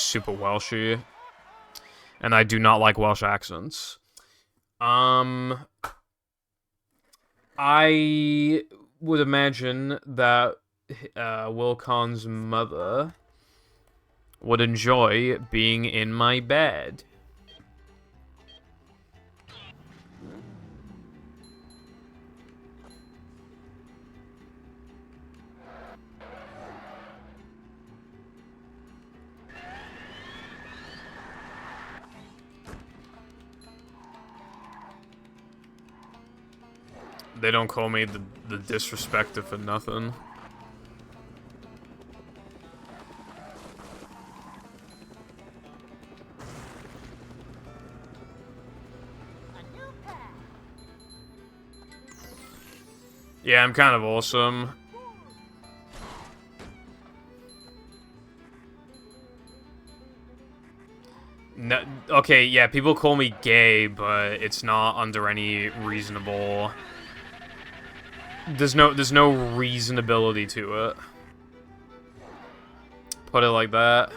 super Welshy. And I do not like Welsh accents. I would imagine that Wilcon's mother would enjoy being in my bed. They don't call me the disrespecter for nothing. Yeah, I'm kind of awesome. No, okay, yeah, people call me gay, but it's not under any reasonable... There's no reasonability to it. Put it like that.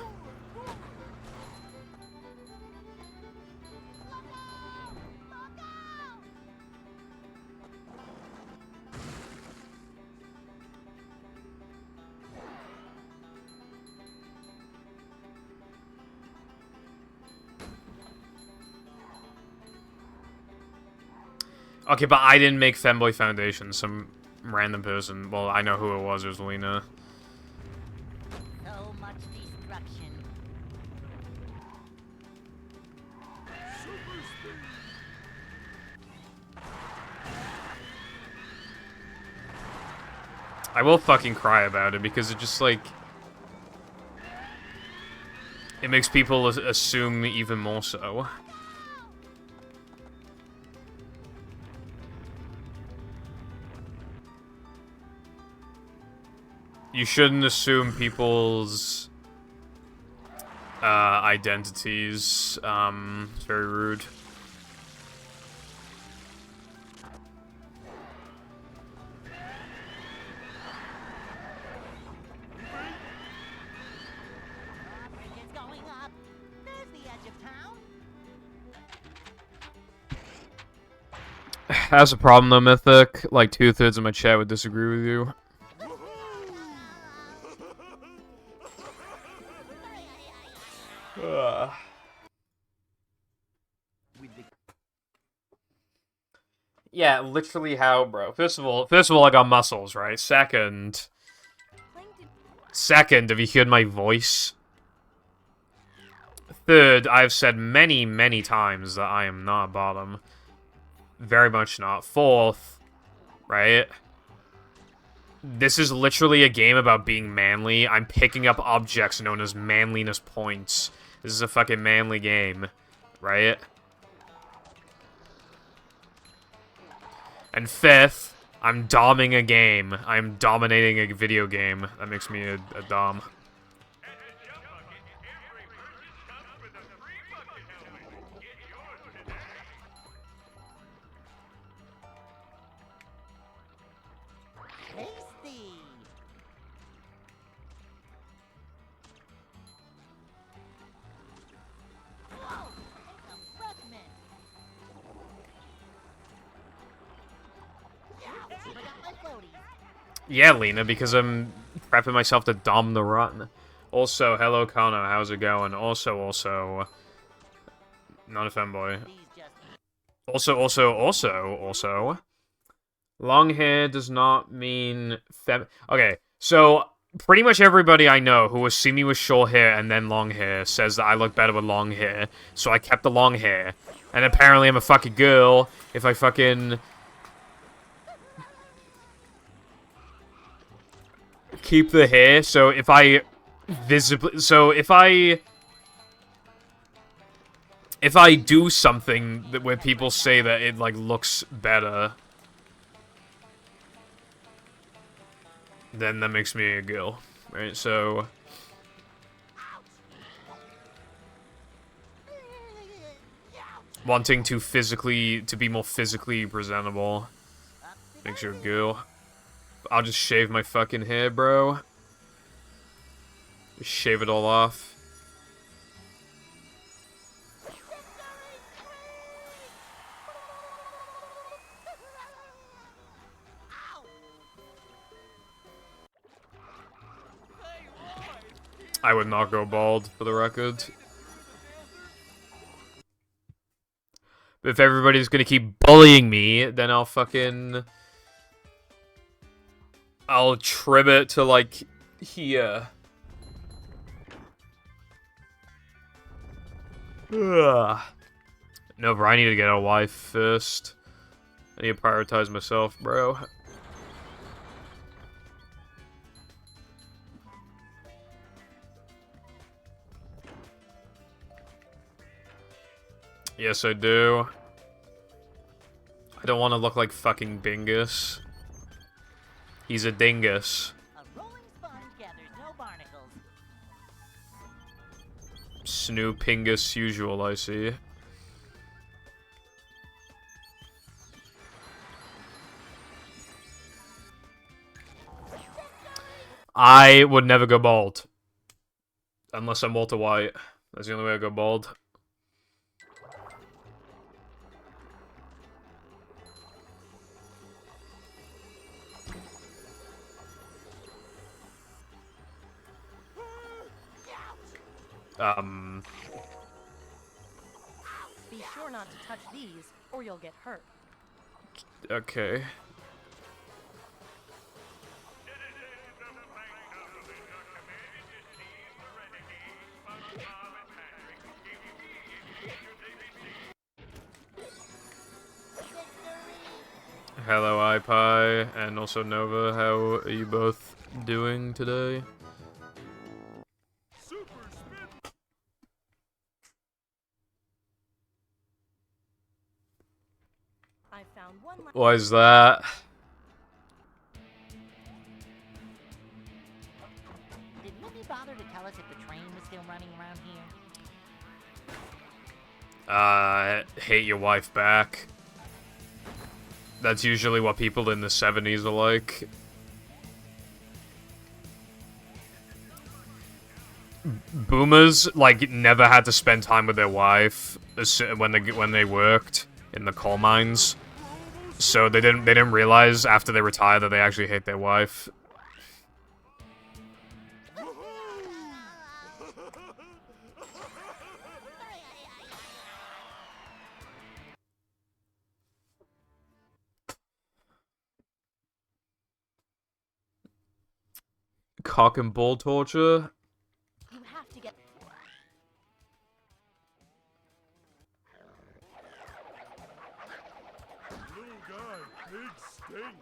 Okay, but I didn't make Femboy Foundation. Some random person. Well, I know who it was. It was Lena. So much destruction. I will fucking cry about it because it just, like... It makes people assume even more so. You shouldn't assume people's identities. It's very rude. It's going up. There's the edge of town. That's a problem though, Mythic. Like 2/3 of my chat would disagree with you. Yeah, literally how, bro? First of all, I got muscles, right? Second, have you heard my voice? Third, I've said many, many times that I am not bottom. Very much not. Fourth, right? This is literally a game about being manly. I'm picking up objects known as manliness points. This is a fucking manly game, right? And fifth, I'm doming a game. I'm dominating a video game. That makes me a dom. Tasty. Whoa, it's a freshman. Yeah, I got my floaties. Yeah, Lena, because I'm prepping myself to dom the run. Also, hello, Kano, how's it going? Also, not a femboy. Also, long hair does not mean Okay, so pretty much everybody I know who has seen me with short hair and then long hair says that I look better with long hair, so I kept the long hair. And apparently I'm a fucking girl if I fucking... keep the hair, so if I visibly... So if I do something that where people say that it, like, looks better, then that makes me a girl, right? So... wanting to be more physically presentable makes you a girl. I'll just shave my fucking hair, bro. Just shave it all off. I would not go bald, for the record. But if everybody's gonna keep bullying me, then I'll fucking... I'll trim it to, like, here. Ugh. No, bro, I need to get a wife first. I need to prioritize myself, bro. Yes, I do. I don't want to look like fucking Bingus. He's a dingus. A rolling sponge gathers no barnacles. Snoopingus usual, I see. I would never go bald. Unless I'm Walter White. That's the only way I go bald. Be sure not to touch these, or you'll get hurt. Okay. Hello, iPie, and also Nova. How are you both doing today? I found one. Why is that? Did Minnie bother to tell us if the train was still running around here? Hate your wife back. That's usually what people in the 70s are like. Boomers, like, never had to spend time with their wife when they worked in the coal mines. So they didn't realize after they retired that they actually hate their wife. Cock and ball torture? You have to get. Little guy, big stink.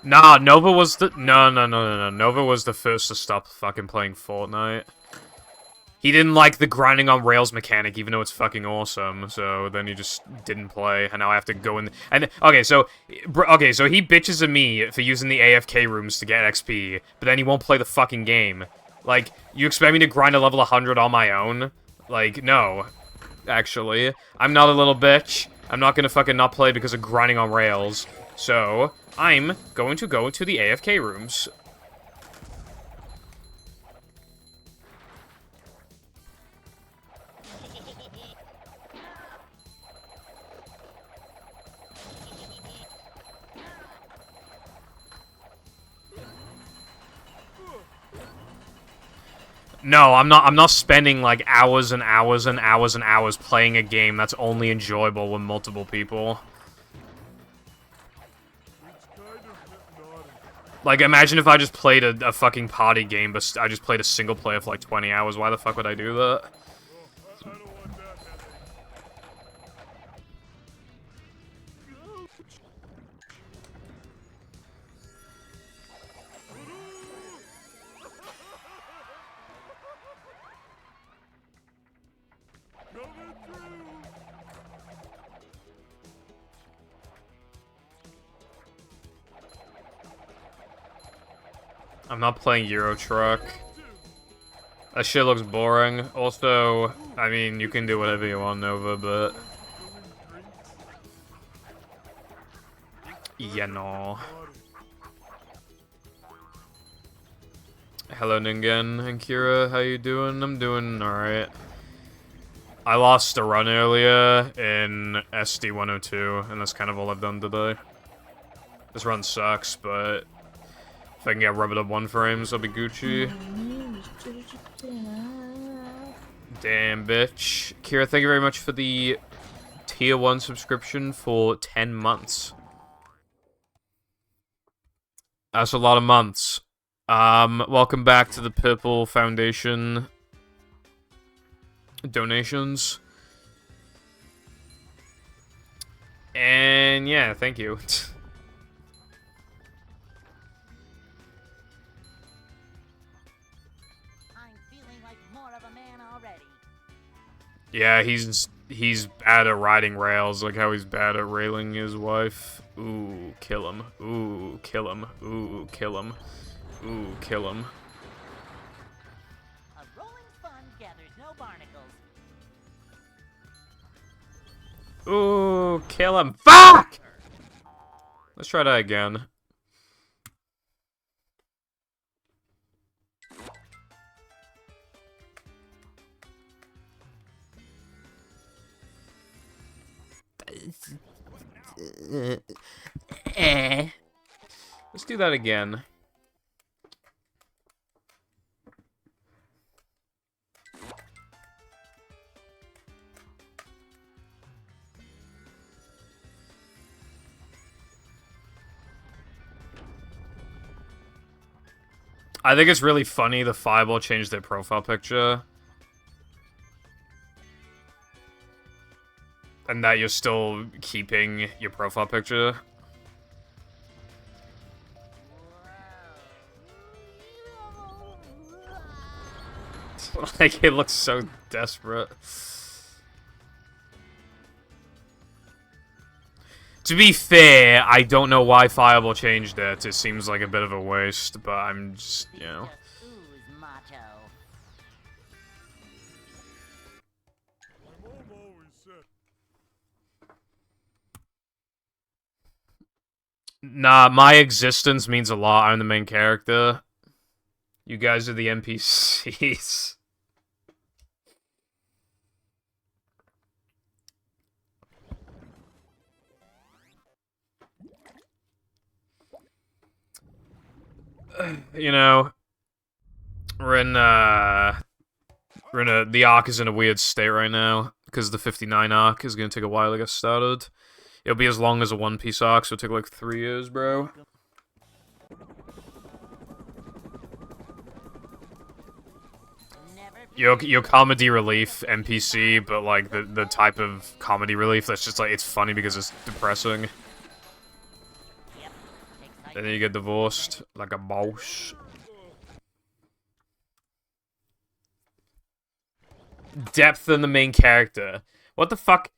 Nah, Nova was the- No. Nova was the first to stop fucking playing Fortnite. He didn't like the grinding on rails mechanic, even though it's fucking awesome, so then he just didn't play, and now I have to go in... And, okay, so he bitches at me for using the AFK rooms to get XP, but then he won't play the fucking game. Like, you expect me to grind a level 100 on my own? Like, no. Actually. I'm not a little bitch. I'm not gonna fucking not play because of grinding on rails. So, I'm going to go into the AFK rooms. No, I'm not spending like hours and hours and hours and hours playing a game that's only enjoyable with multiple people. Like, imagine if I just played a fucking party game, but I just played a single player for like 20 hours. Why the fuck would I do that? I don't want that headache. Coming through. I'm not playing Euro Truck. That shit looks boring. Also, I mean, you can do whatever you want, Nova, but... Yeah, no. Hello, Ningen and Kira. How you doing? I'm doing alright. I lost a run earlier in SD 102, and that's kind of all I've done today. This run sucks, but if I can get rubbered up 1 frames, I'll be Gucci. Damn, bitch. Kira, thank you very much for the Tier 1 subscription for 10 months. That's a lot of months. Welcome back to the Purple Foundation donations. And yeah, thank you. I'm feeling like more of a man already. Yeah, he's bad at riding rails, like how he's bad at railing his wife. Ooh, kill him. Ooh, kill him. Ooh, kill him. Ooh, kill him. A rolling sponge gathers no barnacles. Ooh, kill him. Fuck! Let's try that again. Let's do that again. I think it's really funny the Fireball changed their profile picture. And that you're still keeping your profile picture. Like, it looks so desperate. To be fair, I don't know why Fireball changed it. It seems like a bit of a waste, but I'm just, you know. Just ooze macho. My mom always said, Nah, my existence means a lot. I'm the main character. You guys are the NPCs. You know, the arc is in a weird state right now, because the 59 arc is gonna take a while to get started. It'll be as long as a One Piece arc, so it'll take like 3 years, bro. Your comedy relief NPC, but like the type of comedy relief that's just like, it's funny because it's depressing. Yep. Takes And then you get divorced like a boss. Depth in the main character. What the fuck?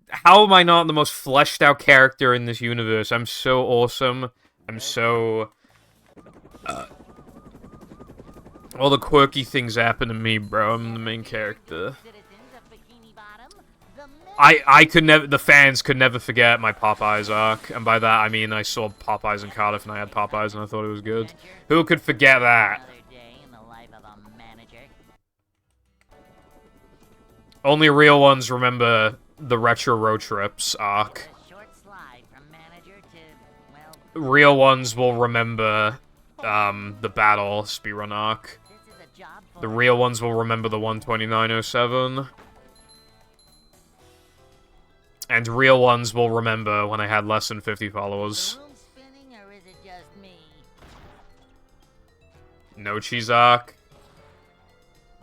How am I not the most fleshed out character in this universe? I'm so awesome. I'm so... all the quirky things happen to me, bro. I'm the main character. citizens of Bikini Bottom. The I could never... The fans could never forget my Popeyes arc. And by that, I mean I saw Popeyes in Cardiff and I had Popeyes and I thought it was good. Who could forget that? Another day in the life of a manager. Only real ones remember the Retro Road Trips arc. A short slide from manager to, well, Real ones will remember the Battle speedrun arc. this is a job for The real ones will remember the 129.07. And real ones will remember when I had less than 50 followers. the room spinning, or is it just me? No cheese arc.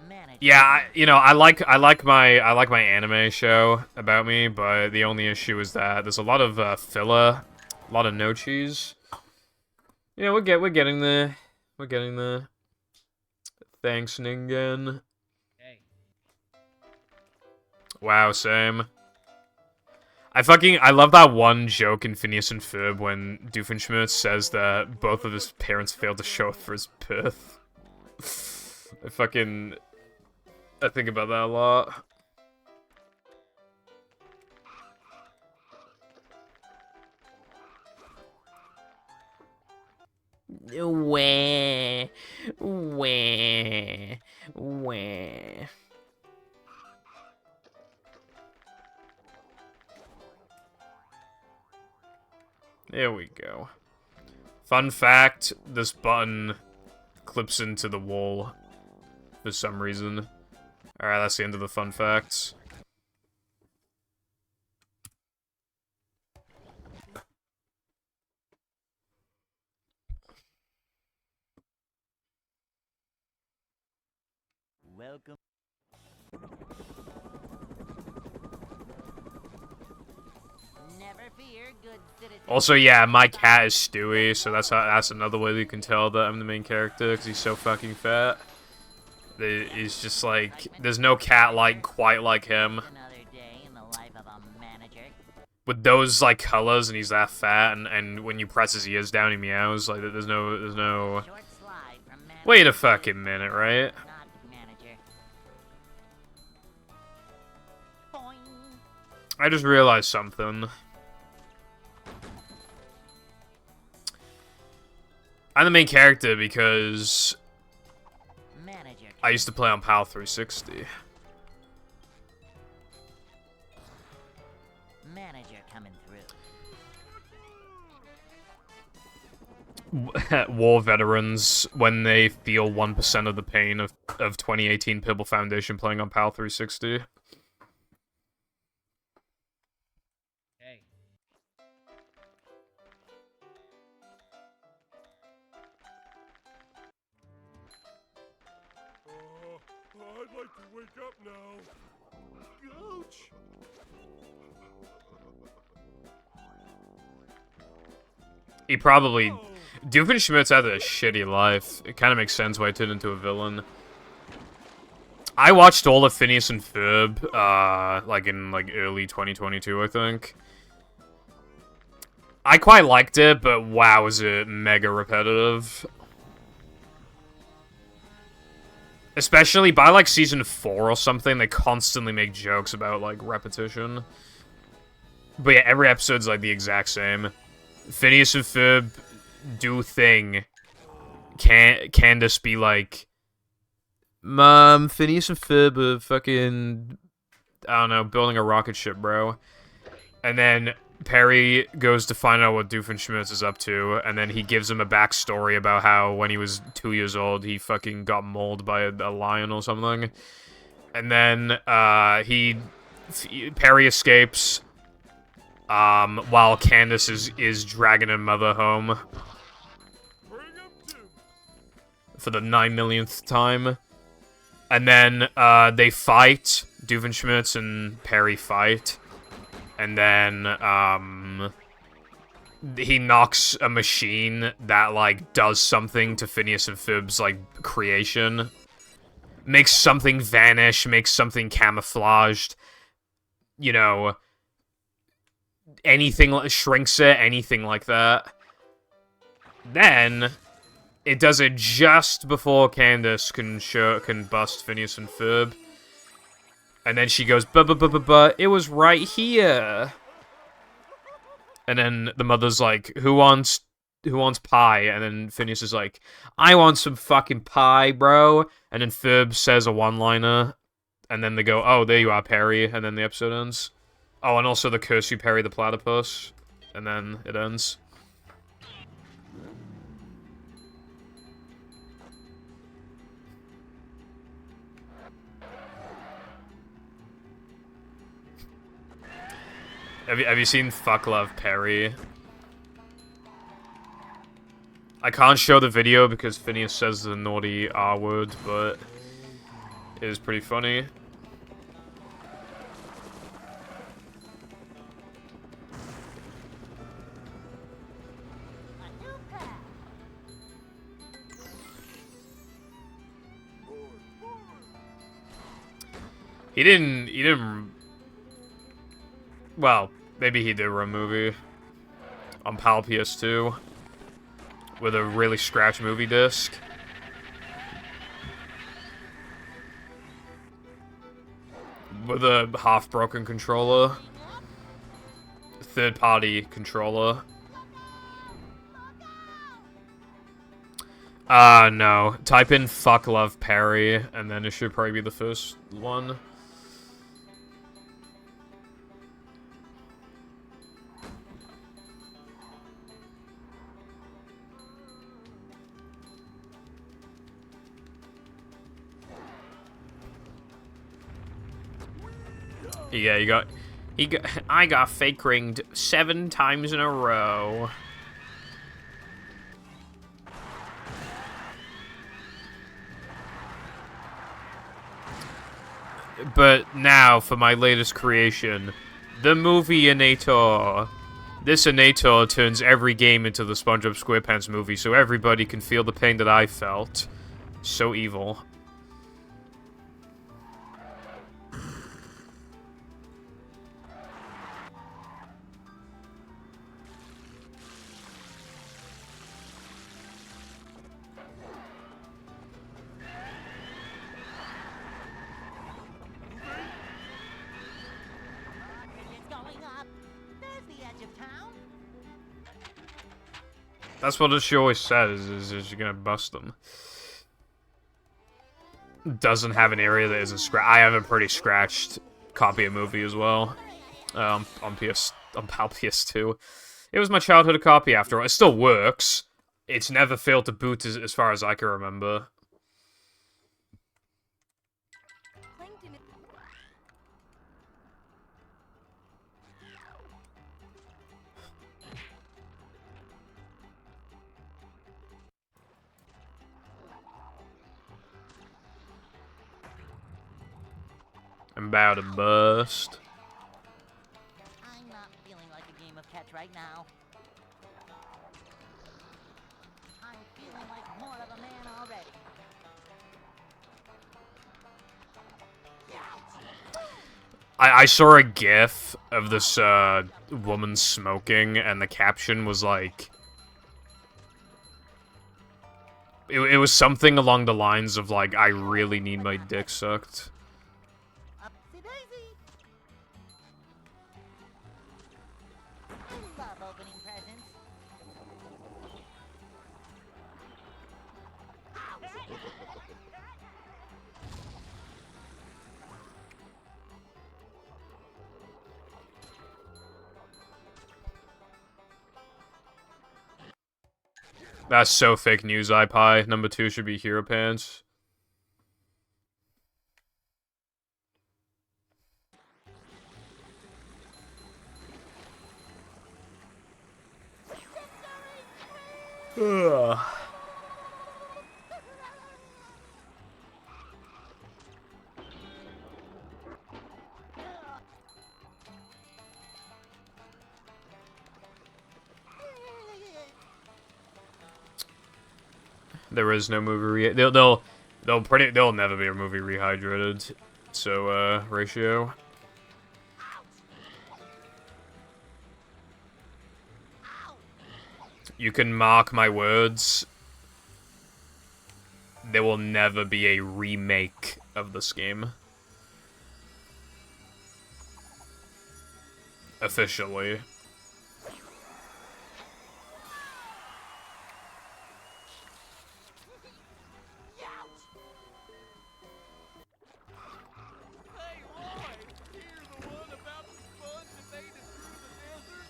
Manager. Yeah, I like my anime show about me, but the only issue is that there's a lot of filler, a lot of no cheese. You know, we're getting there. We're getting there. Thanks, Ningen. Hey. Wow, same. I love that one joke in Phineas and Ferb when Doofenshmirtz says that both of his parents failed to show up for his birth. I think about that a lot. Wah. Wah. Wah. There we go. Fun fact, this button clips into the wall for some reason. Alright, that's the end of the fun facts. Welcome. Never fear, good citizen. Also, yeah, my cat is Stewie, so that's another way you can tell that I'm the main character, because he's so fucking fat. He's just like, there's no cat quite like him. Another day in the life of a manager. With those, like, colors, and he's that fat, and when you press his ears down, he meows. Like, there's no... Short slide from manager Wait a to fucking minute, right? not manager. Boing. I just realized something. I'm the main character because Manager. I used to play on PAL 360. Manager coming through. War veterans, when they feel 1% of the pain of 2018 Pibble Foundation playing on PAL 360. Hey. I'd like to wake up now. Ouch! He probably... Doofenshmirtz had a shitty life. It kind of makes sense why he turned into a villain. I watched all of Phineas and Ferb, in early 2022, I think. I quite liked it, but wow, was it mega repetitive. Especially by, like, season 4 or something, they constantly make jokes about, like, repetition. But yeah, every episode's, like, the exact same. Phineas and Ferb do thing. Candace be like, Mom, Phineas and Ferb are fucking, I don't know, building a rocket ship, bro. And then Perry goes to find out what Doofenshmirtz is up to, and then he gives him a backstory about how when he was 2 years old, he fucking got mauled by a lion or something. And then, Perry escapes, while Candace is dragging her mother home for the 9 millionth time. And then, they fight. Doofenshmirtz and Perry fight. And then, he knocks a machine that, like, does something to Phineas and Ferb's, like, creation. Makes something vanish, makes something camouflaged. You know, anything, shrinks it, anything like that. Then, it does it just before Candace can bust Phineas and Ferb. And then she goes, but it was right here. And then the mother's like, who wants pie? And then Phineas is like, I want some fucking pie, bro. And then Ferb says a one-liner. And then they go, oh, there you are, Perry. And then the episode ends. Oh, and also the curse you, Perry the platypus. And then it ends. Have you seen Fuck Love Perry? I can't show the video because Phineas says the naughty R word, but it is pretty funny. He didn't, well, maybe he did run a movie on PAL PS2 with a really scratched movie disc. With a half-broken controller. Third-party controller. No. Type in fuck love Perry, and then it should probably be the first one. Yeah, I got fake ringed 7 times in a row. But now for my latest creation, the movie Inator. This Inator turns every game into the SpongeBob SquarePants movie so everybody can feel the pain that I felt. So evil. It's going up. There's the edge of town. That's what she always says, is you're gonna bust them. Doesn't have an area that isn't scratched. I have a pretty scratched copy of movie as well. On PAL PS2. It was my childhood copy after all. It still works. It's never failed to boot as far as I can remember. Plankton is- I'm about to bust. I'm not feeling like a game of catch right now. I'm feeling like more of a man already. I saw a gif of this woman smoking, and the caption was like... It was something along the lines of like, I really need my dick sucked. Upsy daisy. I love opening presents. That's so fake news, iPie. Number 2 should be Hero Pants. Ugh. There is no movie they'll never be a movie rehydrated. So ratio. You can mark my words. There will never be a remake of this game. Officially. Hey, Roy! Hear the one about the sponge that made it through the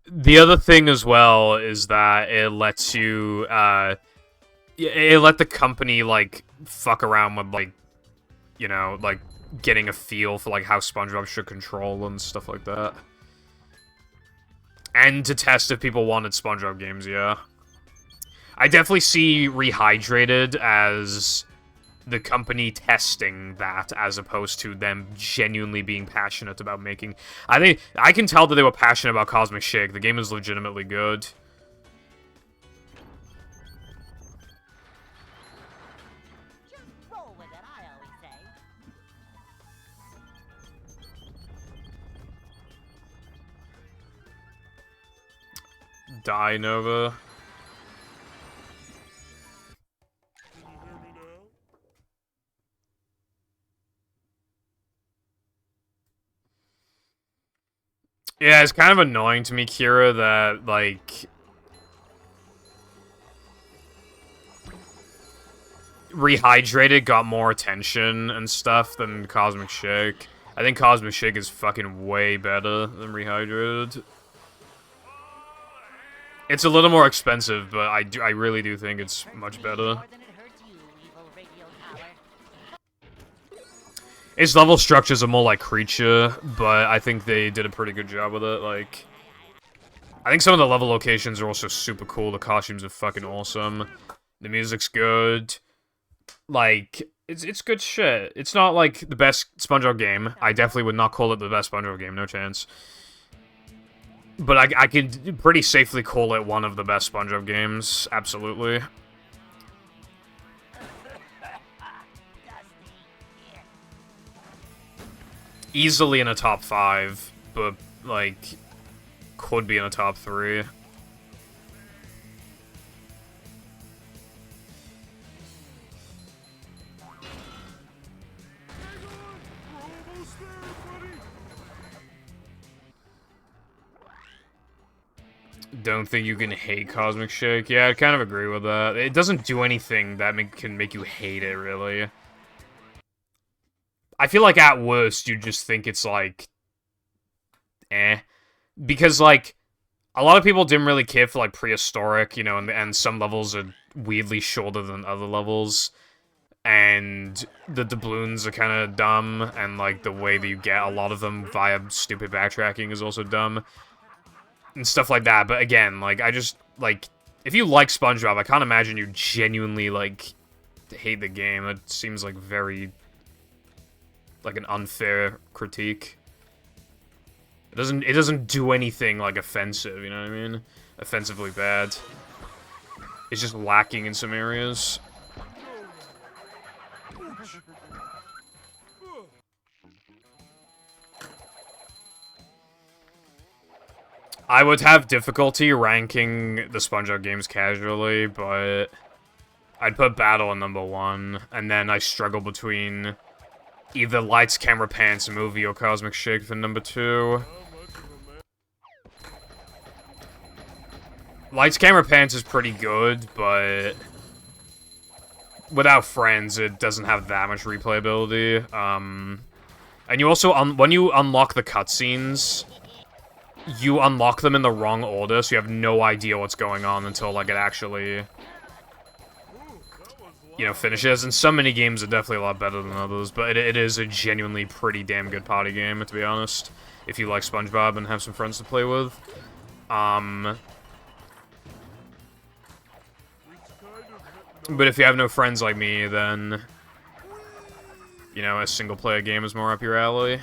desert? The other thing as well is that it lets you, it let the company, like, fuck around with, like, you know, like, getting a feel for, like, how SpongeBob should control and stuff like that. And to test if people wanted SpongeBob games, yeah. I definitely see Rehydrated as the company testing that as opposed to them genuinely being passionate about making... I think I can tell that they were passionate about Cosmic Shake. The game is legitimately good. Just roll with it, I always say. Die, Nova. Can you hear me now? Yeah, it's kind of annoying to me, Kira, that, like... Rehydrated got more attention and stuff than Cosmic Shake. I think Cosmic Shake is fucking way better than Rehydrated. It's a little more expensive, but I really do think it's much better. More than it hurts you, evil radio tower. Its level structures are more like Creature, but I think they did a pretty good job with it. Like, I think some of the level locations are also super cool. The costumes are fucking awesome. The music's good. Like, it's good shit. It's not like the best SpongeBob game. I definitely would not call it the best SpongeBob game, no chance. But I can pretty safely call it one of the best SpongeBob games, absolutely. Easily in a top 5, but, like, could be in a top 3. Don't think you can hate Cosmic Shake. Yeah, I kind of agree with that. It doesn't do anything that can make you hate it, really. I feel like at worst, you just think it's like, eh. Because, like, a lot of people didn't really care for, like, prehistoric, you know, and some levels are weirdly shorter than other levels. And the doubloons are kind of dumb, and, like, the way that you get a lot of them via stupid backtracking is also dumb. And stuff like that, but again, like, I just, like, if you like SpongeBob, I can't imagine you genuinely, like, hate the game. It seems like very, like, an unfair critique. It doesn't do anything, like, offensive, you know what I mean? Offensively bad. It's just lacking in some areas. I would have difficulty ranking the SpongeBob games casually, but I'd put Battle in #1, and then I struggle between either Lights, Camera, Pants movie or Cosmic Shake for #2. Lights, Camera, Pants is pretty good, but without friends, it doesn't have that much replayability. And you also, when you unlock the cutscenes, you unlock them in the wrong order, so you have no idea what's going on until, like, it actually, you know, finishes. And some mini games are definitely a lot better than others, but it is a genuinely pretty damn good party game, to be honest, if you like SpongeBob and have some friends to play with. But if you have no friends like me, then, you know, a single-player game is more up your alley.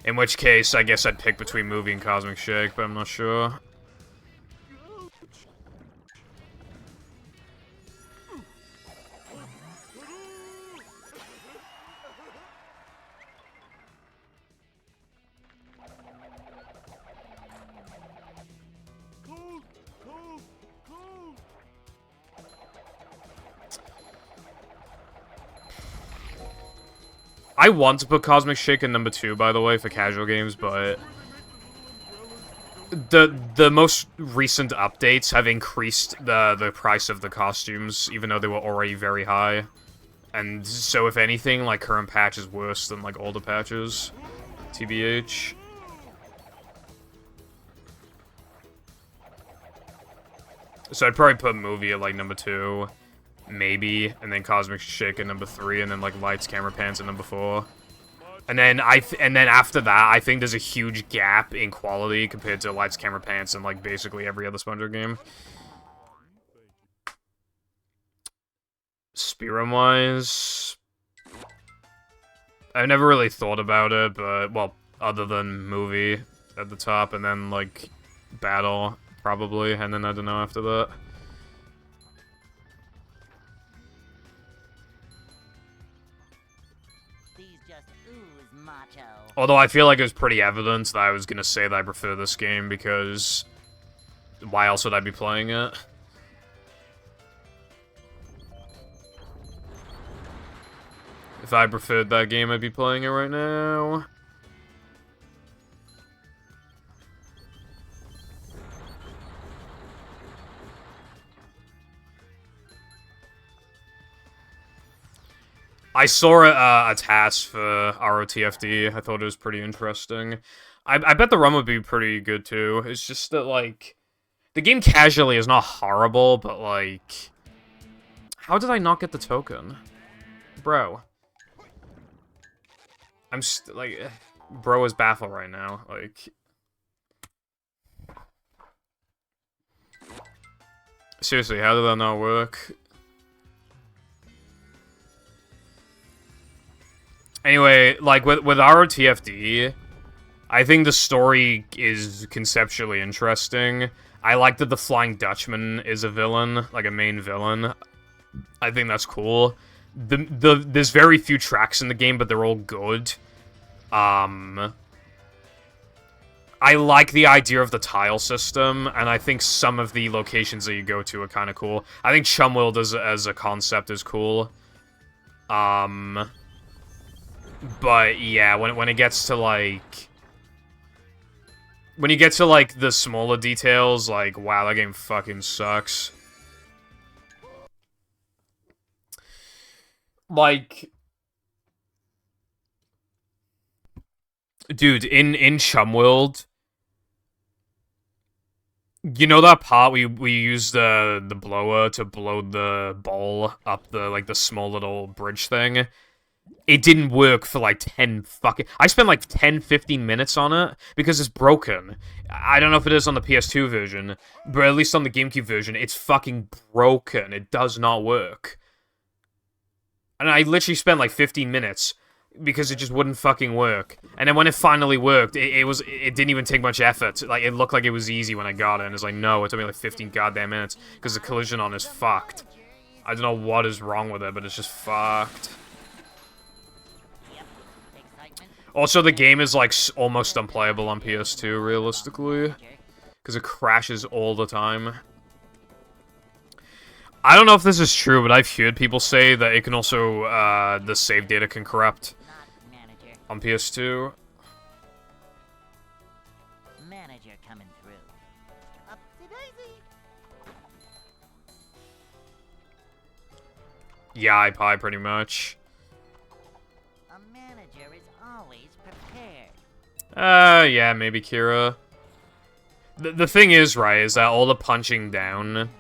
In which case, I guess I'd pick between Movie and Cosmic Shake, but I'm not sure. I want to put Cosmic Shake in #2, by the way, for casual games, but the most recent updates have increased the price of the costumes, even though they were already very high. And so, if anything, like, current patch is worse than, like, older patches. TBH. So I'd probably put Movie at, like, #2. Maybe, and then Cosmic Shake at #3, and then, like, Lights, Camera, Pants at #4. And then after that, I think there's a huge gap in quality compared to Lights, Camera, Pants and, like, basically every other SpongeBob game. Spearum-wise, I've never really thought about it, but, well, other than Movie at the top, and then, like, Battle, probably, and then I don't know after that. Although I feel like it was pretty evident that I was gonna say that I prefer this game, because why else would I be playing it? If I preferred that game, I'd be playing it right now. I saw a task for ROTFD. I thought it was pretty interesting. I bet the run would be pretty good too. It's just that, like, the game casually is not horrible, but, like, how did I not get the token? Bro. Bro is baffled right now. Like, seriously, how did that not work? Anyway, like, with ROTFD, I think the story is conceptually interesting. I like that the Flying Dutchman is a villain, like a main villain. I think that's cool. There's very few tracks in the game, but they're all good. I like the idea of the tile system, and I think some of the locations that you go to are kind of cool. I think Chumworld as a concept is cool. But yeah, when it gets to, like... When you get to, like, the smaller details, like, wow, that game fucking sucks. Like... Dude, in Chumworld... You know that part we used the blower to blow the ball up the small little bridge thing? It didn't work for like 10 fucking... I spent like 10, 15 minutes on it because it's broken. I don't know if it is on the PS2 version, but at least on the GameCube version, it's fucking broken. It does not work. And I literally spent like 15 minutes because it just wouldn't fucking work. And then when it finally worked, it didn't even take much effort. Like, it looked like it was easy when I got it, and it's like, no, it took me like 15 goddamn minutes because the collision on is fucked. I don't know what is wrong with it, but it's just fucked. Also, the game is, like, almost unplayable on PS2, realistically. Because it crashes all the time. I don't know if this is true, but I've heard people say that it can also, the save data can corrupt on PS2. Manager coming through. Up to daisy. Yeah, pie pretty much. A manager is always prepared. Yeah, maybe Kira. The thing is, right, is that all the punching down,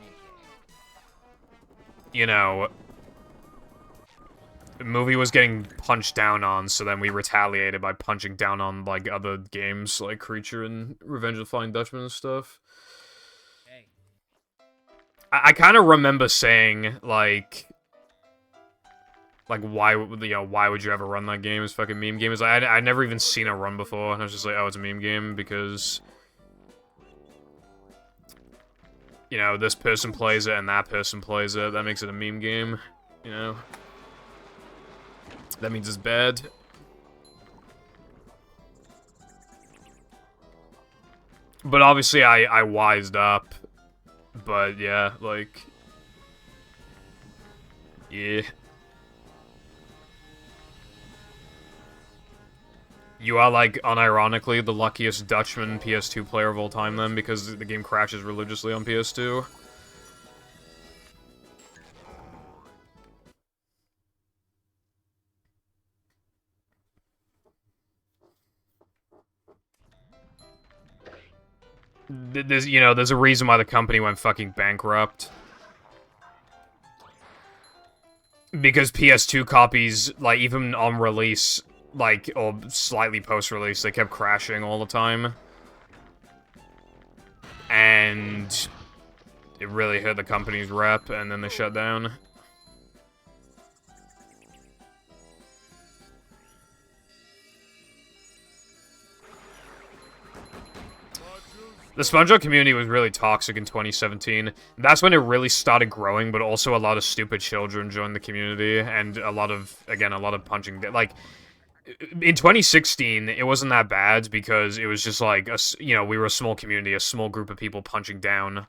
you know, the movie was getting punched down on, so then we retaliated by punching down on, like, other games, like Creature and Revenge of the Flying Dutchman and stuff. Hey. I kind of remember saying, like, why would you ever run that game? It's fucking meme game. I'd never even seen a run before, and I was just like, oh, it's a meme game, because, you know, this person plays it and that person plays it. That makes it a meme game, you know? That means it's bad. But obviously I wised up. But yeah, like... Yeah. You are, like, unironically the luckiest Dutchman PS2 player of all time then, because the game crashes religiously on PS2. There's a reason why the company went fucking bankrupt. Because PS2 copies, like, even on release, like, or slightly post-release, they kept crashing all the time. And it really hurt the company's rep, and then they shut down. The SpongeBob community was really toxic in 2017. That's when it really started growing, but also a lot of stupid children joined the community, and a lot of punching. Like, in 2016, it wasn't that bad, because it was just like, we were a small community, a small group of people punching down.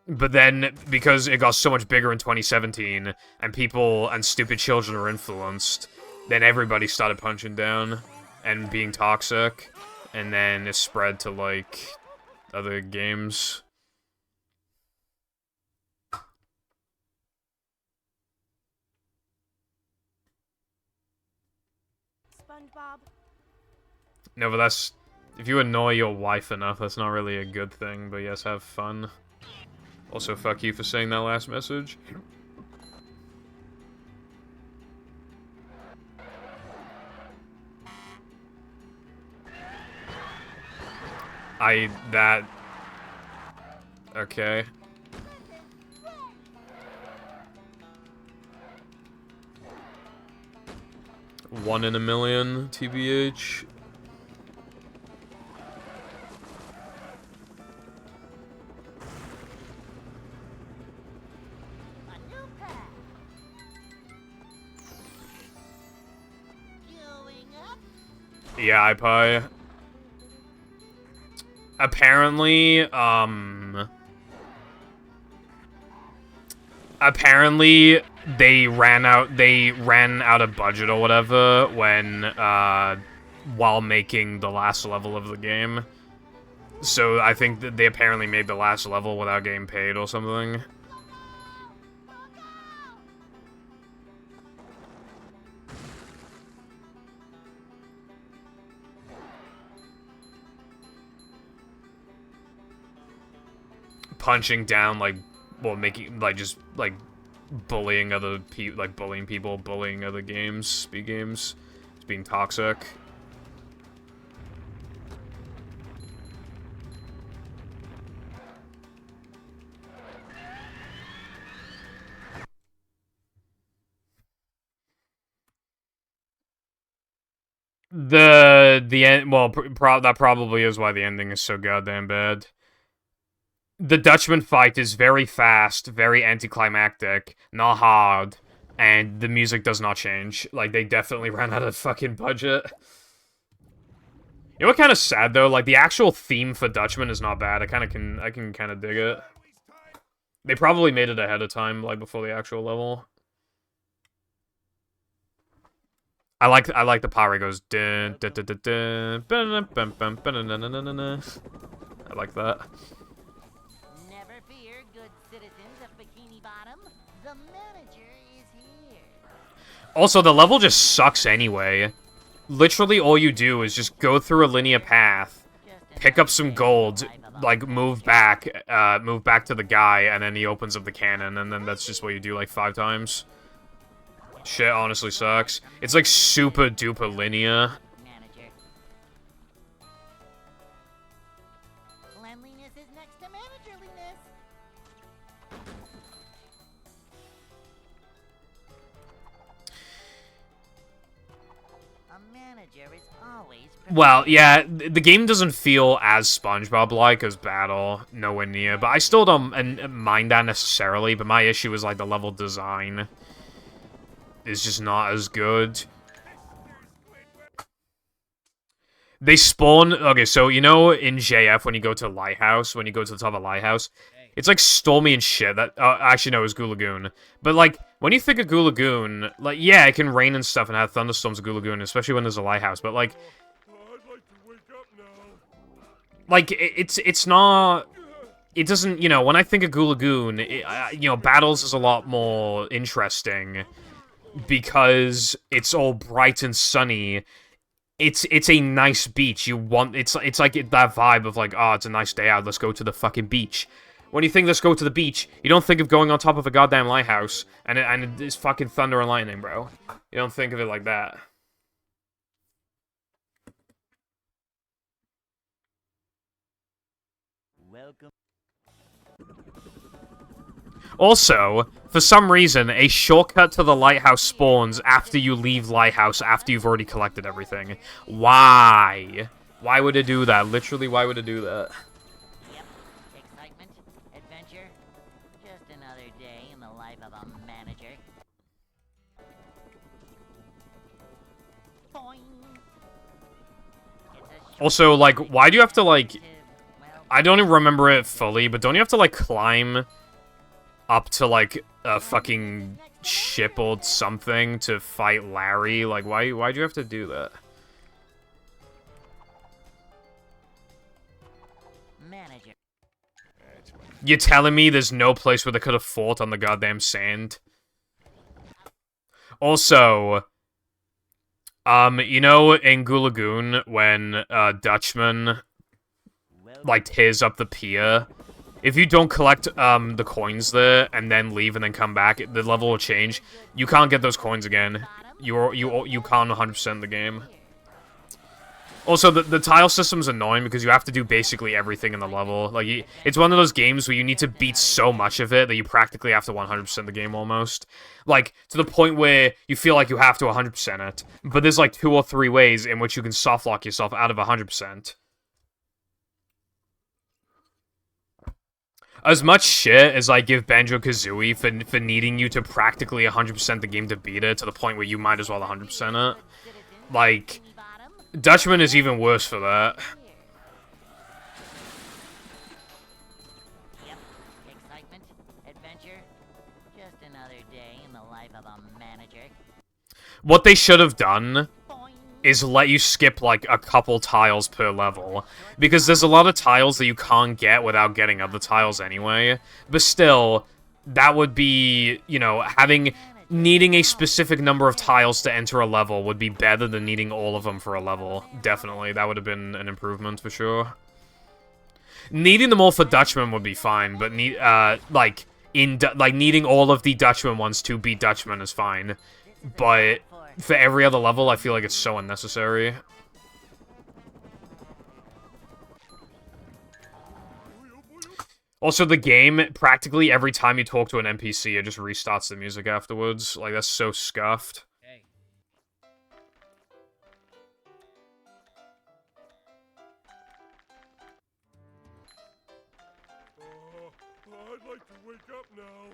But then, because it got so much bigger in 2017, and people and stupid children were influenced, then everybody started punching down and being toxic. And then it spread to, like, other games. SpongeBob. No, but that's... If you annoy your wife enough, that's not really a good thing, but yes, have fun. Also, fuck you for saying that last message. That... Okay. One in a million, TBH. A new path. Going up. Yeah, iPie. Apparently, apparently they ran out of budget or whatever when while making the last level of the game. So I think that they apparently made the last level without getting paid or something. Punching down, like, well, making, like, just, like, bullying other people, like, bullying people, bullying other games, speed games, it's being toxic. The end, well, that probably is why the ending is so goddamn bad. The Dutchman fight is very fast, very anticlimactic, not hard, and the music does not change. Like, they definitely ran out of fucking budget. You know what kind of sad, though? Like, the actual theme for Dutchman is not bad. I can kind of dig it. They probably made it ahead of time, like, before the actual level. I like the part where it goes dun, dun, dun, dun, dun, bum, bum, bum, bum, dun, dun, dun, dun, dun. I like that. Never fear, good citizens of Bikini Bottom. The manager is here. Also, the level just sucks anyway. Literally, all you do is just go through a linear path, pick up some gold, like move back to the guy, and then he opens up the cannon, and then that's just what you do like 5 times. Shit honestly sucks. It's like super duper linear. Manager. Cleanliness is next to managerliness. A manager is always Well, yeah, the game doesn't feel as SpongeBob-like as Battle, nowhere near, but I still don't mind that necessarily, but my issue is like the level design is just not as good. They spawn... Okay, so, you know in JF when you go to Lighthouse, when you go to the top of Lighthouse, it's like stormy and shit. That actually, no, it was Goo Lagoon. But, like, when you think of Goo Lagoon, like, yeah, it can rain and stuff and have thunderstorms at Goo Lagoon, especially when there's a lighthouse, but, like... I'd like to wake up now. Like, it's not... It doesn't, you know, when I think of Goo Lagoon, you know, Battles is a lot more interesting because it's all bright and sunny. It's a nice beach. You want it's like that vibe of like, oh, it's a nice day out. Let's go to the fucking beach. When you think let's go to the beach, you don't think of going on top of a goddamn lighthouse and it's fucking thunder and lightning, bro. You don't think of it like that. welcome. Also, for some reason, a shortcut to the lighthouse spawns after you leave lighthouse, after you've already collected everything. Why? Why would it do that? Literally, why would it do that? Yep. Excitement, adventure, just another day in the life of a manager. Boing. It's a Also, like, why do you have to, like... well, I don't even remember it fully, but don't you have to, like, climb up to, like, a fucking ship or something to fight Larry? Like, why'd you have to do that? manager. You're telling me there's no place where they could have fought on the goddamn sand? Also, You know, in Gulagoon, when Dutchman like tears up the pier, if you don't collect the coins there and then leave and then come back, the level will change. You can't get those coins again. You can't 100% the game. Also, the tile system's annoying because you have to do basically everything in the level. Like, it's one of those games where you need to beat so much of it that you practically have to 100% the game almost. Like, to the point where you feel like you have to 100% it. But there's like 2 or 3 ways in which you can softlock yourself out of 100%. As much shit as I give Banjo-Kazooie for needing you to practically 100% the game to beat it, to the point where you might as well 100% it. Like, Dutchman is even worse for that. Yep. Excitement, adventure, just another day in the life of a manager. What they should have done is let you skip, like, a couple tiles per level. Because there's a lot of tiles that you can't get without getting other tiles anyway. But still, that would be, you know, needing a specific number of tiles to enter a level would be better than needing all of them for a level. Definitely, that would have been an improvement for sure. Needing them all for Dutchman would be fine, but needing all of the Dutchman ones to beat Dutchman is fine. But for every other level, I feel like it's so unnecessary. Also, the game, practically every time you talk to an NPC, it just restarts the music afterwards. Like, that's so scuffed. Hey. I'd like to wake up now.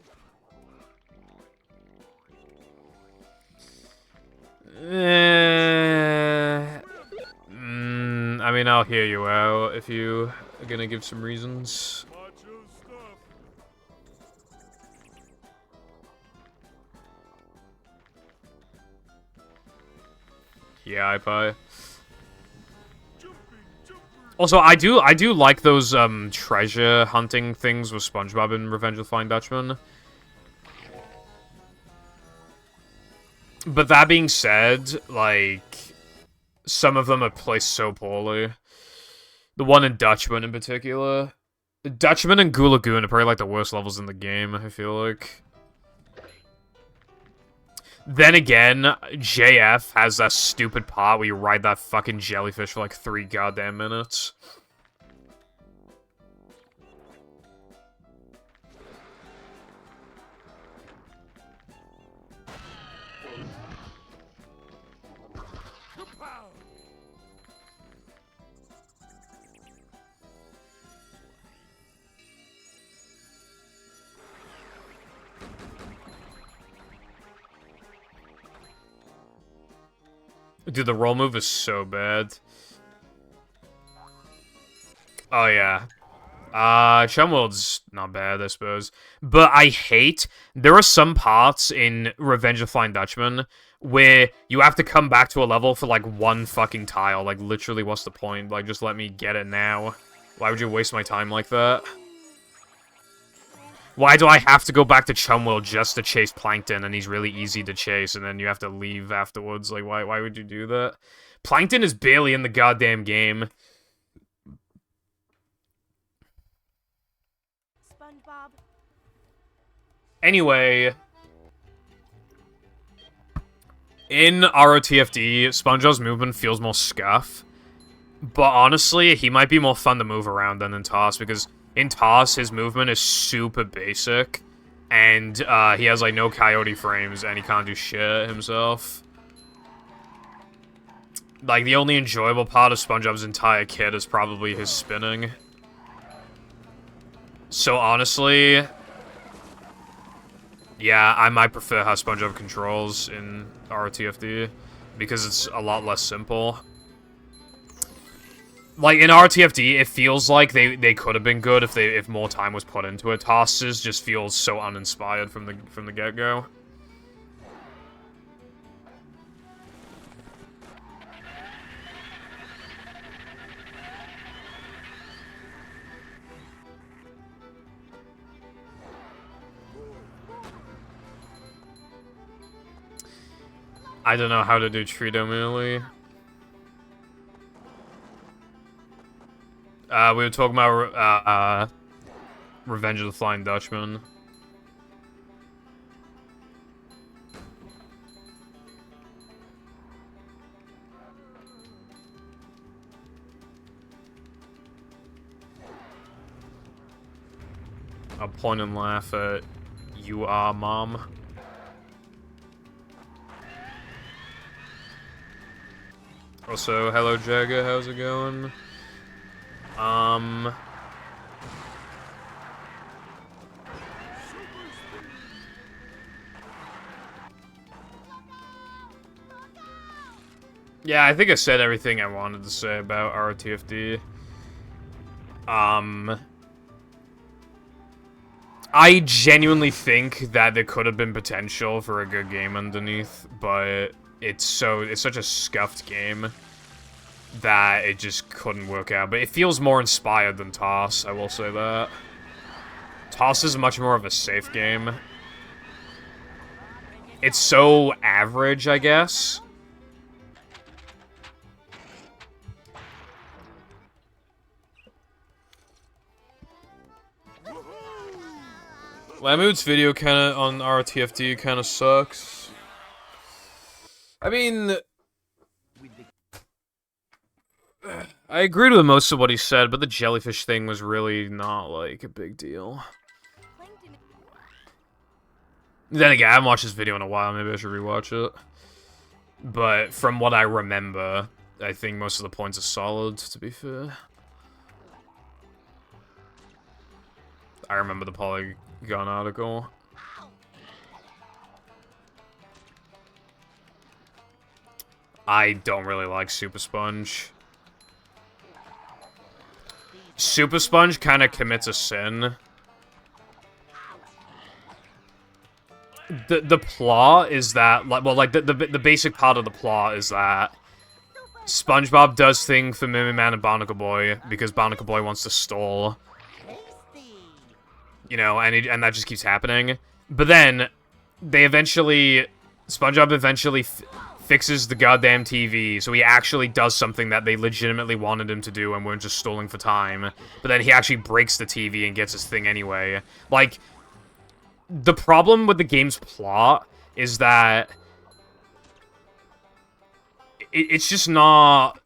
I mean, I'll hear you out if you are gonna give some reasons. Macho stuff. Yeah, I buy. Jumping. Also, I do like those treasure hunting things with SpongeBob in Revenge of the Flying Dutchman. But that being said, like, some of them are placed so poorly. The one in Dutchman in particular. Dutchman and Gulagoon are probably like the worst levels in the game, I feel like. Then again, JF has that stupid part where you ride that fucking jellyfish for like 3 goddamn minutes. Dude, the roll move is so bad. Oh, yeah. Chumworld's not bad, I suppose. But I hate... There are some parts in Revenge of the Flying Dutchman where you have to come back to a level for, like, 1 fucking tile. Like, literally, what's the point? Like, just let me get it now. Why would you waste my time like that? Why do I have to go back to Chumworld just to chase Plankton, and he's really easy to chase, and then you have to leave afterwards? Like, why would you do that? Plankton is barely in the goddamn game. SpongeBob. Anyway, in ROTFD, SpongeBob's movement feels more scuff. But honestly, he might be more fun to move around than in Toss, because in Toss, his movement is super basic, and he has, like, no coyote frames, and he can't do shit himself. Like, the only enjoyable part of SpongeBob's entire kit is probably his spinning. So, honestly, yeah, I might prefer how SpongeBob controls in RTFD, because it's a lot less simple. Like, in RTFD, it feels like they could have been good if more time was put into it. Tosses just feels so uninspired from the get-go. I don't know how to do Trito melee. We were talking about Revenge of the Flying Dutchman. I'll point and laugh at you are mom. Also, hello Jagga, how's it going? Yeah, I think I said everything I wanted to say about RTFD. I genuinely think that there could have been potential for a good game underneath, but it's such a scuffed game that it just couldn't work out. But it feels more inspired than Toss, I will say that. Toss is much more of a safe game. It's so average, I guess. Lamood's video kinda on RTFD kinda sucks. I mean, I agreed with most of what he said, but the jellyfish thing was really not, like, a big deal. Then again, I haven't watched this video in a while, maybe I should rewatch it. But from what I remember, I think most of the points are solid, to be fair. I remember the Polygon article. I don't really like Super Sponge. Super Sponge kind of commits a sin. The plot is that, like, the basic part of the plot is that SpongeBob does thing for Mimi Man and Barnacle Boy because Barnacle Boy wants to stall. You know, and that just keeps happening. But then, SpongeBob eventually fixes the goddamn TV, so he actually does something that they legitimately wanted him to do and weren't just stalling for time. But then he actually breaks the TV and gets his thing anyway. Like, the problem with the game's plot is that it's just not...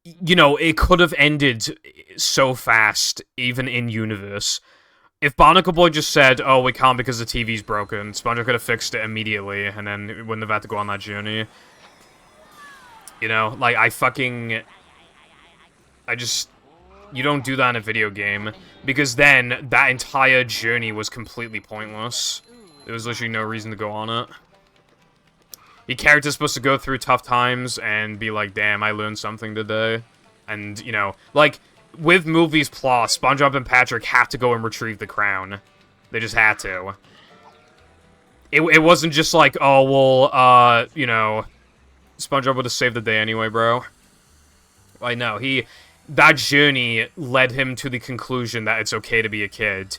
You know, it could have ended so fast, even in universe. If Barnacle Boy just said, oh, we can't because the TV's broken, SpongeBob could have fixed it immediately, and then it wouldn't have had to go on that journey. You know, like, you don't do that in a video game, because then that entire journey was completely pointless. There was literally no reason to go on it. Your character's supposed to go through tough times and be like, damn, I learned something today. And, you know, like, with movie's plot, SpongeBob and Patrick have to go and retrieve the crown. They just had to. It wasn't just like, oh, well, you know, SpongeBob would have saved the day anyway, bro. I know, that journey led him to the conclusion that it's okay to be a kid.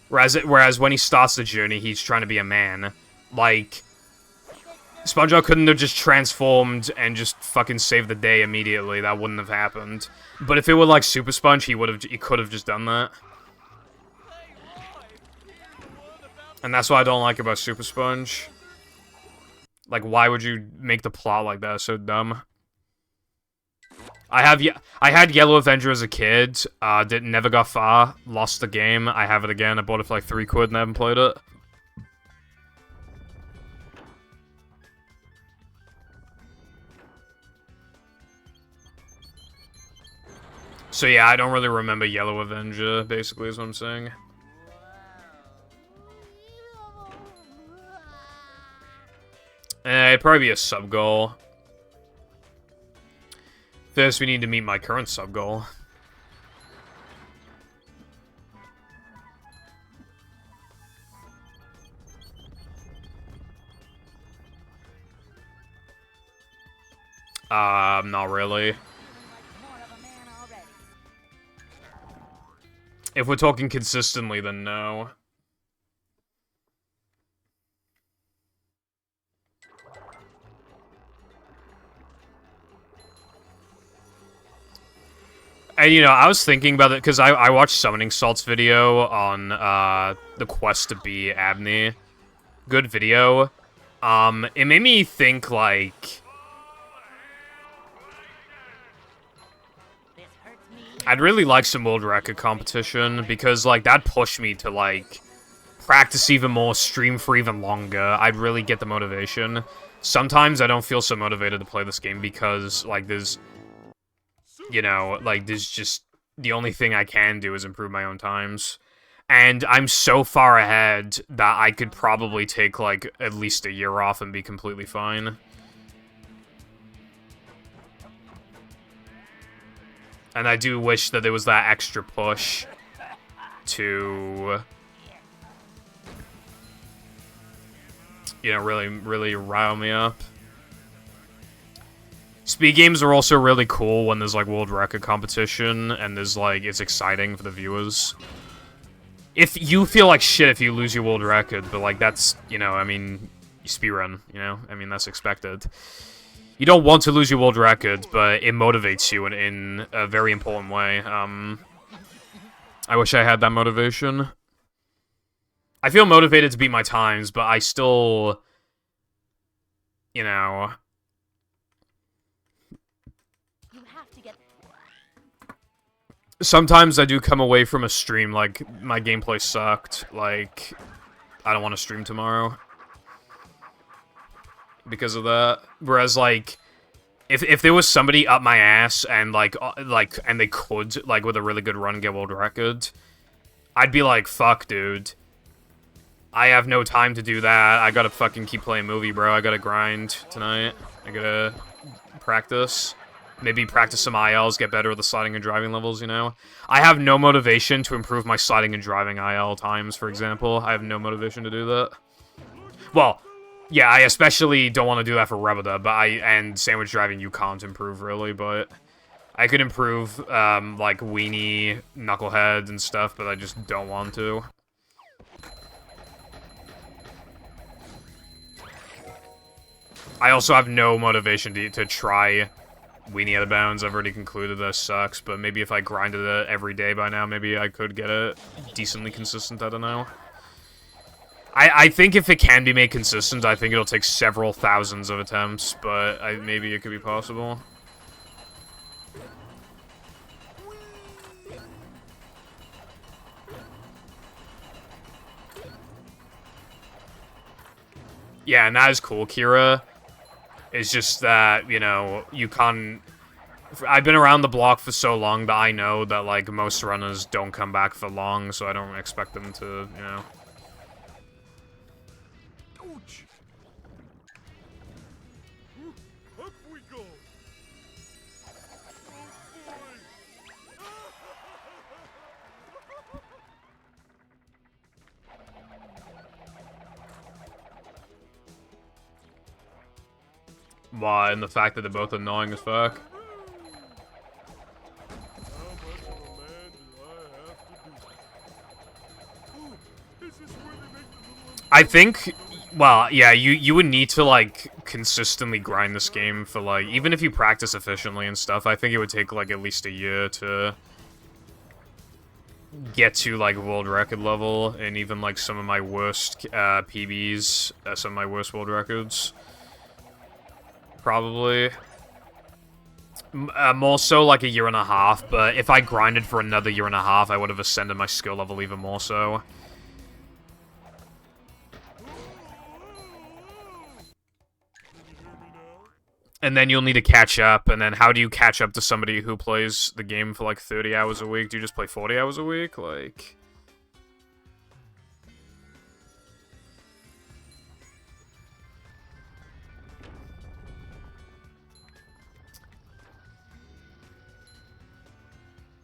Whereas when he starts the journey, he's trying to be a man. Like, SpongeBob couldn't have just transformed and just fucking saved the day immediately. That wouldn't have happened. But if it were like Super Sponge, he could have just done that. And that's what I don't like about Super Sponge. Like, why would you make the plot like that? It's so dumb. I had Yellow Avenger as a kid. Never got far. Lost the game. I have it again. I bought it for like £3 and I haven't played it. So yeah, I don't really remember Yellow Avenger, basically, is what I'm saying. It'd probably be a sub-goal. First, we need to meet my current sub-goal. Not really. If we're talking consistently, then no. And, you know, I was thinking about it, because I watched Summoning Salt's video on, the quest to be Abney. Good video. It made me think, like... I'd really like some world record competition, because, like, that pushed me to, like, practice even more, stream for even longer. I'd really get the motivation. Sometimes I don't feel so motivated to play this game because, like, there's... You know, like, there's just... The only thing I can do is improve my own times. And I'm so far ahead that I could probably take, like, at least a year off and be completely fine. And I do wish that there was that extra push to... You know, really rile me up. Speed games are also really cool when there's, like, world record competition, and there's, like, it's exciting for the viewers. If you feel like shit if you lose your world record, but, like, that's, you know, I mean, you speedrun, you know? I mean, that's expected. You don't want to lose your world record, but it motivates you in a very important way. I wish I had that motivation. I feel motivated to beat my times, but I still, you know... Sometimes I do come away from a stream like, my gameplay sucked, like, I don't want to stream tomorrow. Because of that. Whereas, like, if there was somebody up my ass and, and they could, like, with a really good run get world record, I'd be like, fuck, dude. I have no time to do that. I gotta fucking keep playing movie, bro. I gotta grind tonight. I gotta practice. Maybe practice some ILs, get better at the sliding and driving levels, you know? I have no motivation to improve my sliding and driving IL times, for example. I have no motivation to do that. Well, yeah, I especially don't want to do that for Rebeda, but and sandwich driving you can't improve, really, but... I could improve, like, weenie, knuckleheads and stuff, but I just don't want to. I also have no motivation to try... Weenie out of bounds. I've already concluded that sucks, but maybe if I grinded it every day by now, maybe I could get it decently consistent, I don't know. I think if it can be made consistent, I think it'll take several thousands of attempts, but maybe it could be possible. Yeah, and that is cool, Kira. It's just that, you know, you can't... I've been around the block for so long that I know that, like, most runners don't come back for long, so I don't expect them to, you know... Ouch. Up we go. Oh boy. Why? And the fact that they're both annoying as fuck? I think, well, yeah, you would need to, like, consistently grind this game for, like, even if you practice efficiently and stuff, I think it would take, like, at least a year to get to, like, world record level, and even, like, some of my worst PBs, some of my worst world records. Probably. More so, like, a year and a half, but if I grinded for another year and a half, I would have ascended my skill level even more so. And then you'll need to catch up, and then how do you catch up to somebody who plays the game for, like, 30 hours a week? Do you just play 40 hours a week? Like...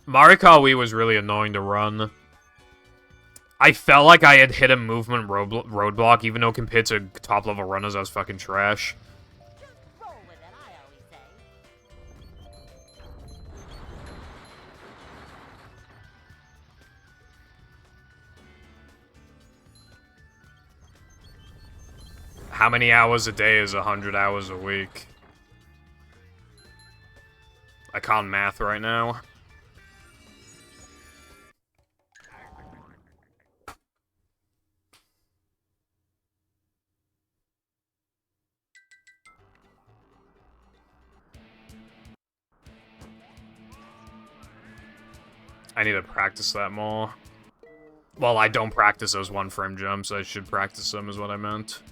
Mario Kart Wii was really annoying to run. I felt like I had hit a movement roadblock, even though compared to top-level runners, I was fucking trash. How many hours a day is 100 hours a week? I can't math right now. I need to practice that more. Well, I don't practice those 1-frame jumps. I should practice them, is what I meant.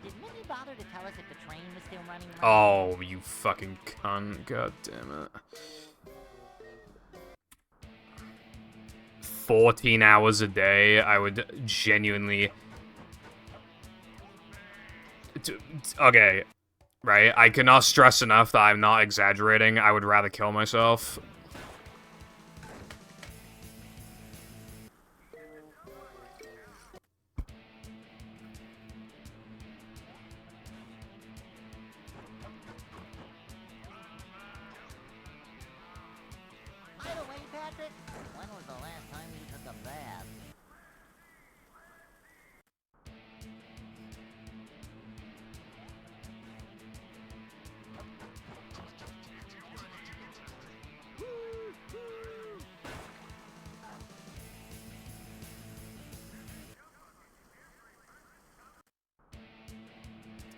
Did Minnie bother to tell us if the train was still running around? Oh, you fucking cunt. God damn it. 14 hours a day, I would genuinely... Okay, right? I cannot stress enough that I'm not exaggerating. I would rather kill myself. By the way, Patrick, when was the last time you took a bath?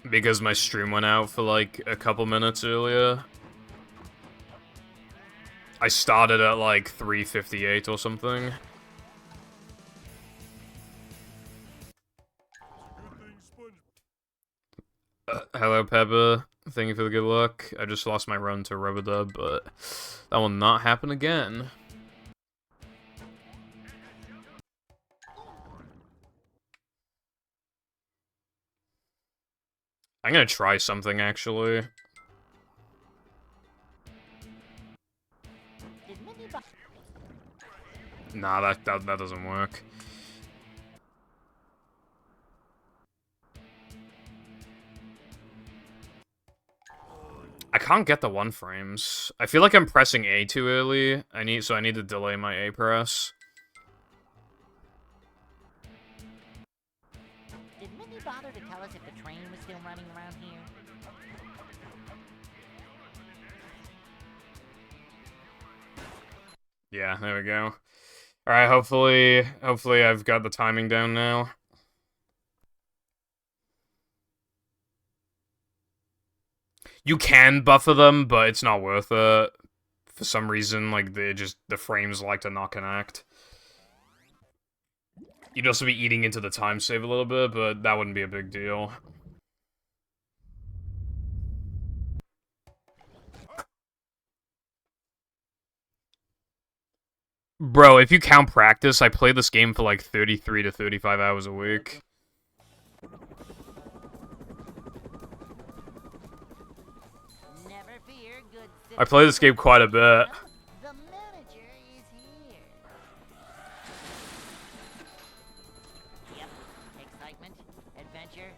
Because my stream went out for like a couple minutes earlier. I started at like 3:58 or something. Hello, Pepper. Thank you for the good luck. I just lost my run to Rubadub, but that will not happen again. I'm gonna try something, actually. Did Minnie Nah, that doesn't work. I can't get the 1-frames. I feel like I'm pressing A too early. I need to delay my A press. Did Minnie bother to tell us if the train was still running around here? Yeah, there we go. Alright, hopefully I've got the timing down now. You can buffer them, but it's not worth it. For some reason, like, the frames like to not connect. You'd also be eating into the time save a little bit, but that wouldn't be a big deal. Bro, if you count practice, I play this game for like 33 to 35 hours a week. Never fear, good I play this game quite a bit. The manager is here. Yep. Excitement, adventure,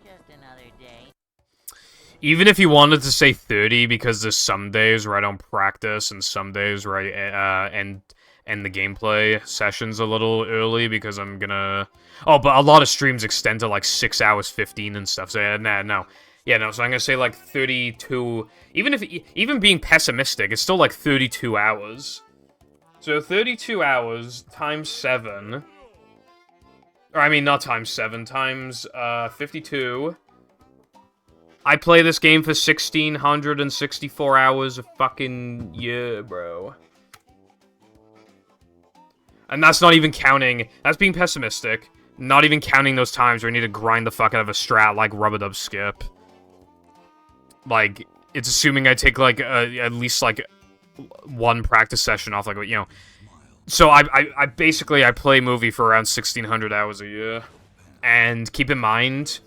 just another day. Even if you wanted to say 30, because there's some days where I don't practice, and some days where I end the gameplay sessions a little early, because I'm gonna... Oh, but a lot of streams extend to like 6 hours 15 and stuff, so yeah, nah, no. Yeah, no, so I'm gonna say like 32... Even being pessimistic, it's still like 32 hours. So 32 hours times 7... Or, I mean, not times 7, times 52... I play this game for 1,664 hours a fucking year, bro. And that's not even counting... That's being pessimistic. Not even counting those times where I need to grind the fuck out of a strat like Rubadub Skip. Like, it's assuming I take, like, at least, like, one practice session off, like, you know. So I basically, I play movie for around 1,600 hours a year. And keep in mind...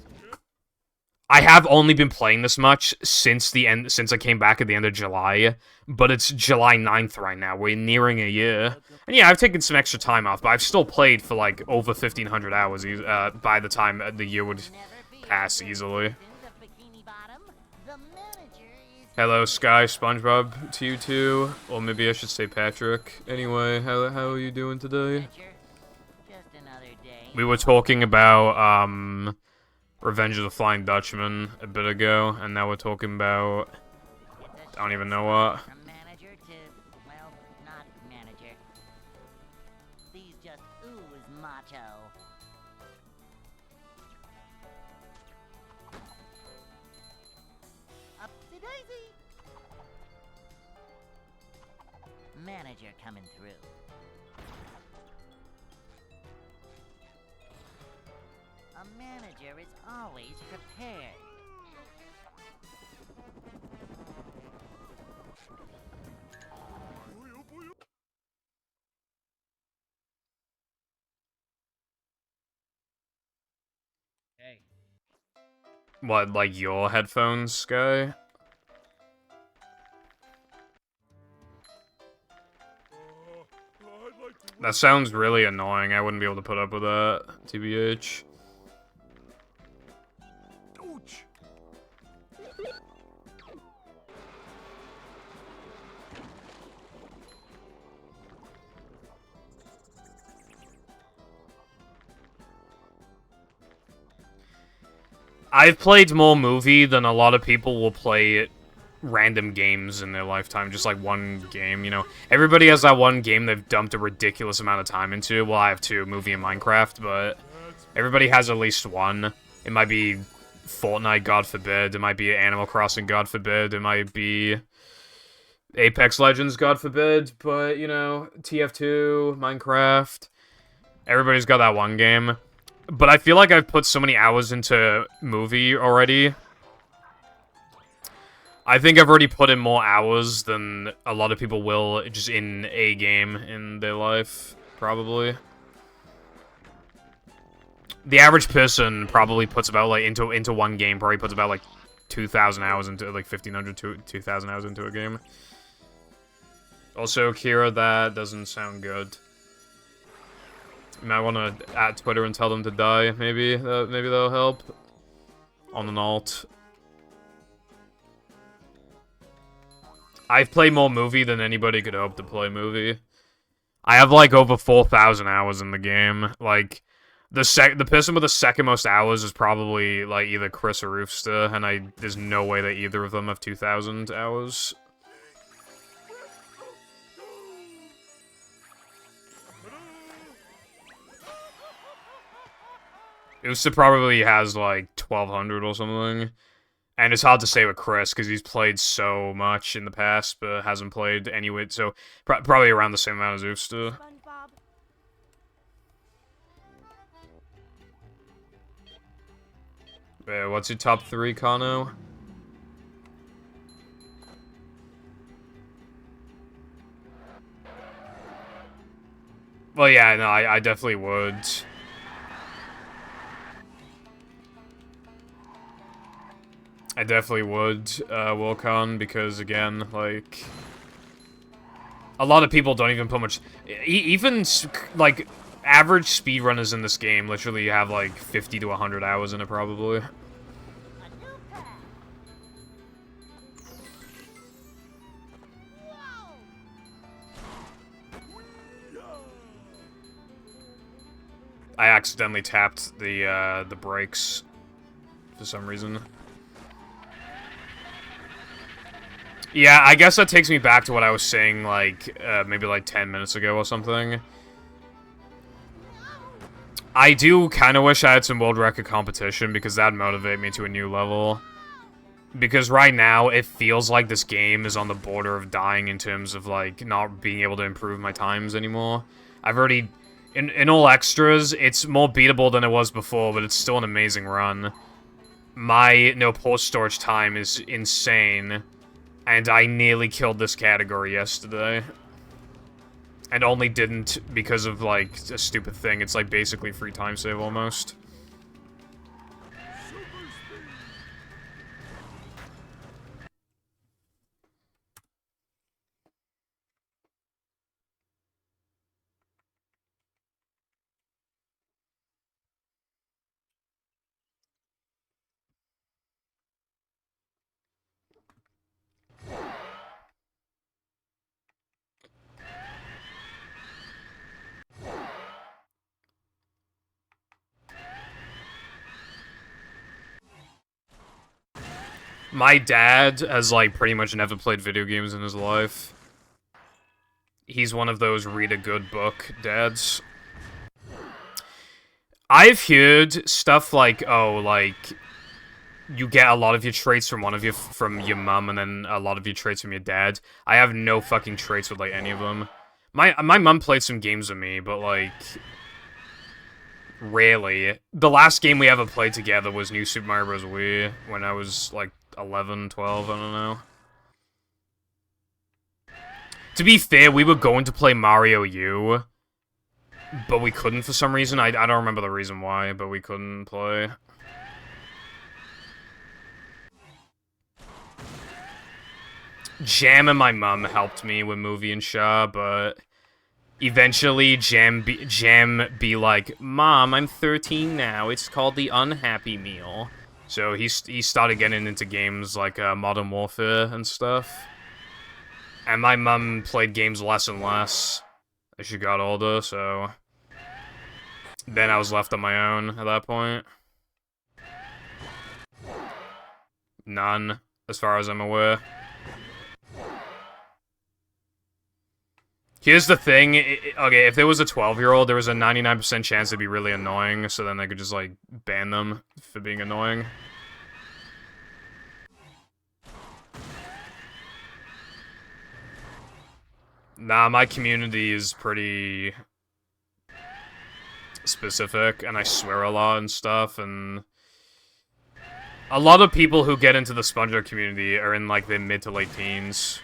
I have only been playing this much since I came back at the end of July, but it's July 9th right now. We're nearing a year. And yeah, I've taken some extra time off, but I've still played for like over 1,500 hours by the time the year would pass easily. Hello, Sky, SpongeBob, to you too. Or maybe I should say Patrick. Anyway, how are you doing today? We were talking about, Revenge of the Flying Dutchman a bit ago, and now we're talking about... I don't even know what. From manager to, well, not manager. These just ooze macho. Upsy daisy. Manager coming through. A manager is always prepared. Hey. What, like your headphones, guy? I'd like to That sounds really annoying. I wouldn't be able to put up with that, TBH. Ouch! I've played more movie than a lot of people will play random games in their lifetime, just like one game, you know. Everybody has that one game they've dumped a ridiculous amount of time into. Well, I have two, movie and Minecraft, but everybody has at least one. It might be Fortnite, God forbid. It might be Animal Crossing, God forbid. It might be Apex Legends, God forbid. But, you know, TF2, Minecraft. Everybody's got that one game. But I feel like I've put so many hours into movie already. I think I've already put in more hours than a lot of people will just in a game in their life, probably. The average person probably puts about, like, into one game, probably puts about, like, 2,000 hours into, like, 1,500 to 2,000 hours into a game. Also, Kira, that doesn't sound good. You might want to at Twitter and tell them to die, maybe. Maybe that'll help. On an alt. I've played more movie than anybody could hope to play movie. I have, like, over 4,000 hours in the game. Like, the person with the second most hours is probably, like, either Chris or Roofster, and there's no way that either of them have 2,000 hours. Usta probably has, like, 1,200 or something. And it's hard to say with Chris, because he's played so much in the past, but hasn't played anyway, so probably around the same amount as Usta. SpongeBob. What's your top 3, Kano? Well, yeah, no, I definitely would. I definitely would, Wilcon, because, again, like... A lot of people don't even put much... Even, like, average speedrunners in this game literally have, like, 50 to 100 hours in it, probably. A new pack. Whoa! I accidentally tapped the brakes for some reason. Yeah, I guess that takes me back to what I was saying, like, maybe like 10 minutes ago or something. I do kind of wish I had some world record competition, because that'd motivate me to a new level. Because right now, it feels like this game is on the border of dying in terms of, like, not being able to improve my times anymore. I've already... In all extras, it's more beatable than it was before, but it's still an amazing run. My no-port storage time is insane. And I nearly killed this category yesterday. And only didn't because of, like, a stupid thing. It's, like, basically free time save, almost. My dad has, like, pretty much never played video games in his life. He's one of those read a good book dads. I've heard stuff like, oh, like, you get a lot of your traits from from your mom, and then a lot of your traits from your dad. I have no fucking traits with, like, any of them. My mom played some games with me, but, like, rarely. The last game we ever played together was New Super Mario Bros. Wii, when I was, like, 11, 12, I don't know. To be fair, we were going to play Mario U, but we couldn't for some reason. I don't remember the reason why, but we couldn't play. Jam and my mum helped me with Movie and Shaw, but eventually Jam be like, Mom, I'm 13 now. It's called the Unhappy Meal. So he started getting into games like Modern Warfare and stuff. And my mum played games less and less as she got older, so then I was left on my own at that point. None, as far as I'm aware. Here's the thing, okay, if there was a 12-year-old, there was a 99% chance it'd be really annoying, so then they could just, like, ban them for being annoying. Nah, my community is pretty specific, and I swear a lot and stuff, and a lot of people who get into the SpongeBob community are in, like, their mid to late teens.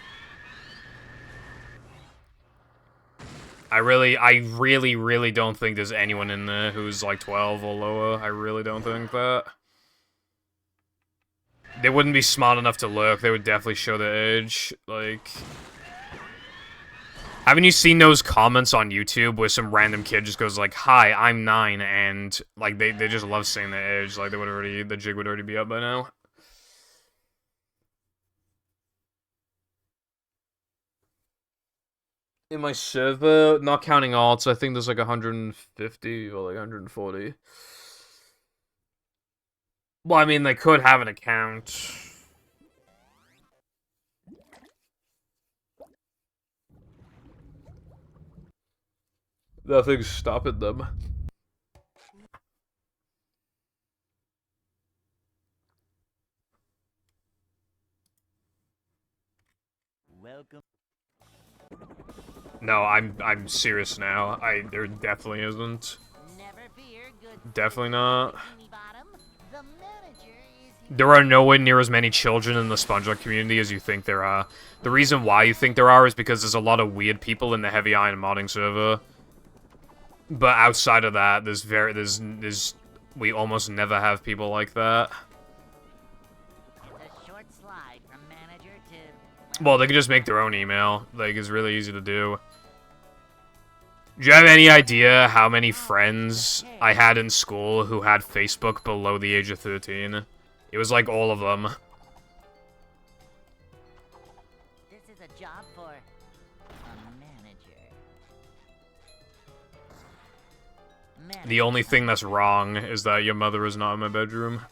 I really don't think there's anyone in there who's, like, 12 or lower. I really don't think that. They wouldn't be smart enough to lurk. They would definitely show their age. Like, haven't you seen those comments on YouTube where some random kid just goes like, "Hi, I'm 9," and, like, they just love saying their age. Like, the jig would already be up by now. In my server, not counting alts, I think there's like 150 or like 140. Well, I mean, they could have an account. Nothing's stopping them. Welcome. No, I'm serious now. There definitely isn't. Never fear, good Definitely not. Bikini Bottom. The manager is There are nowhere near as many children in the SpongeBob community as you think there are. The reason why you think there are is because there's a lot of weird people in the Heavy Iron modding server. But outside of that, we almost never have people like that. It's a short slide from manager to Well, they can just make their own email. Like, it's really easy to do. Do you have any idea how many friends I had in school who had Facebook below the age of 13? It was like all of them. This is a job for a manager. The only thing that's wrong is that your mother is not in my bedroom.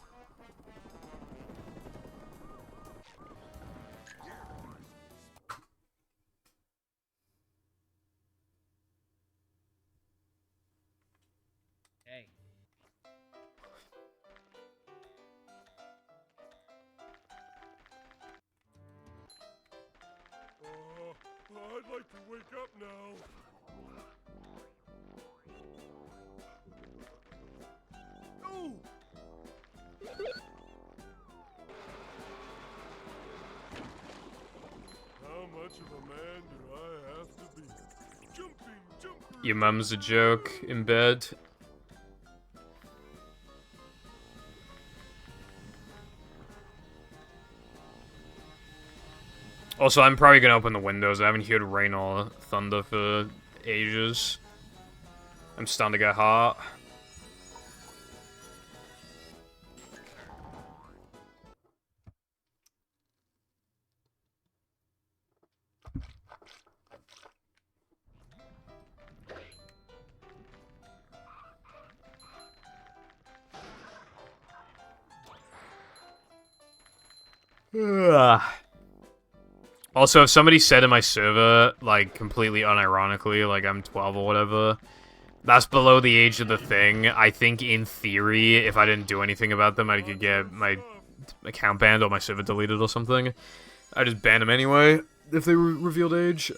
Hey. I'd like to wake up now. Ooh! How much of a man do I have to be? Jumping. Your mum's a joke in bed. Also, I'm probably gonna open the windows. I haven't heard rain or thunder for ages. I'm starting to get hot. Ugh. Also, if somebody said in my server, like, completely unironically, like, I'm 12 or whatever, that's below the age of the thing, I think, in theory, if I didn't do anything about them, I could get my account banned or my server deleted or something. I just ban them anyway if they revealed age.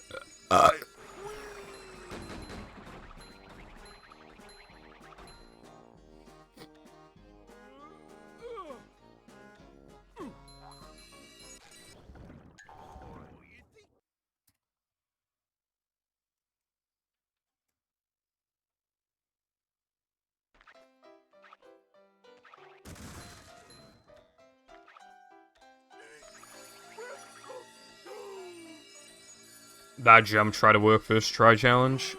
That jump try to work first try challenge.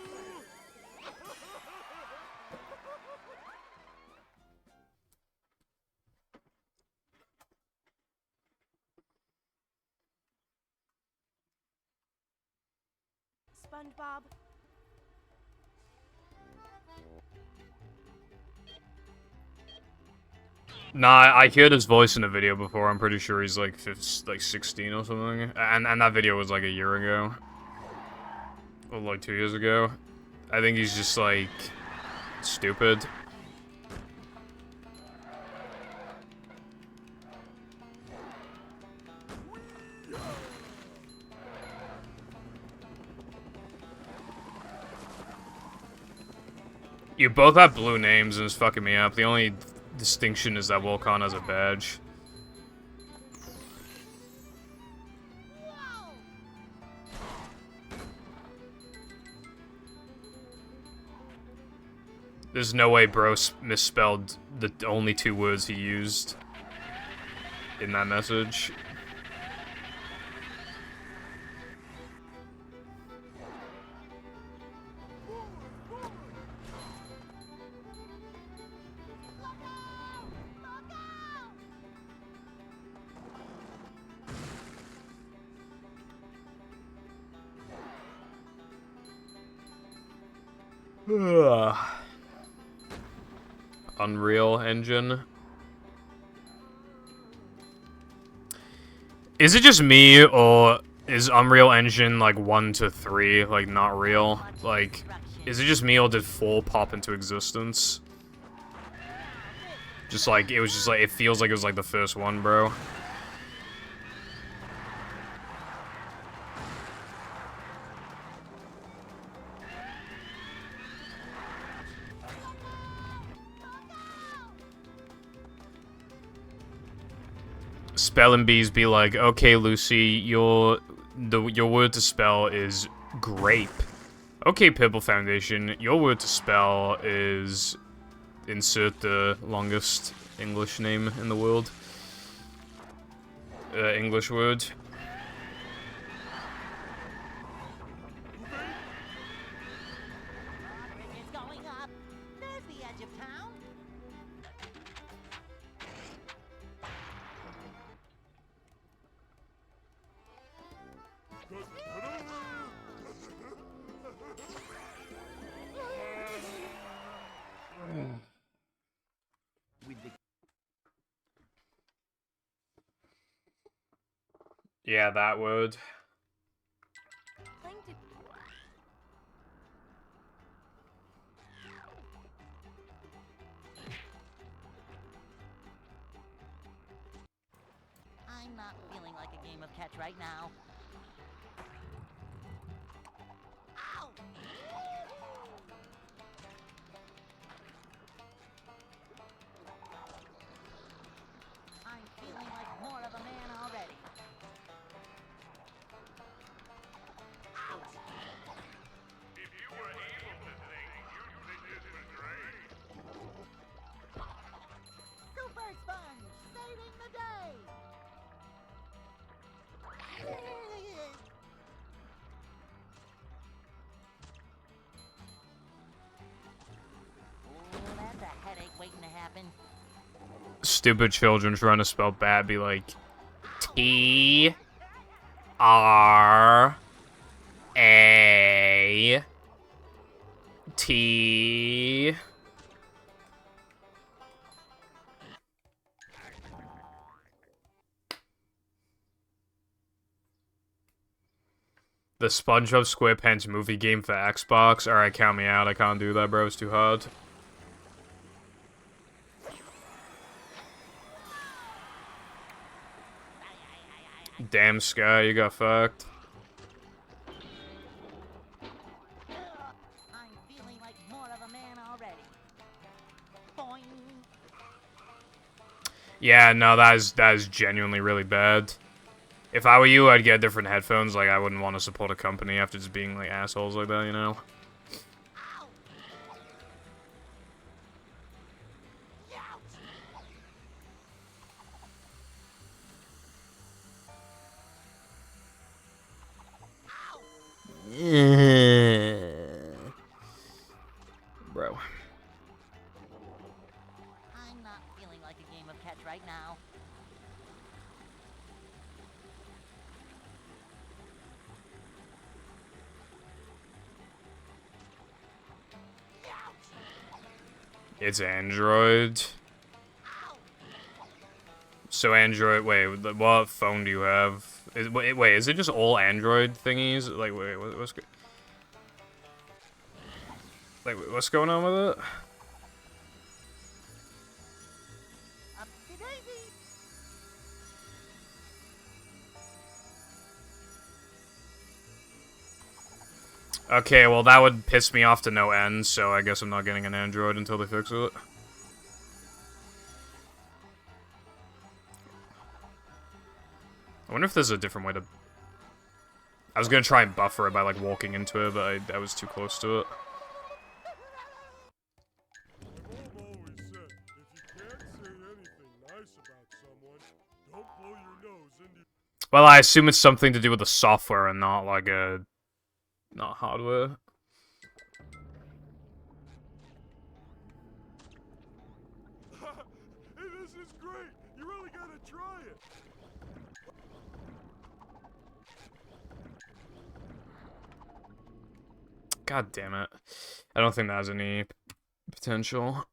SpongeBob. Nah, I heard his voice in a video before. I'm pretty sure he's like 16 or something. And that video was like a year ago. Or like 2 years ago. I think he's just like stupid. You both have blue names and it's fucking me up. The only distinction is that Volcon has a badge. There's no way bro misspelled the only 2 words he used in that message. Unreal Engine. Is it just me, or is Unreal Engine like 1 to 3 like not real? Like, is it just me, or did 4 pop into existence? Just like it was just like it feels like it was like the first one, bro. Spelling bees be like, okay, Lucy, your word to spell is grape. Okay, Pibble Foundation, your word to spell is insert the longest English name in the world. English word. Bridge is going up. There's the edge of town. With the Yeah, that word. Plankton. I'm not feeling like a game of catch right now. Ow! I'm feeling like more of a man already. Ouch! If you were able to think, you'd think this was great. Super Sponge, saving the day! Ooh, that's a headache waiting to happen. Stupid children trying to spell bad be like T R A T. The SpongeBob SquarePants movie game for Xbox. Alright, count me out. I can't do that, bro. It's too hard. Damn, Sky, you got fucked. I'm feeling like more of a man already. Boing. Yeah, no, that is genuinely really bad. If I were you, I'd get different headphones. Like, I wouldn't want to support a company after just being, like, assholes like that, you know? Ow. Ouch. Bro. I'm not feeling like a game of catch right now. It's Android. So Android, wait, what phone do you have? Wait, is it just all Android thingies? Like, wait, what's going on with it? Up-to-daisy. Okay, well that would piss me off to no end, so I guess I'm not getting an Android until they fix it. I wonder if there's a different way to... I was gonna try and buffer it by, like, walking into it, but I was too close to it. I've always said, if you can't say anything nice about someone, don't blow your nose into... Well, I assume it's something to do with the software and not, like, not hardware. Hey, this is great! You really gotta try it! God damn it. I don't think that has any potential.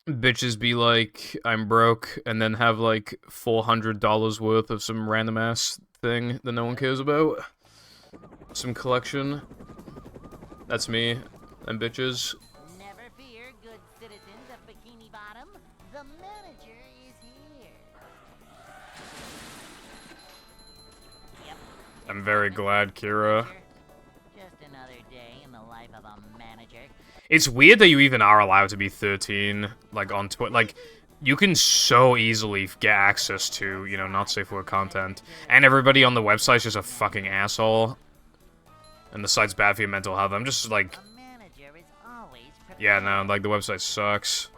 Bitches be like, I'm broke, and then have like $400 worth of some random ass thing that no one cares about. Some collection. That's me. And bitches. Never fear, good citizens of Bikini Bottom. The manager is here. Yep. I'm very glad, Kira. Just another day in the life of a manager. It's weird that you even are allowed to be 13, like, on Twitter. Like, you can so easily get access to, you know, not safe word content. And everybody on the website's just a fucking asshole. And the site's bad for your mental health. I'm just like, A manager is always prepared. yeah, no, like, the website sucks.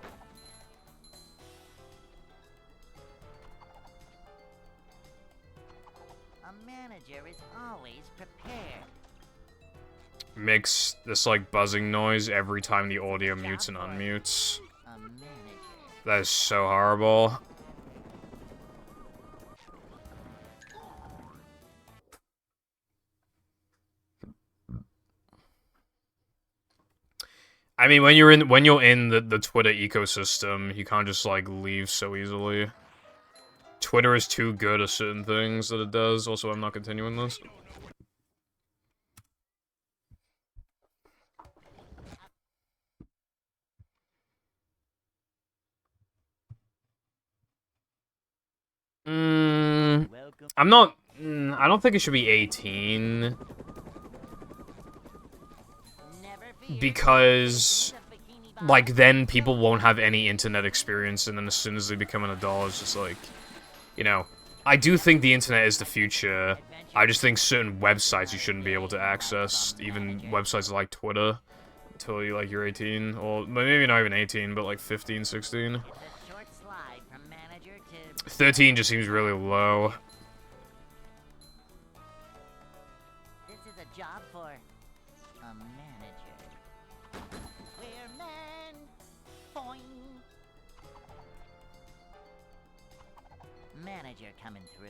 A manager is always prepared. Makes this, like, buzzing noise every time the audio mutes and unmutes. A manager. That is so horrible. I mean, when you're in the Twitter ecosystem, you can't just, like, leave so easily. Twitter is too good at certain things that it does. Also, I'm not continuing this. I'm not... I don't think it should be 18. Never fear, Because... good citizens of Bikini Bottom. like, then people won't have any internet experience, and then as soon as they become an adult, it's just like, you know, I do think the internet is the future. I just think certain websites you shouldn't be able to access, even websites like Twitter, until you're 18, or maybe not even 18, but like 15, 16. It's a short slide from manager to 13 just seems really low. this is a job for a manager. We're men. Boing. Manager coming through.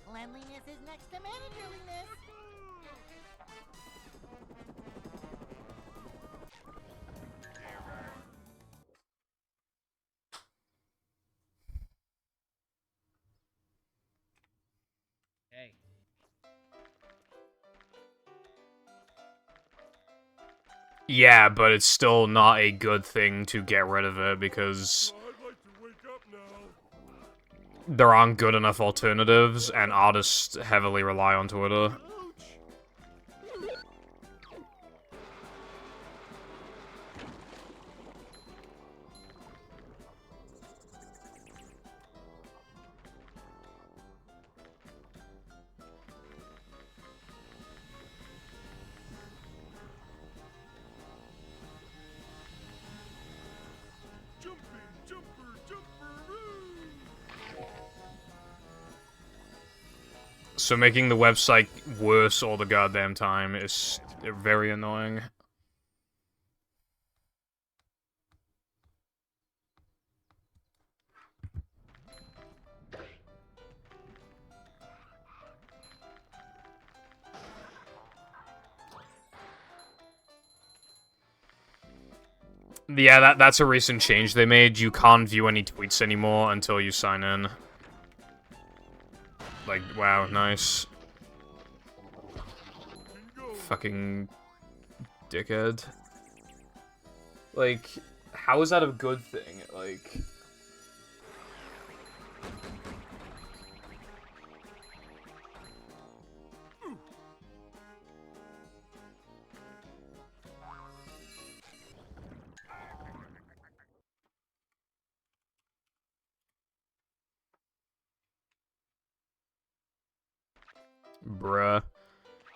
Cleanliness is next to managerliness. Hey. Yeah, but it's still not a good thing to get rid of it because Well, I'd like to wake up now. there aren't good enough alternatives, and artists heavily rely on Twitter. Ouch! Jumping, jumper, jumperoo! So making the website worse all the goddamn time is very annoying. Yeah, that's a recent change they made. You can't view any tweets anymore until you sign in. Like, wow, nice. Fucking dickhead. Like, how is that a good thing? Like... Bruh.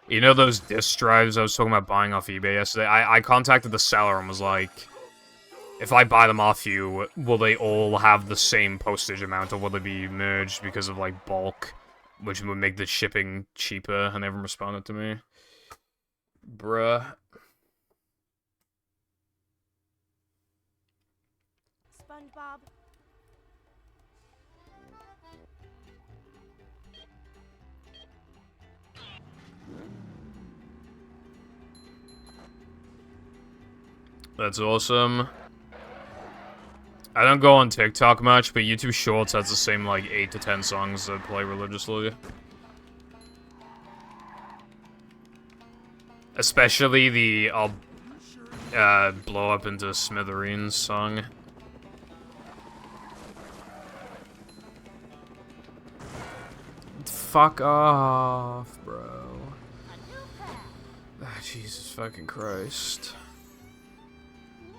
You know those disk drives I was talking about buying off eBay yesterday? I contacted the seller and was like, if I buy them off you, will they all have the same postage amount, or will they be merged because of, like, bulk, which would make the shipping cheaper, and they haven't responded to me. Bruh. SpongeBob. That's awesome. I don't go on TikTok much, but YouTube Shorts has the same, like, 8 to 10 songs that play religiously. Especially the I'll blow up into smithereens song. Fuck off, bro. A new path. Ah, Jesus fucking Christ. No.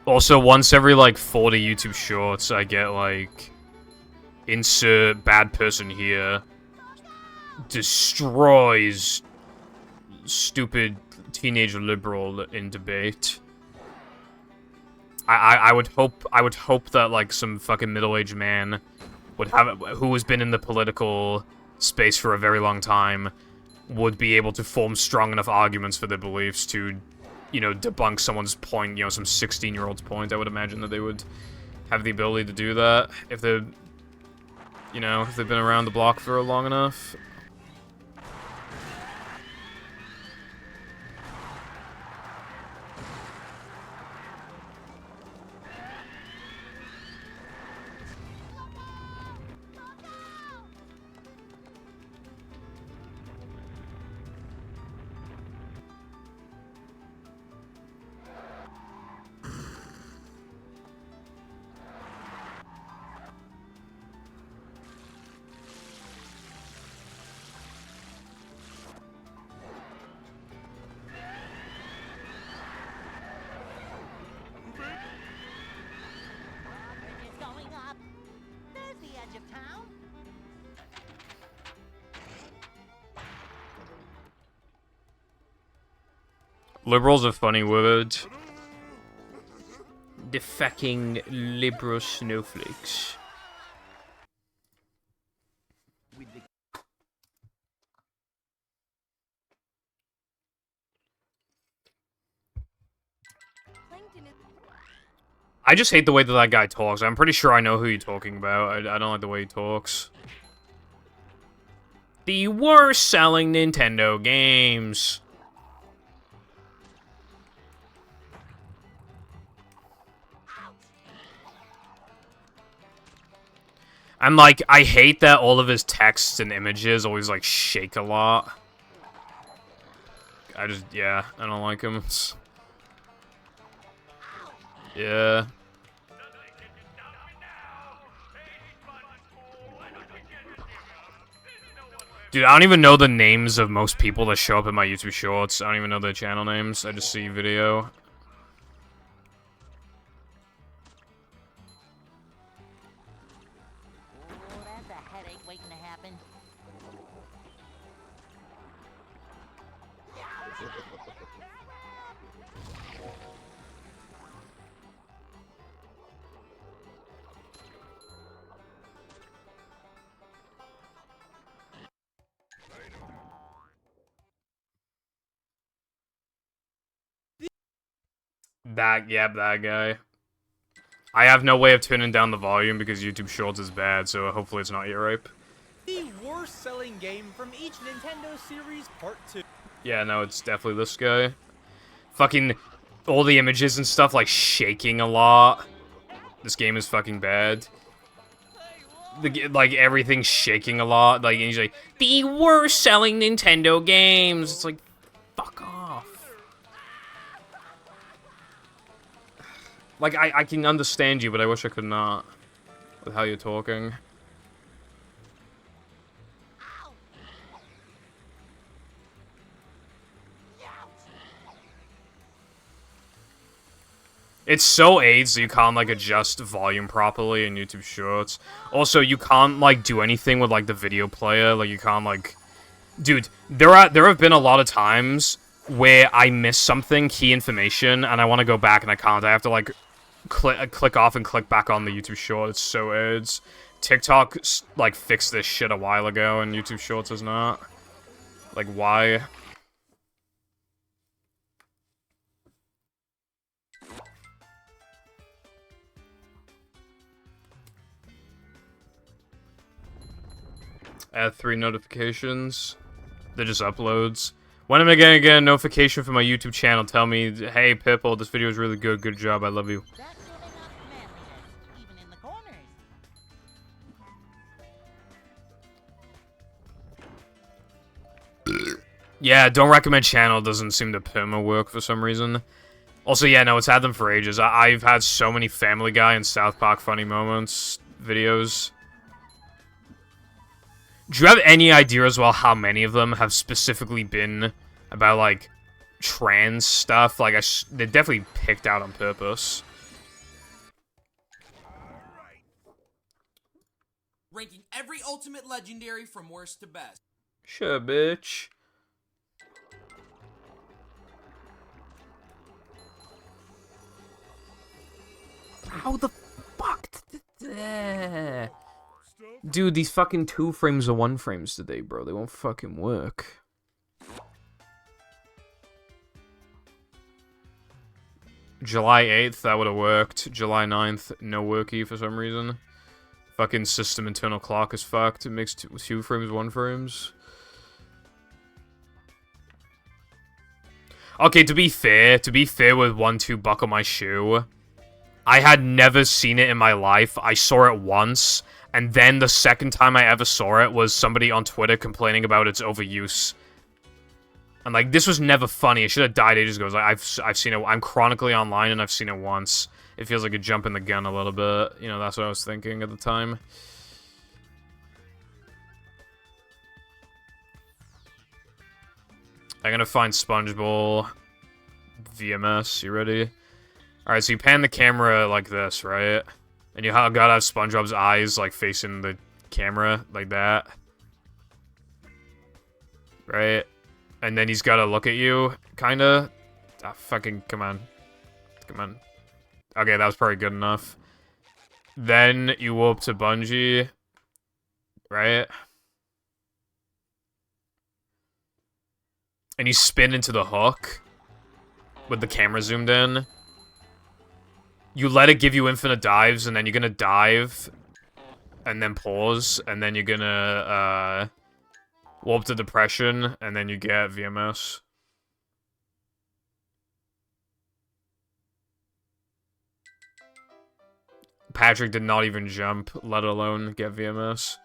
Also, once every, like, 40 YouTube shorts, I get, like, insert bad person here, destroys stupid teenage liberal in debate. I would hope that, like, some fucking middle-aged man would have, who has been in the political space for a very long time, would be able to form strong enough arguments for their beliefs to, you know, debunk someone's point, you know, some 16-year-old's point. I would imagine that they would have the ability to do that if they're, you know, if they've been around the block for long enough. Bridge is going up. There's the edge of town. Liberal's a funny word. The fucking liberal snowflakes. Washington is... I just hate the way that that guy talks. I'm pretty sure I know who you're talking about. I don't like the way he talks. The worst selling Nintendo games. And, like, I hate that all of his texts and images always, like, shake a lot. Yeah, I don't like him. Yeah. Dude, I don't even know the names of most people that show up in my YouTube shorts. I don't even know their channel names. I just see video. Oh, that's a headache waiting to happen. That guy. I have no way of turning down the volume because YouTube Shorts is bad, so hopefully it's not ear rape. The worst selling game from each Nintendo series Part 2. Yeah, no, it's definitely this guy. Fucking all the images and stuff, like, shaking a lot. This game is fucking bad. Like, everything's shaking a lot. Like, and he's like, the worst selling Nintendo games. It's like, fuck off. Like, I can understand you, but I wish I could not. With how you're talking. It's so AIDS that you can't, like, adjust volume properly in YouTube Shorts. Also, you can't, like, do anything with, like, the video player. Like, you can't, like... Dude, there have been a lot of times where I miss something, key information, and I want to go back and I can't. I have to, like, click off and click back on the YouTube Short. It's so AIDS. TikTok, like, fixed this shit a while ago, and YouTube Shorts is not. Like, why? Add 3 notifications. They're just uploads. When am I gonna get a notification from my YouTube channel? Tell me, hey, Pipple, this video is really good. Good job. I love you. That's giving us manliness, even in the corners. Yeah, don't recommend channel doesn't seem to perma work for some reason. Also, yeah, no, it's had them for ages. I've had so many Family Guy and South Park funny moments videos. Do you have any idea as well how many of them have specifically been about, like, trans stuff? Like, they're definitely picked out on purpose. Ranking every Ultimate Legendary from worst to best. Sure, bitch. How the fuck? Dude, these fucking 2 frames or 1 frames today, bro. They won't fucking work. July 8th, that would have worked. July 9th, no worky for some reason. Fucking system internal clock is fucked. It makes 2 frames, 1 frames. Okay, to be fair with 1-2 buckle my shoe, I had never seen it in my life. I saw it once, and then the second time I ever saw it was somebody on Twitter complaining about its overuse. And, like, this was never funny. It should have died ages ago. Like, I've seen it. I'm chronically online, and I've seen it once. It feels like a jump in the gun a little bit. You know, that's what I was thinking at the time. I'm gonna find SpongeBob VMS. You ready? Alright, so you pan the camera like this, right? And you gotta have SpongeBob's eyes, like, facing the camera, like that. Right? And then he's gotta look at you, kinda. Ah, fucking, come on. Come on. Okay, that was probably good enough. Then you go up to Bungie. Right? And you spin into the hook. With the camera zoomed in. you let it give you infinite dives, and then you're gonna dive, and then pause, and then you're gonna, warp to depression, and then you get VMS. Patrick did not even jump, let alone get VMS.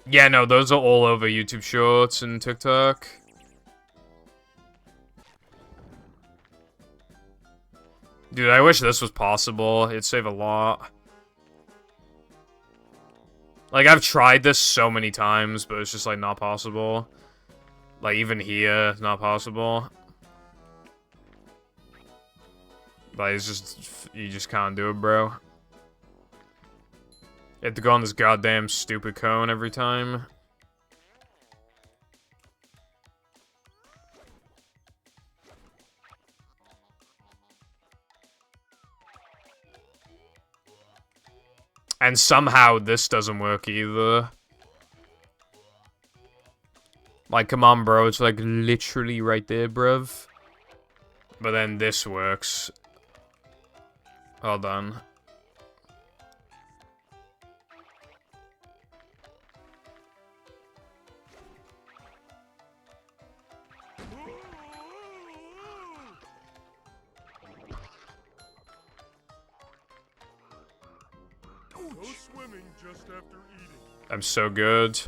Yeah, no, those are all over YouTube Shorts and TikTok. Dude, I wish this was possible. It'd save a lot. Like, I've tried this so many times, but it's just, like, not possible. Like, even here, it's not possible. Like, it's just, you just can't do it, bro. You have to go on this goddamn stupid cone every time. And somehow this doesn't work either. Like, come on, bro. It's, like, literally right there, bruv. But then this works. Hold on. No swimming just after eating. I'm so good.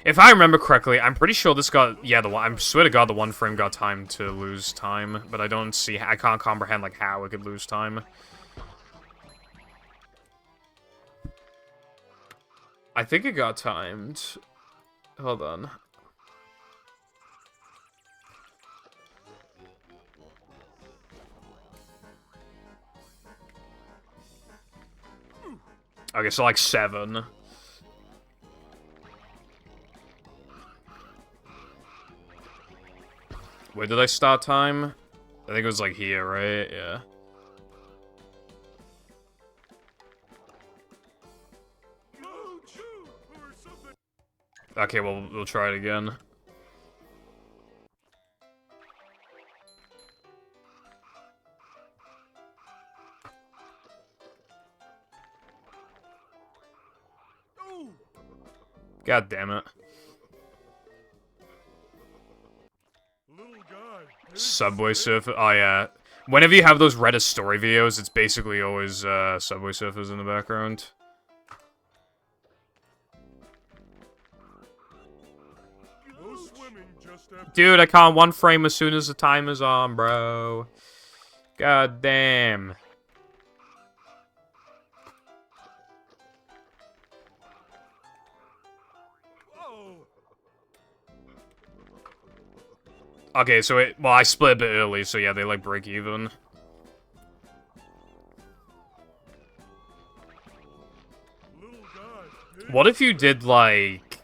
If I remember correctly, I'm pretty sure this got... Yeah, the one... I swear to God the one frame got timed to lose time. But I don't see... I can't comprehend, like, how it could lose time. I think it got timed. Hold on. Okay, so like 7. Where did I start time? I think it was like here, right? Yeah. Okay, well, we'll try it again. God damn it. Subway Surfer. Oh, yeah. Whenever you have those Reddit story videos, it's basically always Subway Surfers in the background. Dude, I can't one frame as soon as the timer's on, bro. God damn. Okay, so it... Well, I split a bit early, so yeah, they, like, break even. What if you did, like,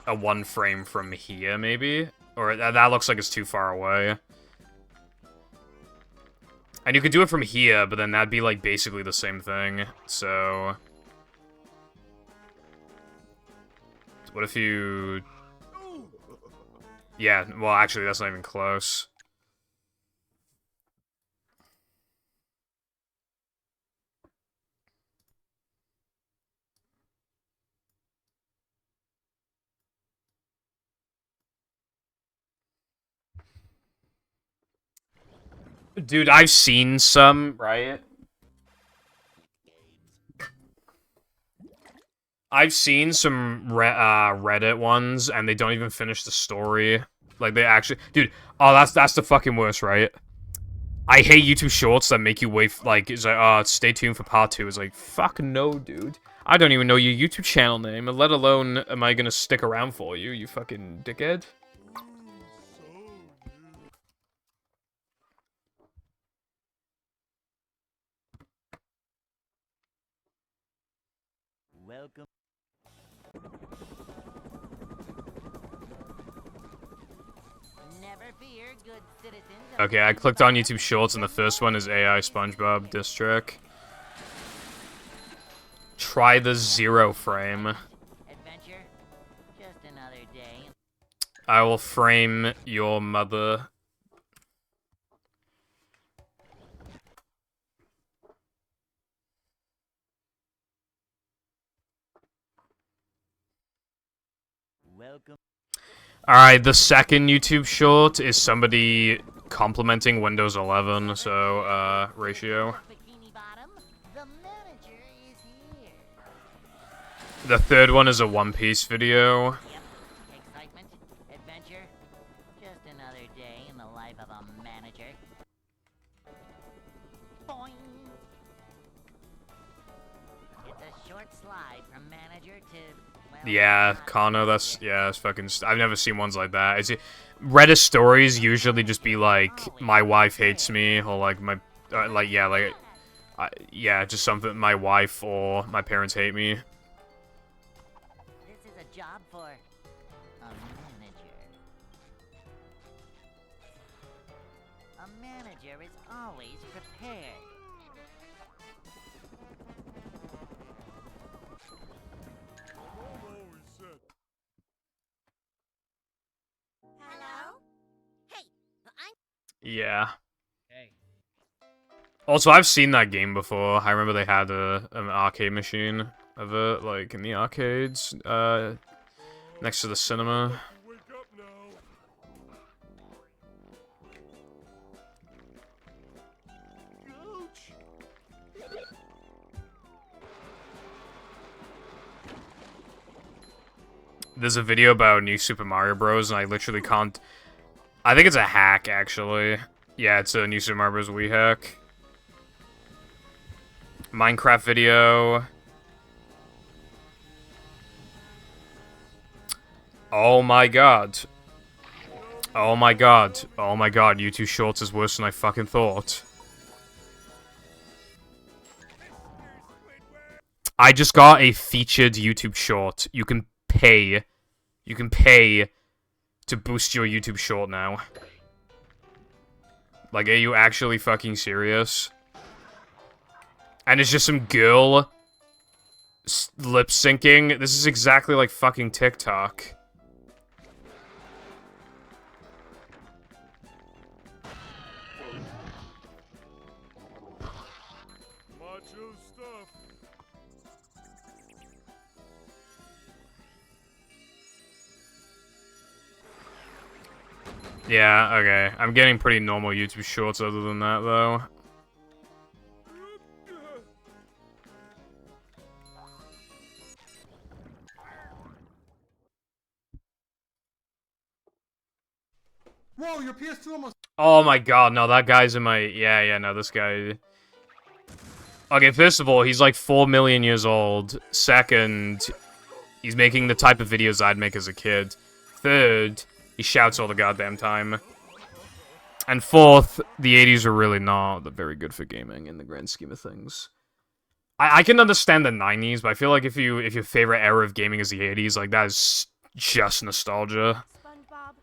a one frame from here, maybe? Or that looks like it's too far away. And you could do it from here, but then that'd be, like, basically the same thing. So... What if you... Yeah, well, actually, that's not even close. Dude, I've seen some, right? I've seen some Reddit ones, and they don't even finish the story. Like, they actually... Dude, oh, that's the fucking worst, right? I hate YouTube Shorts that make you wait, like, it's like, stay tuned for part 2. It's like, fuck no, dude. I don't even know your YouTube channel name, let alone am I gonna stick around for you, you fucking dickhead. Welcome. Never fear, good citizens of Okay, I clicked on YouTube Shorts, and the first one is AI SpongeBob diss track. Try the 0 frame. Adventure, just another day. I will frame your mother. Welcome. Alright, the second YouTube short is somebody complimenting Windows 11, so, ratio. Bikini Bottom, the manager is here. The third one is a One Piece video. Yep. Excitement, adventure, just another day in the life of a manager. Boing. It's a short slide from manager to, well, Yeah, Kano, that's fucking... I've never seen ones like that. Reddit stories usually just be like, my wife hates me, or like, just something, my wife or my parents hate me. This is a job for a manager. A manager is always prepared. Mom always said, Hello? Hey, I'm Yeah. Hey. Also, I've seen that game before. I remember they had an arcade machine of it, like, in the arcades, next to the cinema. "You wake up now." Ouch. There's a video about New Super Mario Bros. And I literally can't... I think it's a hack, actually. Yeah, it's a New Super Mario Bros. Wii hack. Minecraft video. Oh my god. Oh my god. Oh my god, YouTube Shorts is worse than I fucking thought. I just got a featured YouTube Short. You can pay to boost your YouTube Short now. Like, are you actually fucking serious? And it's just some girl lip syncing. This is exactly like fucking TikTok. Macho stuff. Yeah, okay. I'm getting pretty normal YouTube Shorts other than that, though. Whoa, your PS2 almost... Oh my god, no, that guy's in my... Yeah, no, this guy... Okay, first of all, he's like 4 million years old. Second, he's making the type of videos I'd make as a kid. Third, he shouts all the goddamn time. And fourth, the 80s were really not very good for gaming in the grand scheme of things. I can understand the 90s, but I feel like if your favorite era of gaming is the 80s, like, that is just nostalgia. SpongeBob.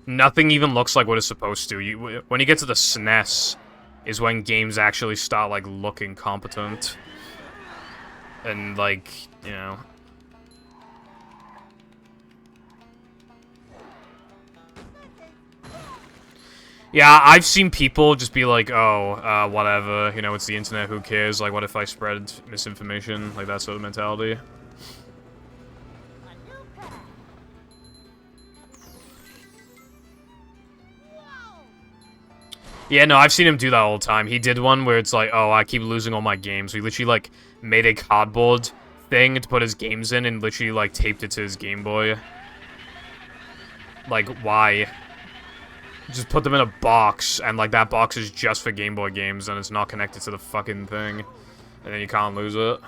Nothing even looks like what it's supposed to. When you get to the SNES, is when games actually start, like, looking competent. And, like, you know... Yeah, I've seen people just be like, oh, whatever, you know, it's the internet, who cares? Like, what if I spread misinformation? Like, that sort of mentality. A new path. Whoa! Yeah, no, I've seen him do that all the time. He did one where it's like, oh, I keep losing all my games. So he literally, like, made a cardboard thing to put his games in and literally, like, taped it to his Game Boy. Like, why? Just put them in a box, and, like, that box is just for Game Boy games, and it's not connected to the fucking thing. And then you can't lose it.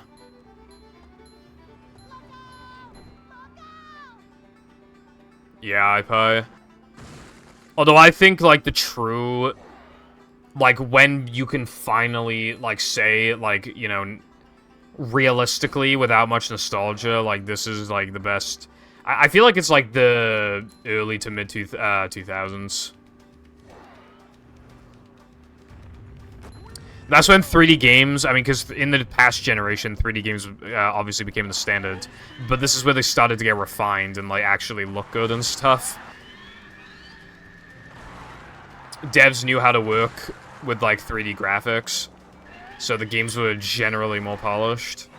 Yeah, iPie. Although I think, like, the true like, when you can finally, like, say, like, you know, realistically, without much nostalgia, like, this is, like, the best... I feel like it's, like, the early to mid 2000s. That's when 3D games, I mean, because in the past generation, 3D games obviously became the standard, but this is where they started to get refined and, like, actually look good and stuff. Devs knew how to work with, like, 3D graphics, so the games were generally more polished.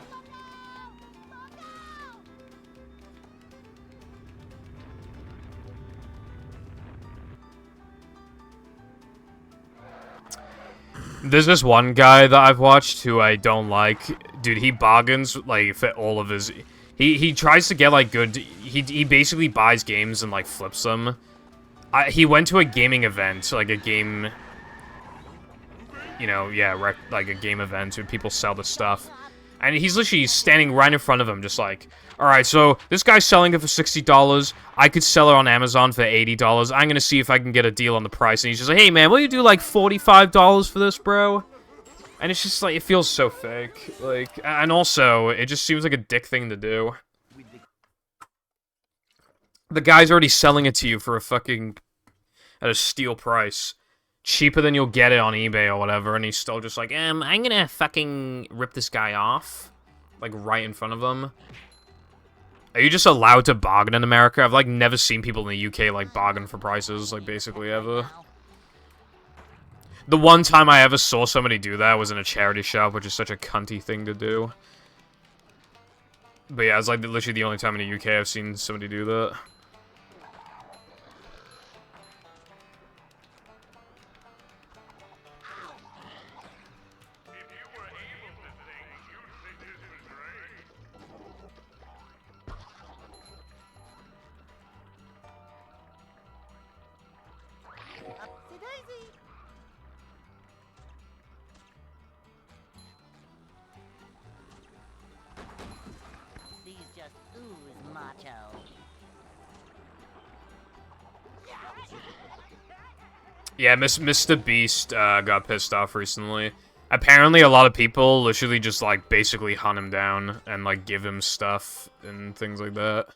There's this one guy that I've watched who I don't like. Dude, he bargains, like, for all of his... He tries to get, like, good... He basically buys games and, like, flips them. He went to a gaming event, like a game... You know, yeah, like a game event where people sell the stuff. And he's literally standing right in front of him, just like... Alright, so this guy's selling it for $60. I could sell it on Amazon for $80. I'm gonna see if I can get a deal on the price. And he's just like, hey man, will you do like $45 for this, bro? And it's just like, it feels so fake. Like, and also, it just seems like a dick thing to do. The guy's already selling it to you for a fucking... at a steal price. Cheaper than you'll get it on eBay or whatever, and he's still just like, I'm gonna fucking rip this guy off. Like, right in front of him. Are you just allowed to bargain in America? I've, like, never seen people in the UK, like, bargain for prices, like, basically ever. The one time I ever saw somebody do that was in a charity shop, which is such a cunty thing to do. But yeah, it's, like, literally the only time in the UK I've seen somebody do that. Upsy-daisy. These just ooze macho. Yeah, Mr. Beast got pissed off recently. Apparently, a lot of people literally just, like, basically hunt him down and, like, give him stuff and things like that.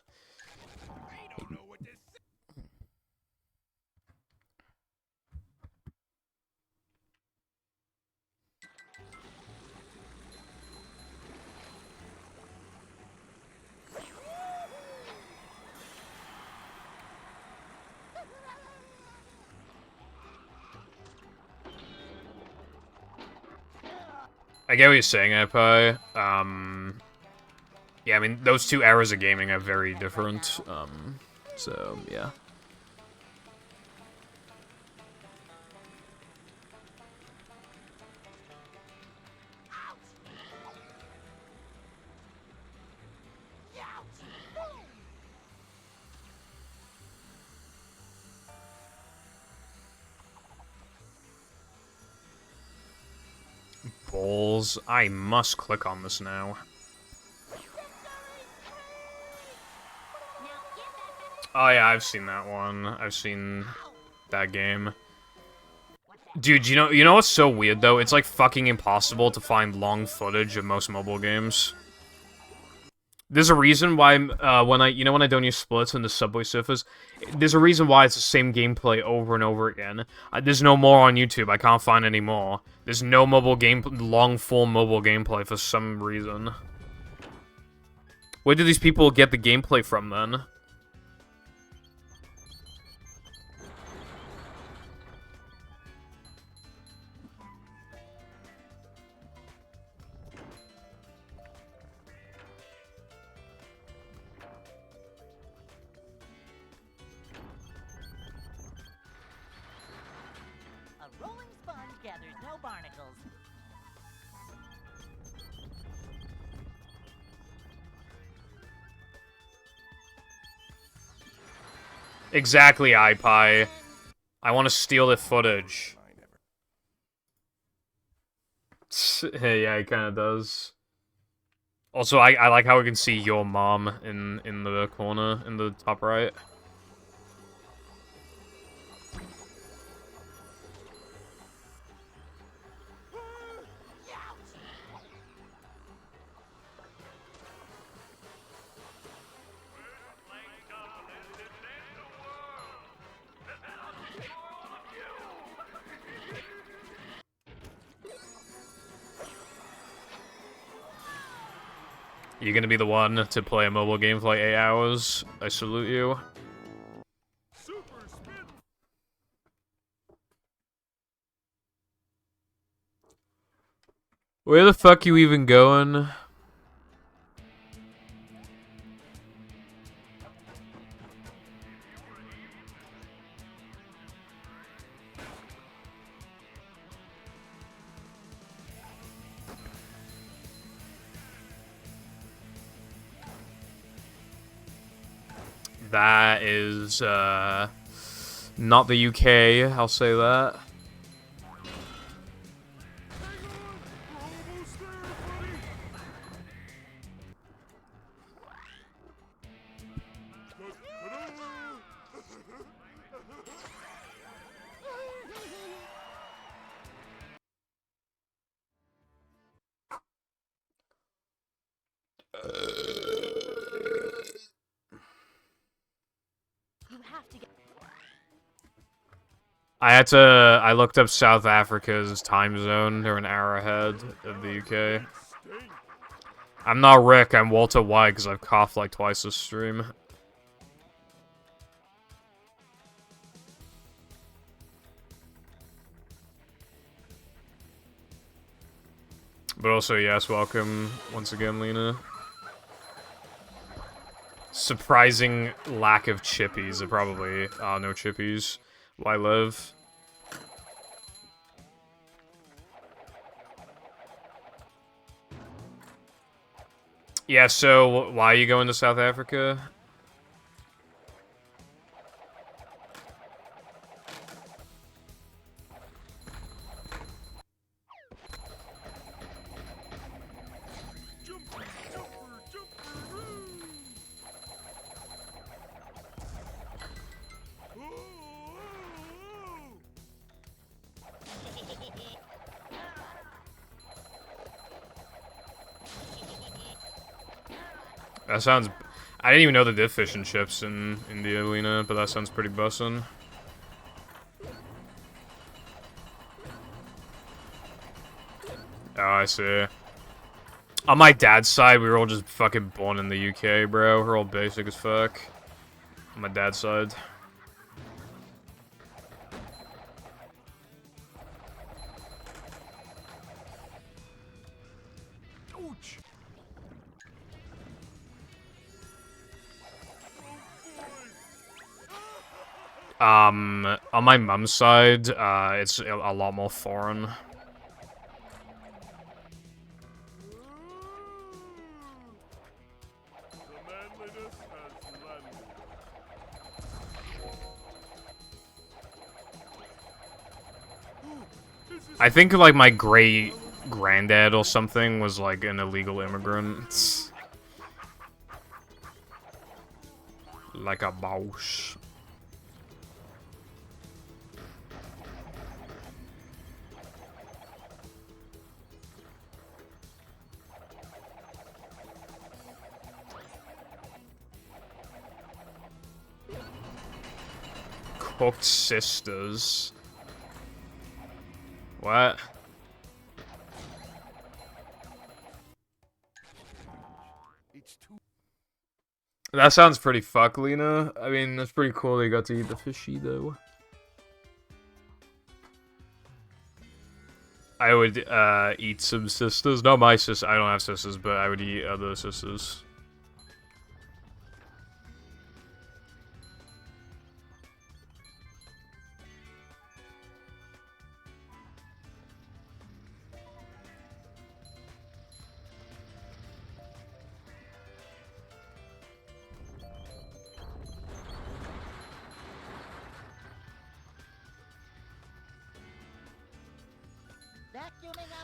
I get what you're saying, Epi. Yeah, I mean, those two eras of gaming are very different. So, yeah. Balls. I must click on this now. Oh yeah, I've seen that one. I've seen that game. Dude, you know what's so weird though? It's like fucking impossible to find long footage of most mobile games. There's a reason why when I don't use splits in the Subway Surfers, there's a reason why it's the same gameplay over and over again. There's no more on YouTube. I can't find any more. There's no long form mobile gameplay for some reason. Where do these people get the gameplay from then? A rolling sponge gathers no barnacles. Exactly, iPie. I want to steal the footage. Hey, yeah, it kind of does. Also, I like how we can see your mom in the corner, in the top right. You gonna be the one to play a mobile game for like 8 hours? I salute you. Super spin. Where the fuck you even going? That is, not the UK, I'll say that. I looked up South Africa's time zone. They're an hour ahead of the UK. I'm not Rick, I'm Walter White, because I've coughed like twice this stream. But also, yes, welcome once again, Lena. Surprising lack of chippies. Probably, no chippies. Why live? Yeah, so why are you going to South Africa? Jumper, jumper, jumper, roo. Oh, oh, That sounds... I didn't even know they did fish and chips in India, Lena, but that sounds pretty bussin'. Oh, I see. On my dad's side, we were all just fucking born in the UK, bro. We're all basic as fuck. On my dad's side. ouch. On my mum's side, it's a lot more foreign. The manliness has landed. I think, like, my great-granddad or something was, like, an illegal immigrant. Like a mouse. Cooked sisters. What? That sounds pretty fuck, Lena. I mean, that's pretty cool they got to eat the fishy, though. I would, eat some sisters. Not my sisters. I don't have sisters, but I would eat other sisters.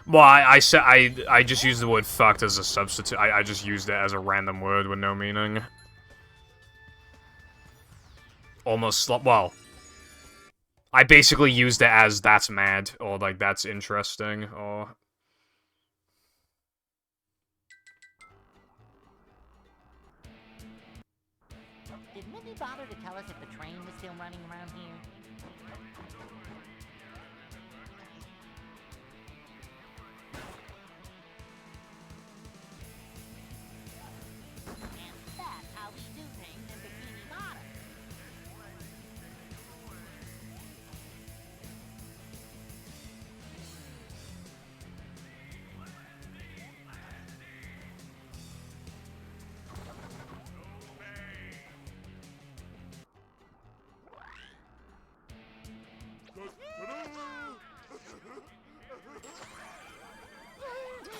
Well, I said I just used the word fucked as a substitute. I just used it as a random word with no meaning. Almost, well, I basically used it as that's mad, or like that's interesting, or... Did Mindy bother to tell us if the train was still running around here?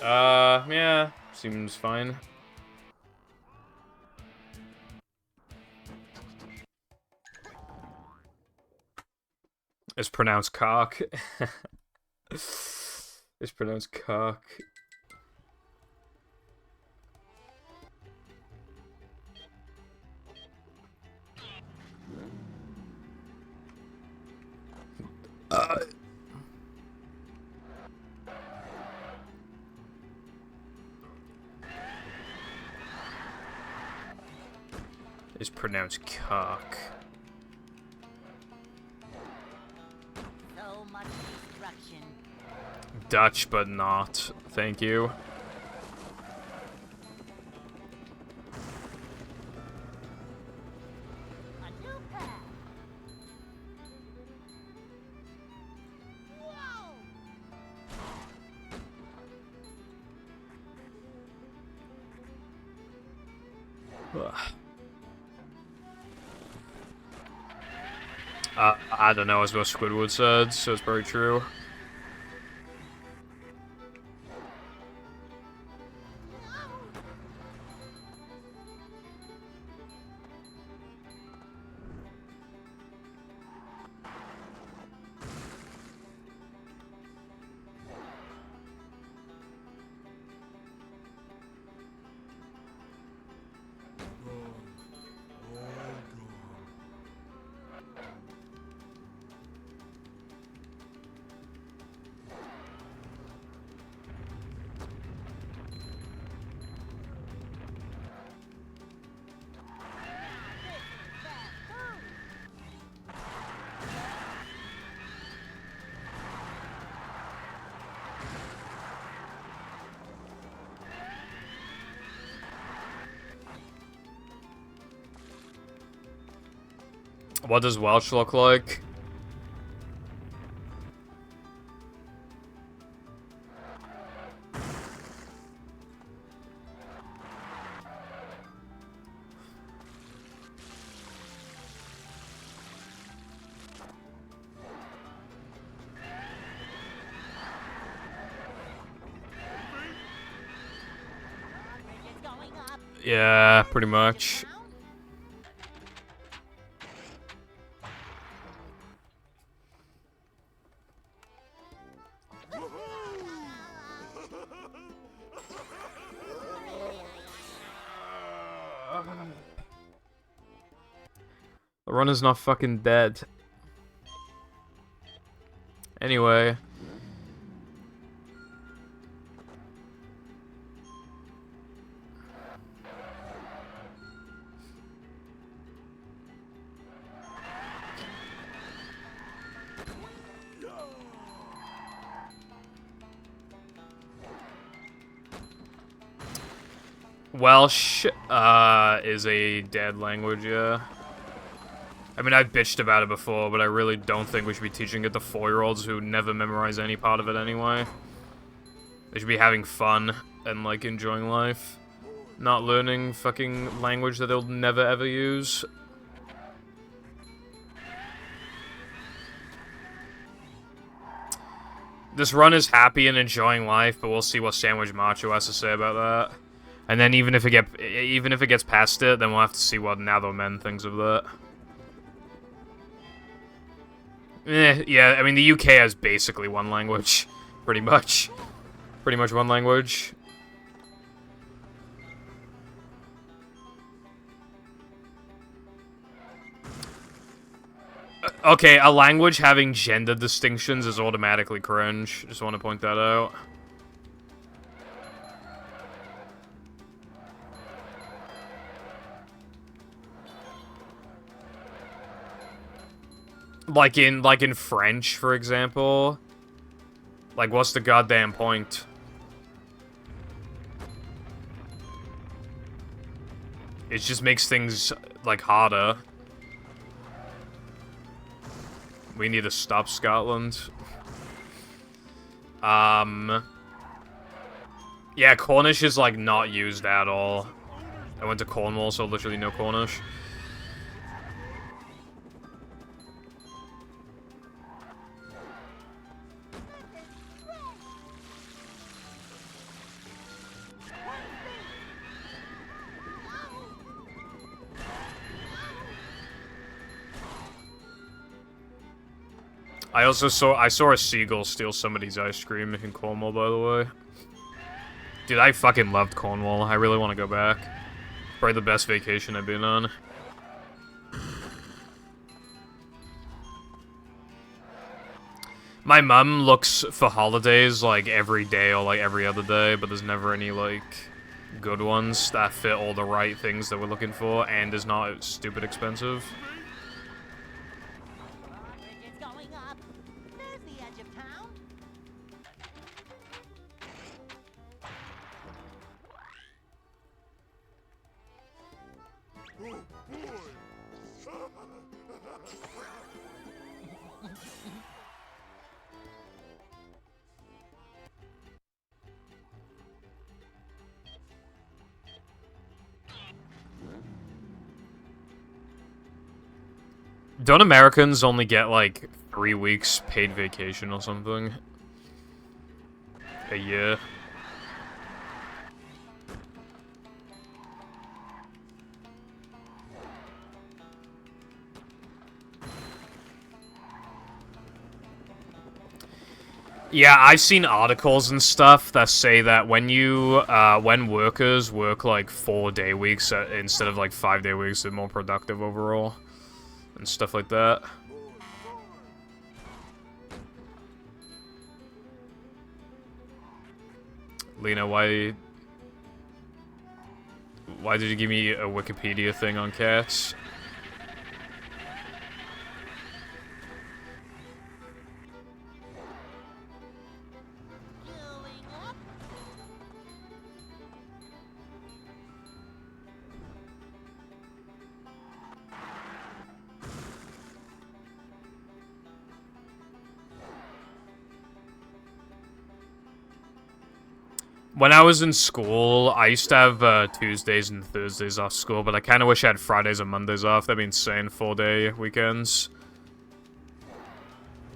Yeah, seems fine. It's pronounced cock. It's pronounced cock. It's pronounced cock. So much destruction. Dutch, but not. Thank you. A new path. Whoa! Ugh. I don't know, as what Squidward said, so it's very true. What does Welsh look like? It's going up. Yeah, pretty much. Down. The runner's not fucking dead. Anyway. Welsh, is a dead language, yeah. I mean, I've bitched about it before, but I really don't think we should be teaching it to 4-year-olds who never memorize any part of it anyway. They should be having fun and, like, enjoying life. Not learning fucking language that they'll never ever use. This run is happy and enjoying life, but we'll see what Sandwich Macho has to say about that. And then even if it gets past it, then we'll have to see what Nather Men thinks of that. Yeah, I mean, the UK has basically one language. Pretty much. Pretty much one language. Okay, a language having gender distinctions is automatically cringe. Just want to point that out. Like in French, for example. Like, what's the goddamn point? It just makes things, like, harder. We need to stop Scotland. Yeah, Cornish is, like, not used at all. I went to Cornwall, so literally no Cornish. I saw a seagull steal somebody's ice cream in Cornwall, by the way. Dude, I fucking loved Cornwall. I really want to go back. Probably the best vacation I've been on. My mum looks for holidays, like, every day or, like, every other day, but there's never any, like, good ones that fit all the right things that we're looking for and is not stupid expensive. Drawbridge is going up. There's the edge of town. Oh boy! Don't Americans only get, like, 3 weeks paid vacation or something? A year? Yeah, I've seen articles and stuff that say that when you, when workers work, like, 4-day weeks instead of, like, 5-day weeks, they're more productive overall. And stuff like that. Lena, why did you give me a Wikipedia thing on cats? Going up. When I was in school, I used to have Tuesdays and Thursdays off school, but I kind of wish I had Fridays and Mondays off. That'd be insane, 4-day weekends.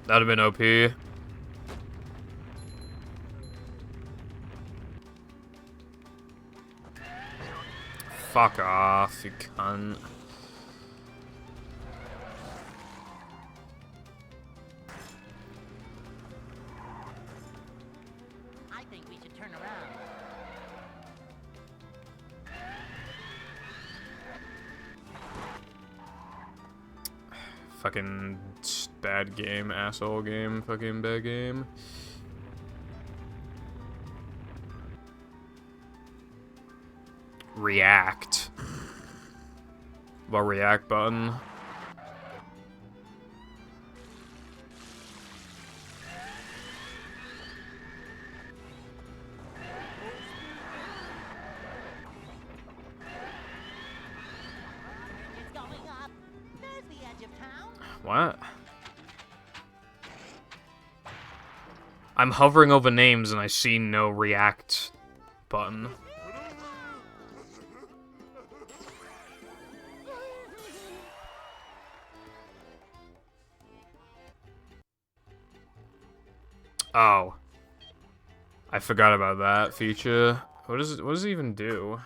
That'd have been OP. Fuck off, you cunt. I think we should turn around. Fucking bad game, asshole game, fucking bad game. React. What react button? Drawbridge is going up. There's the edge of town. What? I'm hovering over names and I see no react button. Oh. I forgot about that feature. What does it even do?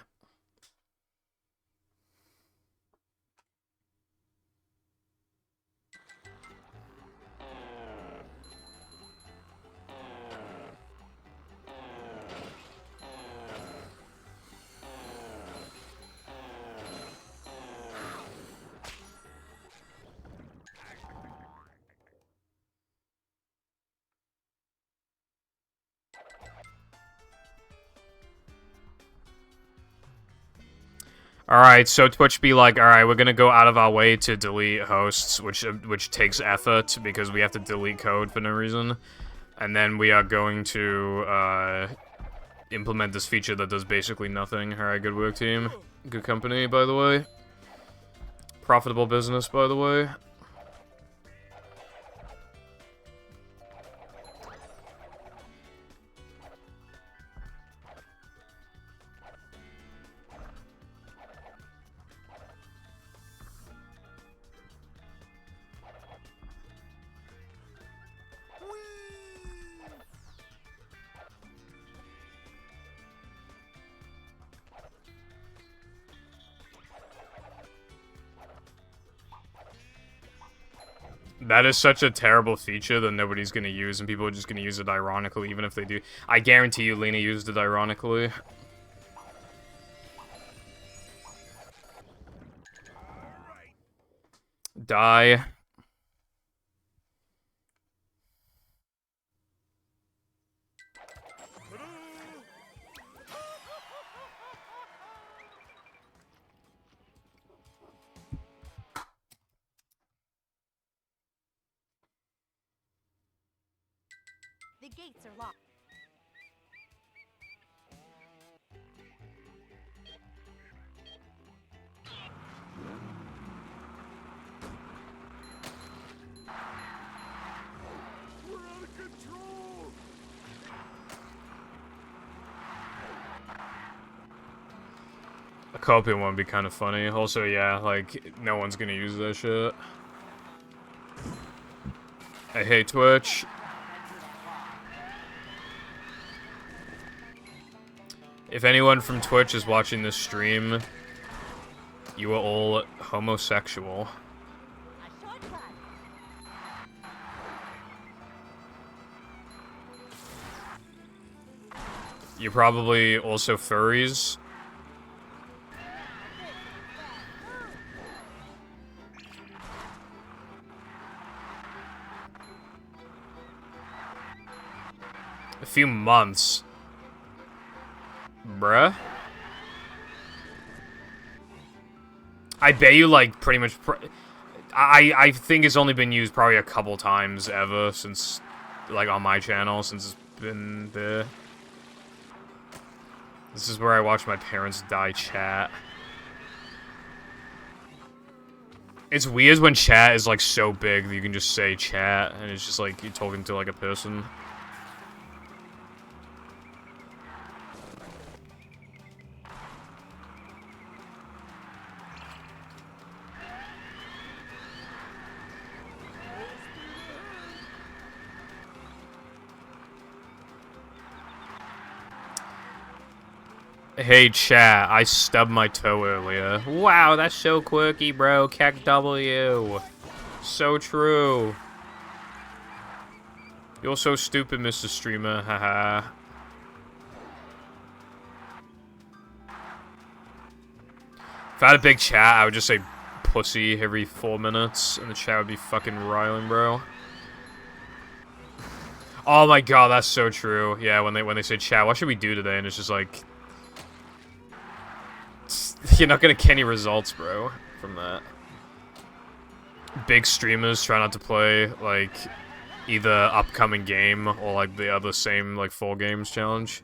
Alright, so Twitch be like, alright, we're gonna go out of our way to delete hosts, which takes effort, because we have to delete code for no reason. And then we are going to, implement this feature that does basically nothing. Alright, good work, team. Good company, by the way. Profitable business, by the way. That is such a terrible feature that nobody's gonna use, and people are just gonna use it ironically, even if they do. I guarantee you Lena used it ironically. Die. The gates are locked. We're out of control! A co-op one would be kind of funny. Also, yeah, like, no one's gonna use that shit. I hate Twitch. If anyone from Twitch is watching this stream, you are all homosexual. A shortcut. You're probably also furries. A few months. Bruh. I bet you, like, pretty much... I think it's only been used probably a couple times ever since, like, on my channel, since it's been there. This is where I watch my parents die chat. It's weird when chat is, like, so big that you can just say chat, and it's just, like, you're talking to, like, a person. Hey chat, I stubbed my toe earlier. Wow, that's so quirky, bro. Keck W. So true. You're so stupid, Mr. Streamer. Haha. If I had a big chat, I would just say pussy every 4 minutes, and the chat would be fucking riling, bro. Oh my god, that's so true. Yeah, when they say chat, what should we do today? And it's just like, you're not gonna get any results, bro, from that. Big streamers try not to play, like, either upcoming game or, like, the other same, like, 4 games challenge.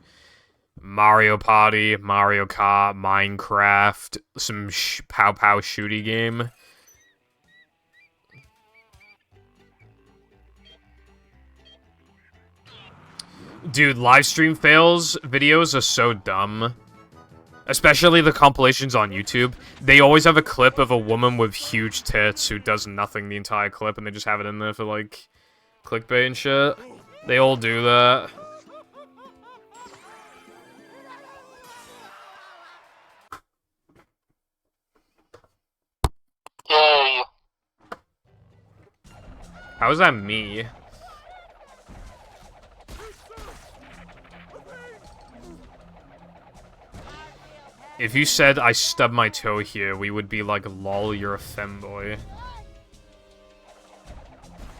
Mario Party, Mario Kart, Minecraft, some pow pow shooty game. Dude, live stream fails videos are so dumb. Especially the compilations on YouTube. They always have a clip of a woman with huge tits who does nothing the entire clip, and they just have it in there for, like, clickbait and shit. They all do that. Yay. How is that me? If you said I stubbed my toe here, we would be like, lol, you're a femboy.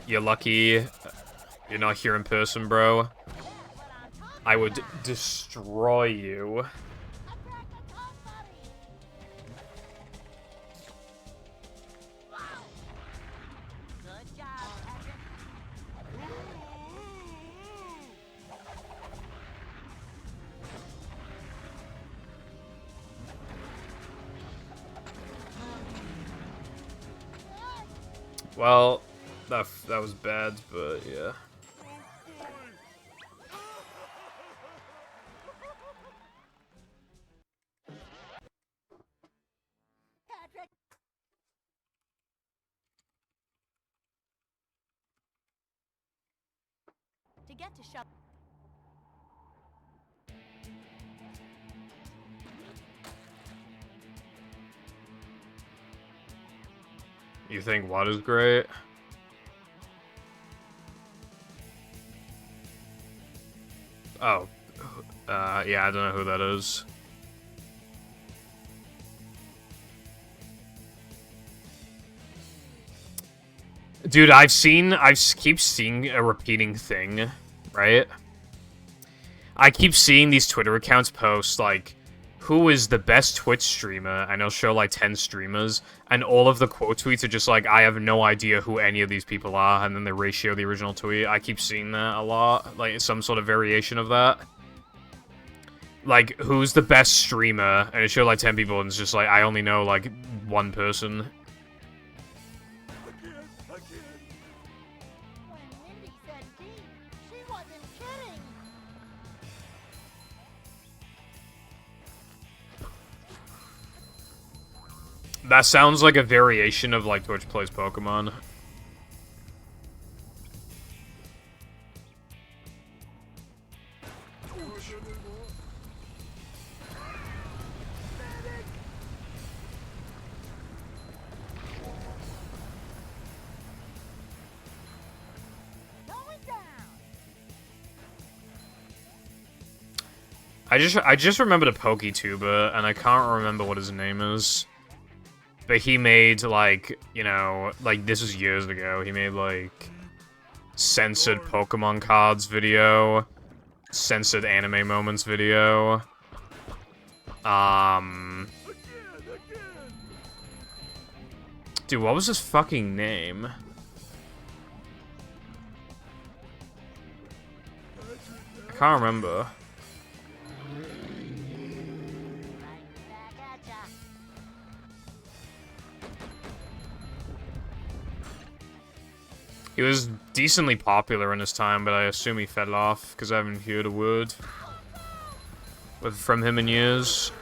You're lucky you're not here in person, bro. I would destroy you. Good job, Patrick. Well, that was bad, but yeah. Patrick. To get to shop. You think what is great? Oh. Yeah, I don't know who that is. Dude, I keep seeing a repeating thing, right? I keep seeing these Twitter accounts post, like, who is the best Twitch streamer, and they'll show, like, 10 streamers, and all of the quote tweets are just like, I have no idea who any of these people are, and then they ratio the original tweet. I keep seeing that a lot, like, some sort of variation of that. Like, who's the best streamer, and it showed, like, 10 people, and it's just like, I only know, like, one person. When Mindy said D, she wasn't kidding. That sounds like a variation of, like, Twitch plays Pokemon. Going down. I just remembered a PokeTuber, and I can't remember what his name is. But he made, like, you know, like, this was years ago. He made, like, censored Pokemon cards video, censored anime moments video. Dude, what was his fucking name? I can't remember. Back at ya. He was decently popular in his time, but I assume he fell off, because I haven't heard a word from him in years.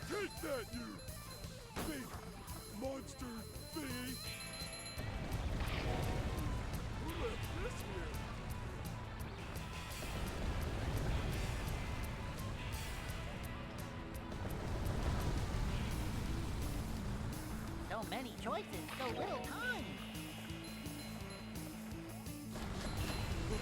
Take that, you big monster thingy. Who left this here? So many choices, so little time. Big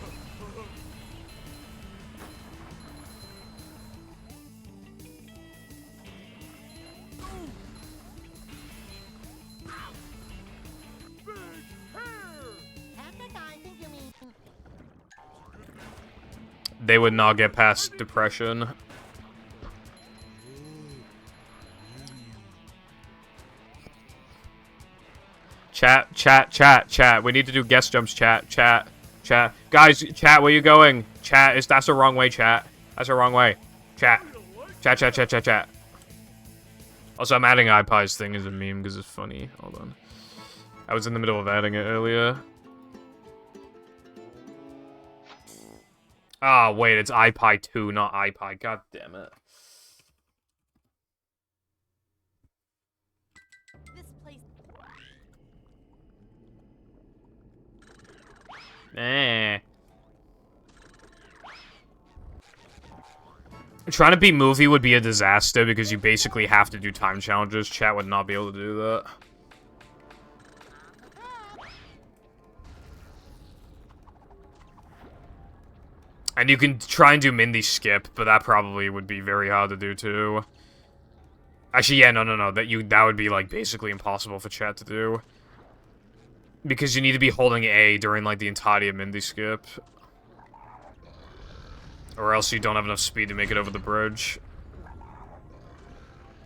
hair! Tactic, I think you mean. They would not get past depression. Chat. We need to do guest jumps, chat. Guys, chat, where you going? Chat, that's the wrong way, chat. That's the wrong way. Chat. Also, I'm adding iPie's thing as a meme because it's funny. Hold on. I was in the middle of adding it earlier. Ah, wait, it's iPie 2, not iPie. God damn it. This place. Trying to beat movie would be a disaster because you basically have to do time challenges. Chat would not be able to do that. And you can try and do Mindy skip, but that probably would be very hard to do too. Actually, yeah, no. That would be like basically impossible for chat to do. Because you need to be holding A during like the entirety of Mindy skip. Or else you don't have enough speed to make it over the bridge.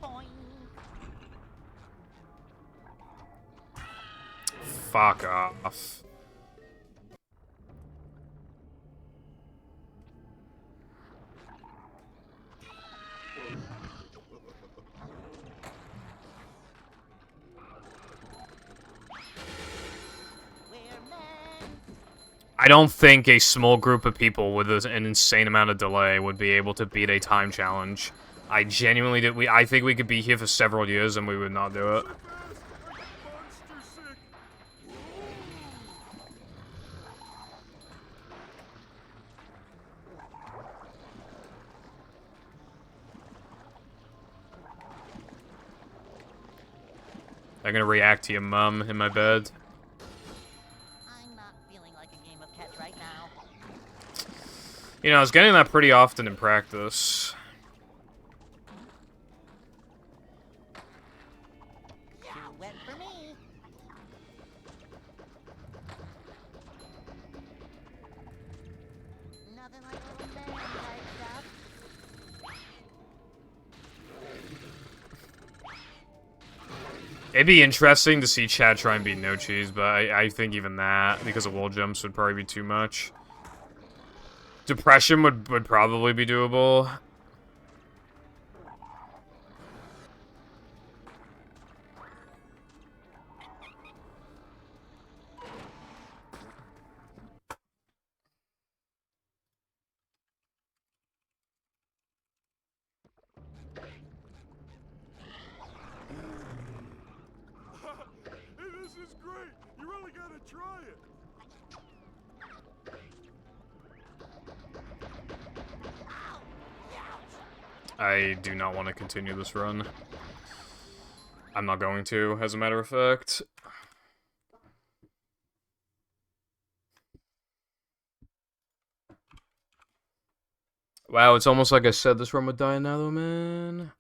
Boing. Fuck off. We're men. I don't think a small group of people with an insane amount of delay would be able to beat a time challenge. I genuinely did. I think we could be here for several years and we would not do it. Monster sick. I'm gonna react to your mum in my bed. I'm not feeling like a game of catch right now. You know, I was getting that pretty often in practice. Too wet for me. Nothing like a little man type stuff. It'd be interesting to see Chad try and beat No Cheese, but I think even that, because of wall jumps, would probably be too much. Depression would probably be doable. Hey, this is great. You really gotta try it. I do not want to continue this run. I'm not going to, as a matter of fact. Wow, it's almost like I said this run would die now, though, man.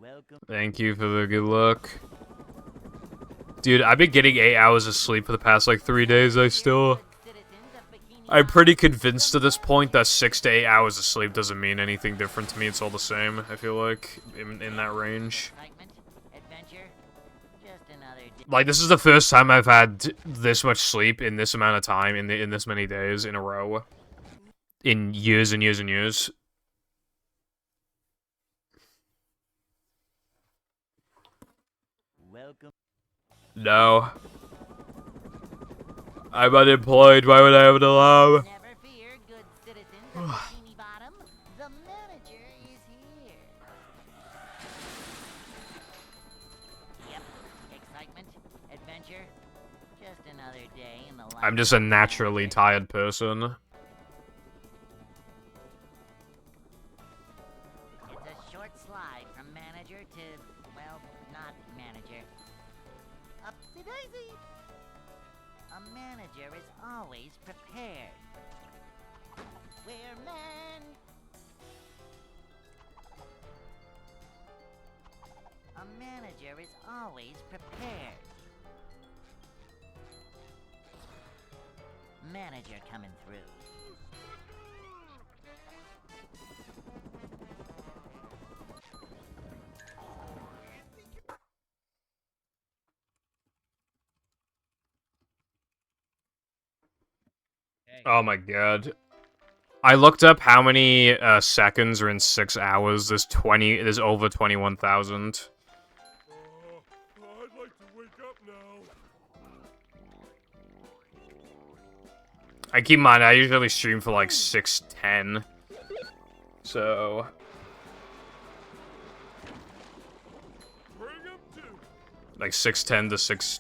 Welcome. Thank you for the good luck. Dude, I've been getting 8 hours of sleep for the past, like, 3 days, I'm pretty convinced at this point that 6 to 8 hours of sleep doesn't mean anything different to me. It's all the same, I feel like, in that range. Excitement, adventure, just another day. Like, this is the first time I've had this much sleep in this amount of time, in this many days in a row. In years and years and years. Welcome. No. I'm unemployed, why would I have an alarm? Never fear, good citizens of Bikini Bottom. The manager is here. Yep, excitement, adventure, just another day in the life. I'm just a naturally tired person. It's a short slide from manager to, well, not manager. Upsy daisy. A manager is always prepared. We're men. A manager is always prepared. Manager coming through. Hey. Oh my god. I looked up how many seconds are in 6 hours. There's over 21,000. I'd like to wake up now. I keep in mind, I usually stream for like 6:10. So... Bring 'em to. like 6:10 to 6...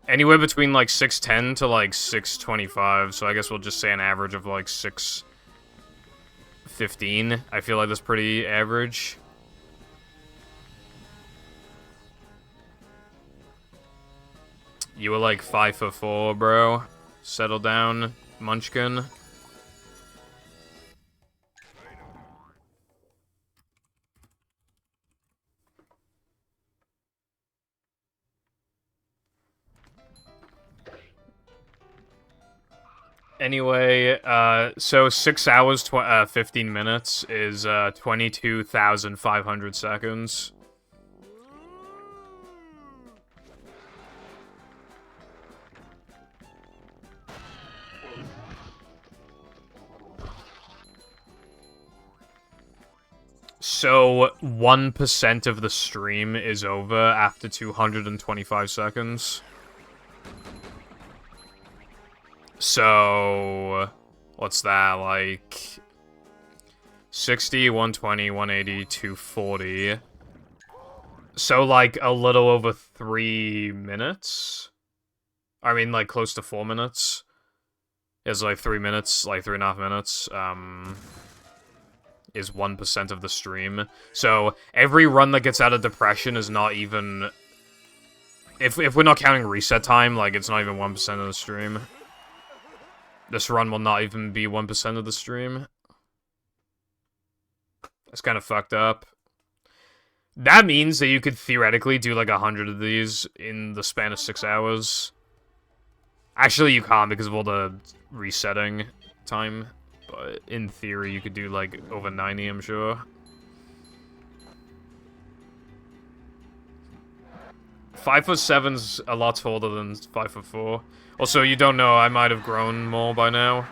anywhere between like 6:10 to like 6:25, so I guess we'll just say an average of like 6:15. I feel like that's pretty average. You were like 5'4", bro. Settle down, Munchkin. Anyway, so 6 hours, 15 minutes is 22,500 seconds. So 1% of the stream is over after 225 seconds. So, what's that, like, 60, 120, 180, 240. So, like, a little over 3 minutes? I mean, like, close to 4 minutes. It's like 3 minutes, like 3.5 minutes, is 1% of the stream. So, every run that gets out of depression is not even... If we're not counting reset time, like, it's not even 1% of the stream. This run will not even be 1% of the stream. That's kind of fucked up. That means that you could theoretically do like 100 of these in the span of 6 hours. Actually, you can't because of all the resetting time. But in theory, you could do like over 90, I'm sure. 5'7"'s a lot taller than 5'4". Also, you don't know, I might have grown more by now.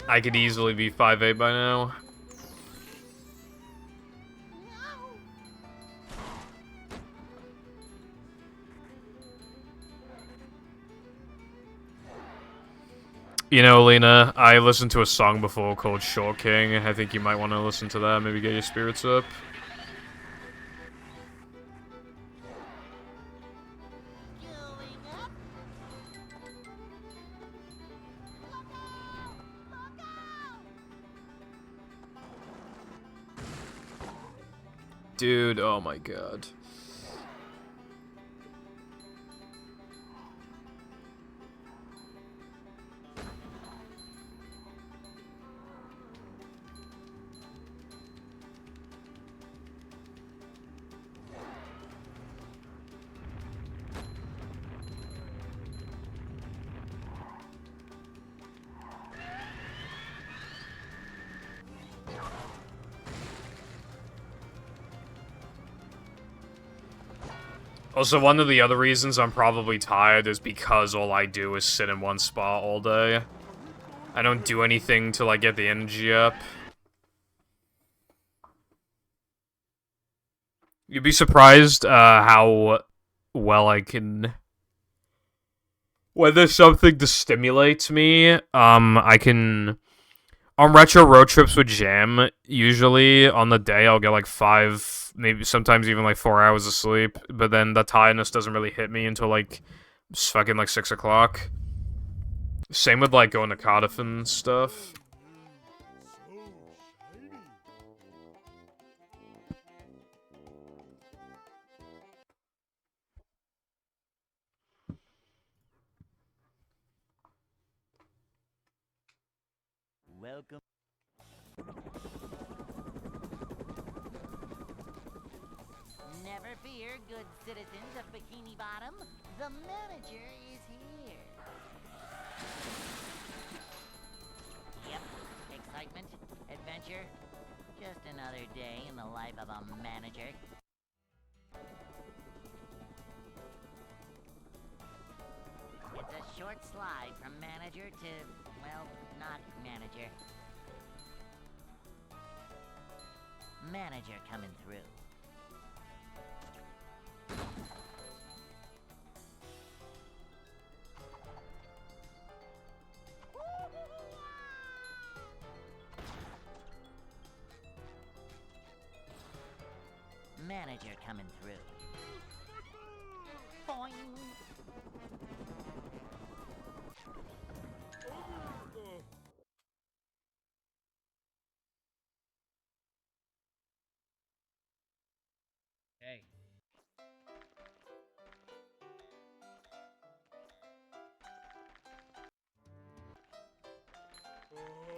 I could easily be 5'8" by now. You know, Lena, I listened to a song before called Short King. I think you might want to listen to that, maybe get your spirits up. Dude, oh my god. Also, one of the other reasons I'm probably tired is because all I do is sit in one spot all day. I don't do anything till I get the energy up. You'd be surprised how well I can... When there's something to stimulate me, I can... On retro road trips with Jam, usually on the day I'll get like 5, maybe sometimes even like 4 hours of sleep, but then the tiredness doesn't really hit me until like fucking like 6 o'clock. Same with like going to Cardiff and stuff. Welcome. Never fear, good citizens of Bikini Bottom. The manager is here. Yep, excitement, adventure. Just another day in the life of a manager. It's a short slide from manager to, well, not manager. Manager coming through. Manager coming through. Boing. Hey.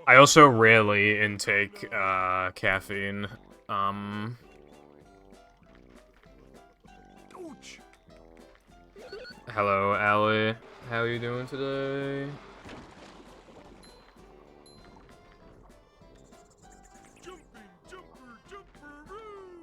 I also rarely intake caffeine. Hello, Allie. How are you doing today? Jumping, jumper, jumperoo!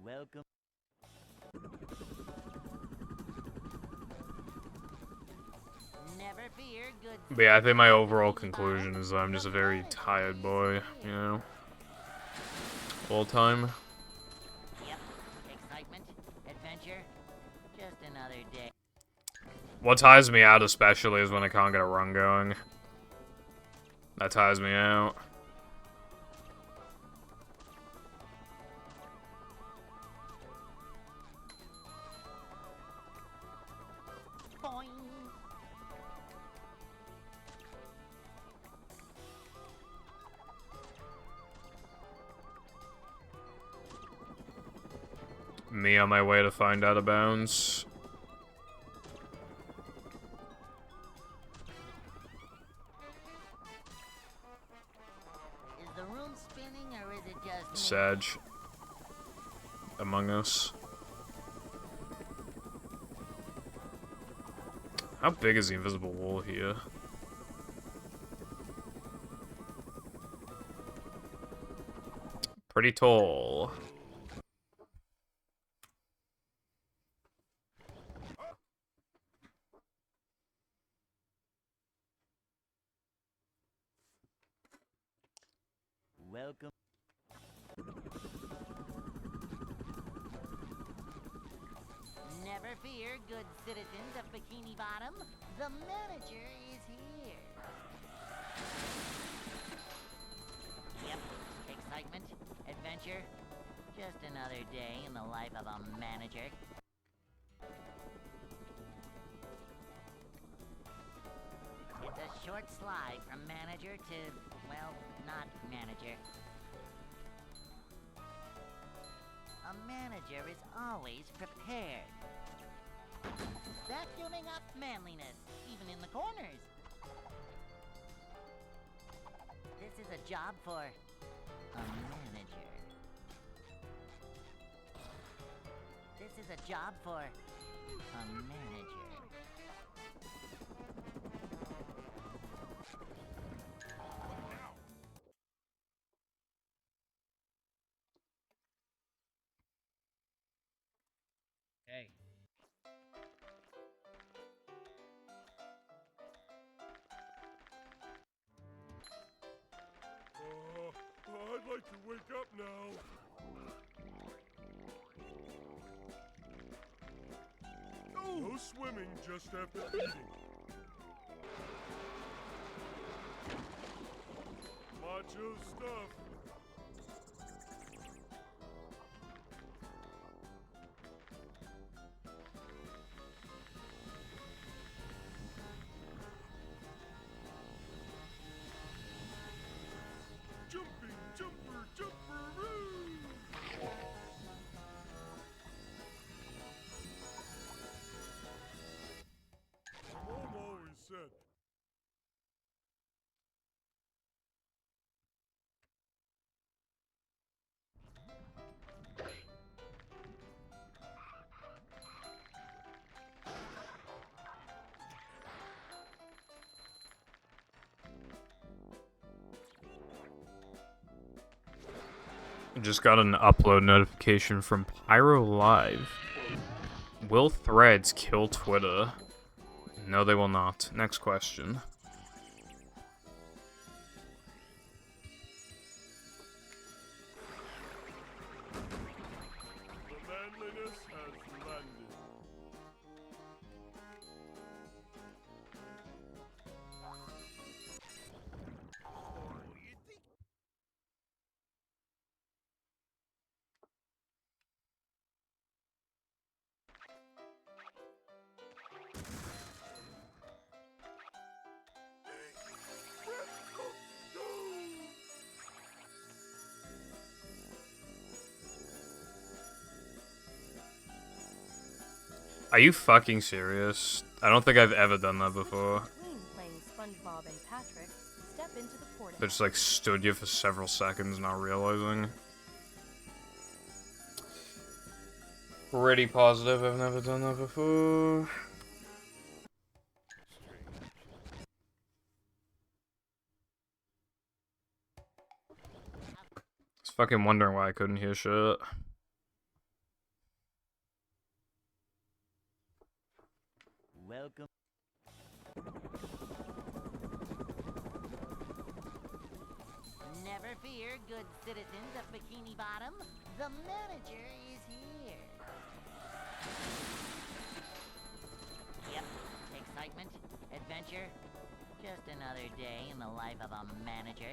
Welcome. Never fear, good. But yeah, I think my overall conclusion is that I'm just a very tired boy, you know? All time. Yep. Excitement, adventure, just another day. What tires me out especially is when I can't get a run going. That tires me out. Boing. Me on my way to find out of bounds. Is the room spinning or is it just me? Sag. Among Us. How big is the invisible wall here? Pretty tall. Welcome. Never fear, good citizens of Bikini Bottom. The manager is here. Yep. Excitement, adventure, just another day in the life of a manager. It's a short slide from manager to, well, not manager. A manager is always prepared. Vacuuming up manliness, even in the corners. This is a job for a manager. This is a job for a manager. Hey. I'd like to wake up now. No swimming just after eating. Macho stuff. Jumping, jumper, jumperoo! Mom always said, Just got an upload notification from Pyro Live. Will threads kill Twitter? No, they will not. Next question. the manliness has landed. Are you fucking serious? I don't think I've ever done that before. Between playing SpongeBob and Patrick, step into the portal. They just like stood you for several seconds not realizing. Pretty positive I've never done that before. Just fucking wondering why I couldn't hear shit. Welcome. Never fear, good citizens of Bikini Bottom. The manager is here. Yep, excitement, adventure. Just another day in the life of a manager.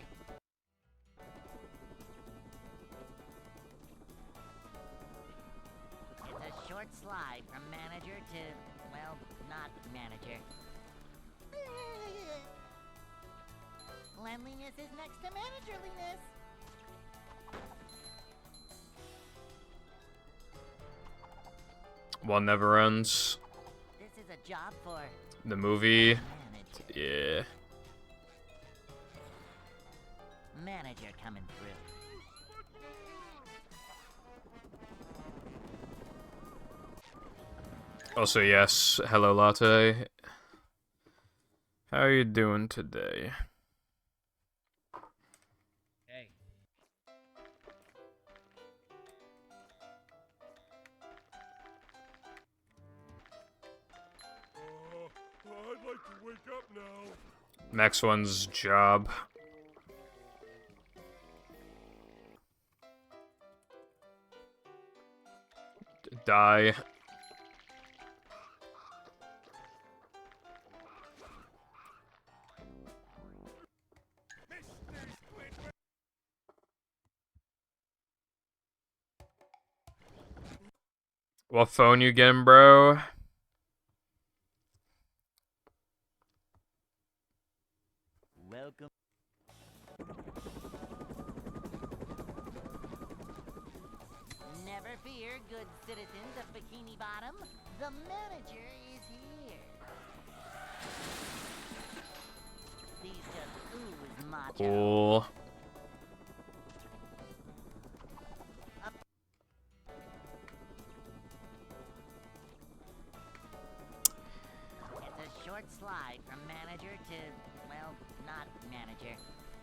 It's a short slide from manager to, well, not manager. Cleanliness is next to managerliness. One never ends. This is a job for The movie. manager. Yeah. Manager coming through. Also, yes. Hello, Latte. How are you doing today? Hey. I'd like to wake up now. Next one's job. Die. What phone you getting, bro? Welcome. Never fear, good citizens of Bikini Bottom. The manager is here. These just ooze macho. Cool. It's a short slide from manager to, well, not manager.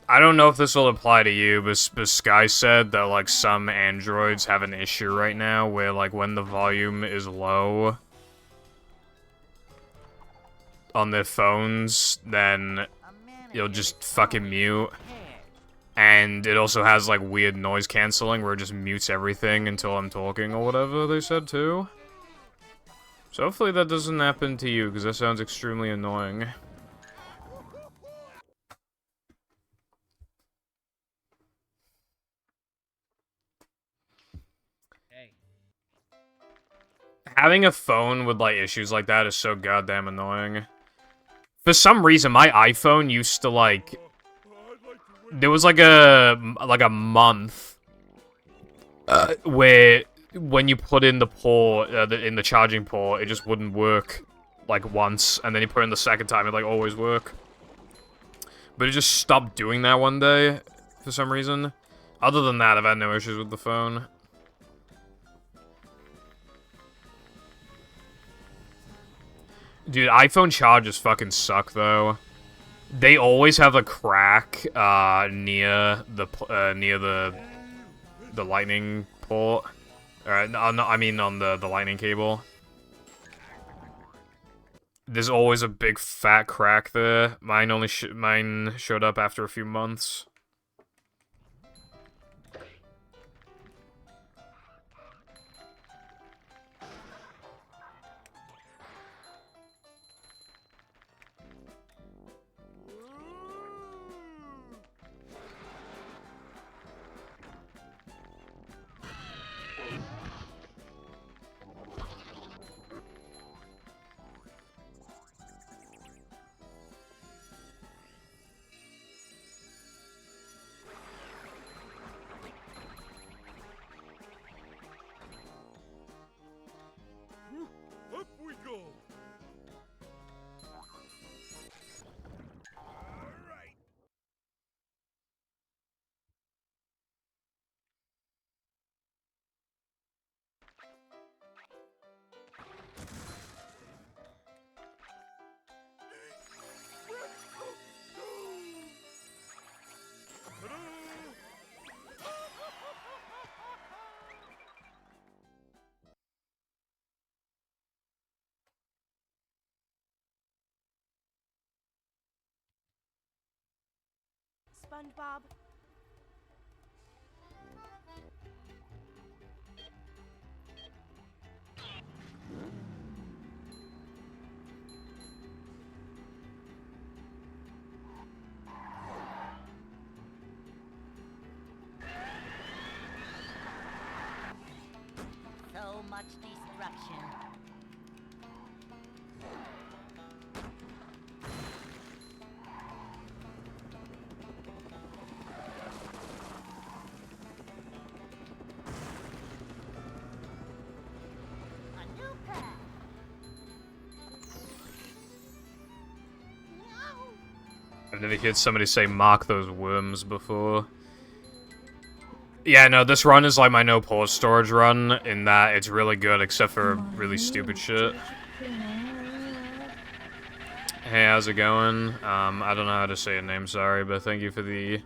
I don't know if this will apply to you, but Sky said that, like, some androids have an issue right now where, like, when the volume is low on their phones, then A manager you'll just is fucking always mute. prepared. And it also has, like, weird noise canceling where it just mutes everything until I'm talking or whatever they said, too. So hopefully that doesn't happen to you, because that sounds extremely annoying. Hey. Having a phone with, like, issues like that is so goddamn annoying. For some reason, my iPhone used to, like... There was, like a month... where when you put in the port, in the charging port, it just wouldn't work, like, once. And then you put it in the second time, it, like, always work. But it just stopped doing that one day, for some reason. Other than that, I've had no issues with the phone. Dude, iPhone chargers fucking suck, though. They always have a crack near the lightning port. No, I mean on the lightning cable. There's always a big fat crack there. Mine showed up after a few months. SpongeBob. So much destruction. A new path. I've never heard somebody say mark those worms before. Yeah, no, this run is like my no pause storage run in that it's really good except for really stupid shit. Hey, how's it going? I don't know how to say your name, sorry, but thank you for the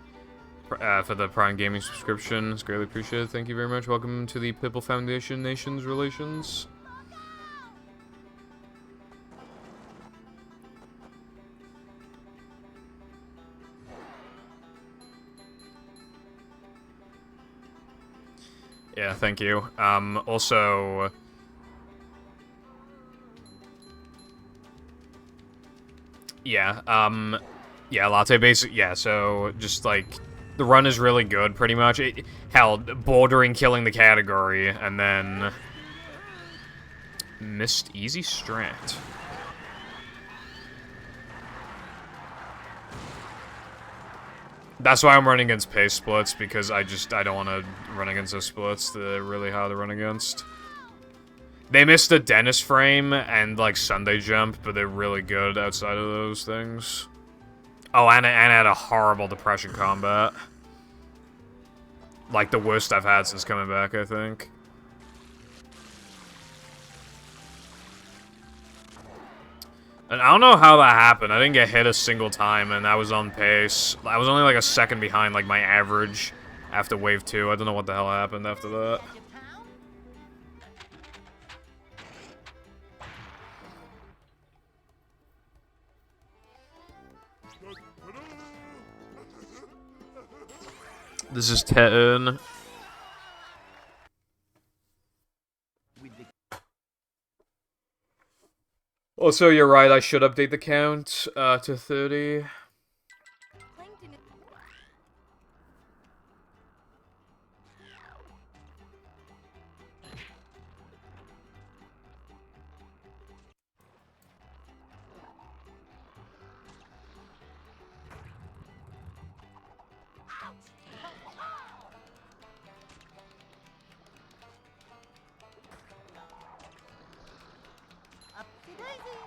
Prime Gaming subscription. It's greatly appreciated. Thank you very much. Welcome to the Pipple Foundation Nations Relations. Yeah, thank you. Also... Yeah, yeah, latte basic, yeah, so, just, like, the run is really good, pretty much. Hell, bordering killing the category, and then... Missed easy strat. That's why I'm running against pace splits, because I don't want to run against those splits. They're really hard to run against. They missed the Dennis frame and, like, Sunday jump, but they're really good outside of those things. Oh, and had a horrible depression combat. Like, the worst I've had since coming back, I think. And I don't know how that happened. I didn't get hit a single time, and I was on pace. I was only, like, a second behind, like, my average after wave 2. I don't know what the hell happened after that. This is Tetten. Also, you're right, I should update the count to 30. Plankton is Upsy daisy.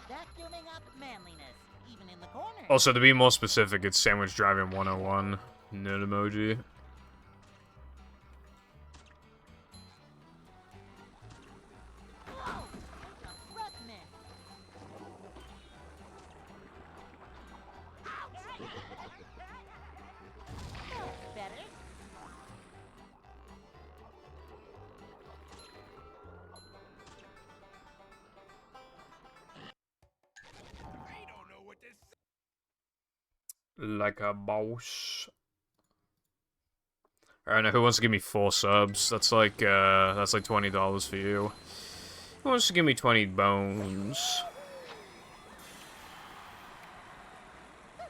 Vacuuming up manliness, even in the corner. Also, to be more specific, it's Sandwich Driving 101. Nerd emoji. Whoa! A breath mint. That's better. Like a boss. Alright, now who wants to give me 4 subs? That's like $20 for you. Who wants to give me 20 bones? Oh,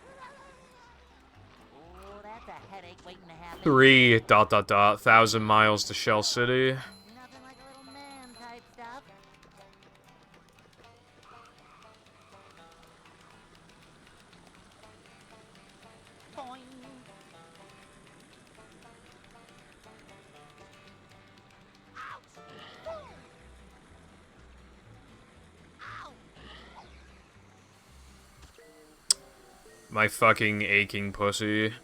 that's a headache waiting to happen. 3,000 miles to Shell City. Nothing like a little man type stuff. Boing. My fucking aching pussy.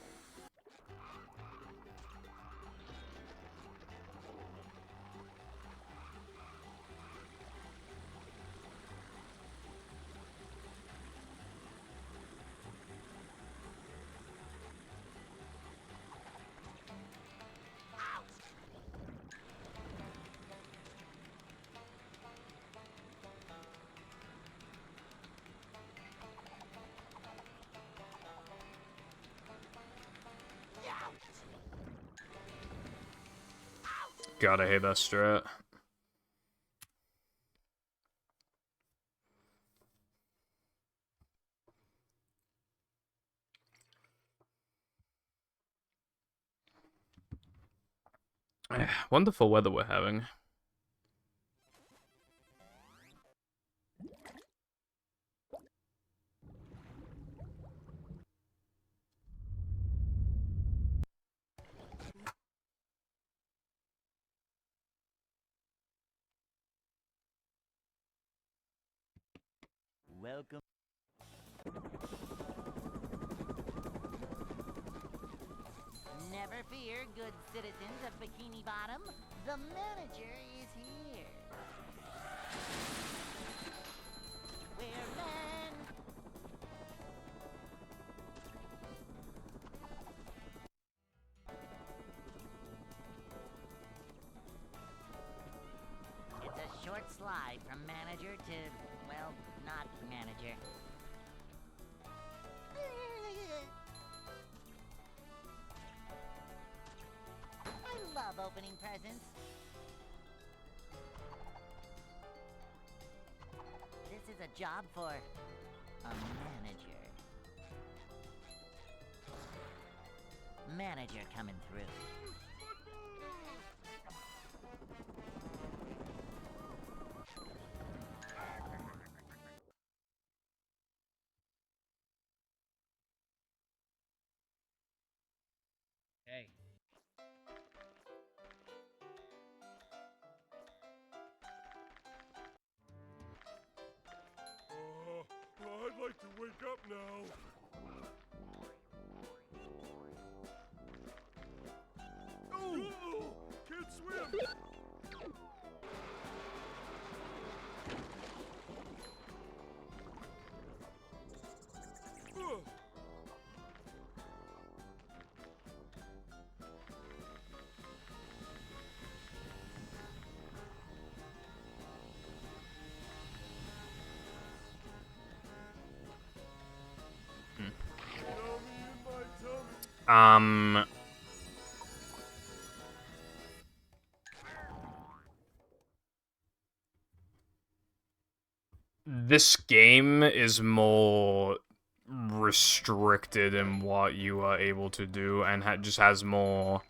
God, I hate that strat. Wonderful weather we're having. Welcome. Never fear, good citizens of Bikini Bottom. The manager is here. We're men. It's a short slide from manager to, well, not manager. I love opening presents. This is a job for a manager. Manager coming through. Hey. I'd like to wake up now. Oh! Can't swim! Ugh. Tummy in my tummy. This game is more restricted in what you are able to do, and just has more,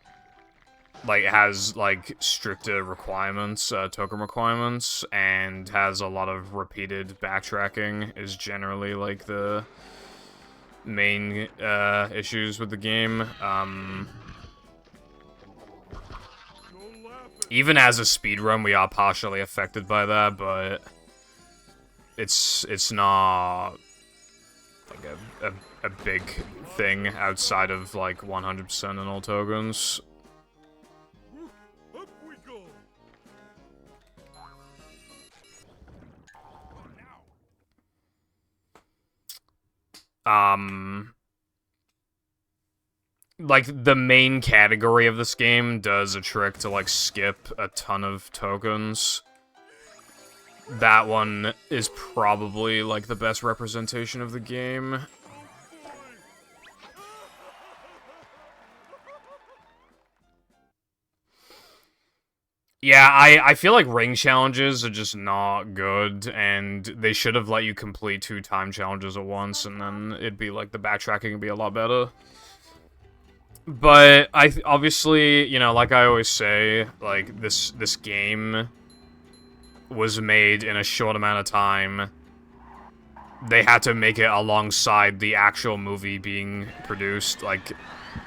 like, has, like, stricter requirements, token requirements, and has a lot of repeated backtracking, is generally, like, the main, issues with the game. Even as a speedrun, we are partially affected by that, but it's not like a big thing outside of like 100% in all tokens. Up we go. Like, the main category of this game does a trick to, like, skip a ton of tokens. That one is probably, like, the best representation of the game. Yeah, I feel like ring challenges are just not good, and they should have let you complete 2 time challenges at once, and then it'd be, like, the backtracking would be a lot better. But, obviously, you know, like I always say, like, this game was made in a short amount of time. They had to make it alongside the actual movie being produced. Like,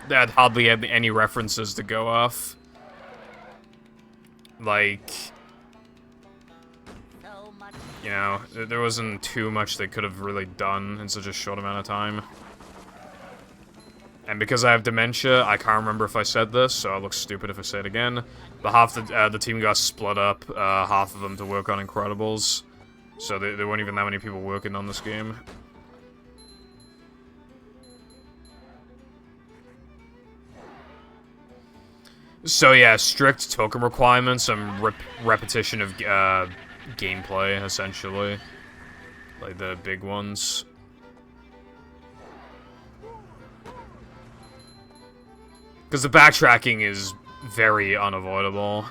they had hardly any references to go off. Like, you know, there wasn't too much they could have really done in such a short amount of time. And because I have dementia, I can't remember if I said this, so I look stupid if I say it again. But half the team got split up, half of them to work on Incredibles. So there weren't even that many people working on this game. So yeah, strict token requirements and repetition of gameplay, essentially. Like the big ones. Because the backtracking is very unavoidable.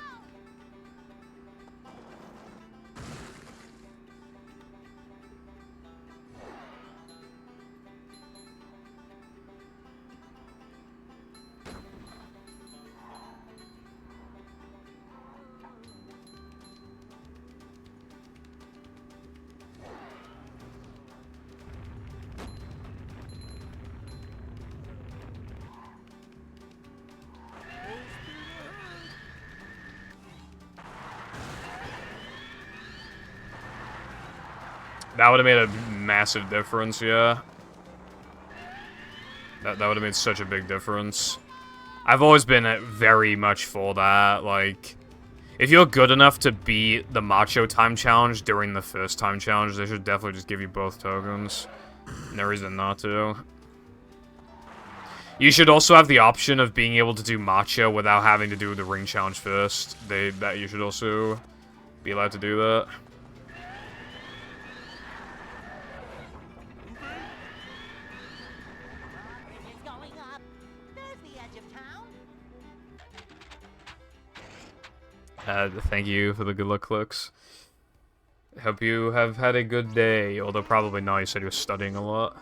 That would have made a massive difference, yeah. That would have made such a big difference. I've always been very much for that, like... If you're good enough to beat the Macho Time Challenge during the first Time Challenge, they should definitely just give you both tokens. No reason not to. You should also have the option of being able to do Macho without having to do the Ring Challenge first. You should also be allowed to do that. Bridge is going up. There's the edge of town. Thank you for the good luck clicks. Hope you have had a good day, although probably not, you said you were studying a lot.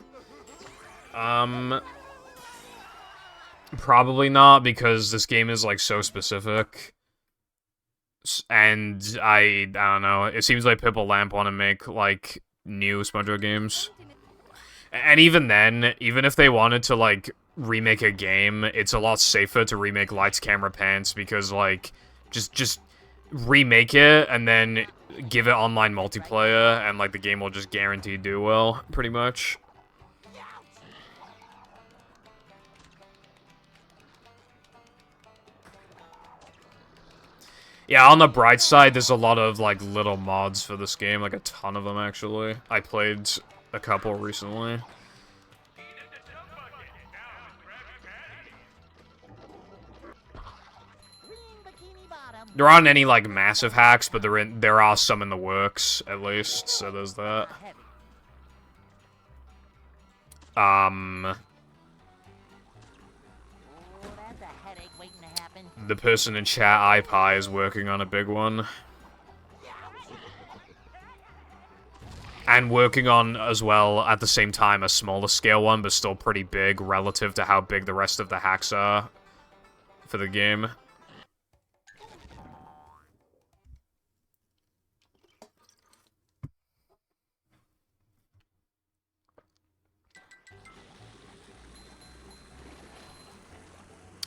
Probably not, because this game is, like, so specific. And I don't know, it seems like Pipple Lamp want to make, like, new SpongeBob games. And even then, even if they wanted to, like, remake a game, it's a lot safer to remake Lights, Camera, Pants, because, like, just remake it, and then give it online multiplayer, and, like, the game will just guaranteed do well, pretty much. Yeah, on the bright side, there's a lot of, like, little mods for this game, like, a ton of them, actually. I played a couple recently. There aren't any, like, massive hacks, but there are some in the works, at least, so there's that. The person in chat, iPie, is working on a big one. And working on, as well, at the same time, a smaller scale one, but still pretty big relative to how big the rest of the hacks are for the game.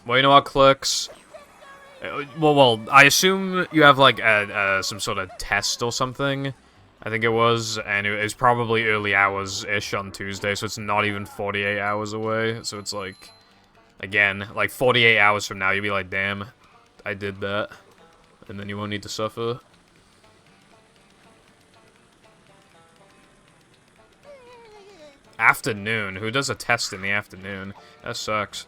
Well, you know what, Clicks? Well, I assume you have, like, some sort of test or something. I think it was, and it was probably early hours-ish on Tuesday, so it's not even 48 hours away. So it's like, again, like 48 hours from now, you'll be like, damn, I did that. And then you won't need to suffer. Afternoon? Who does a test in the afternoon? That sucks.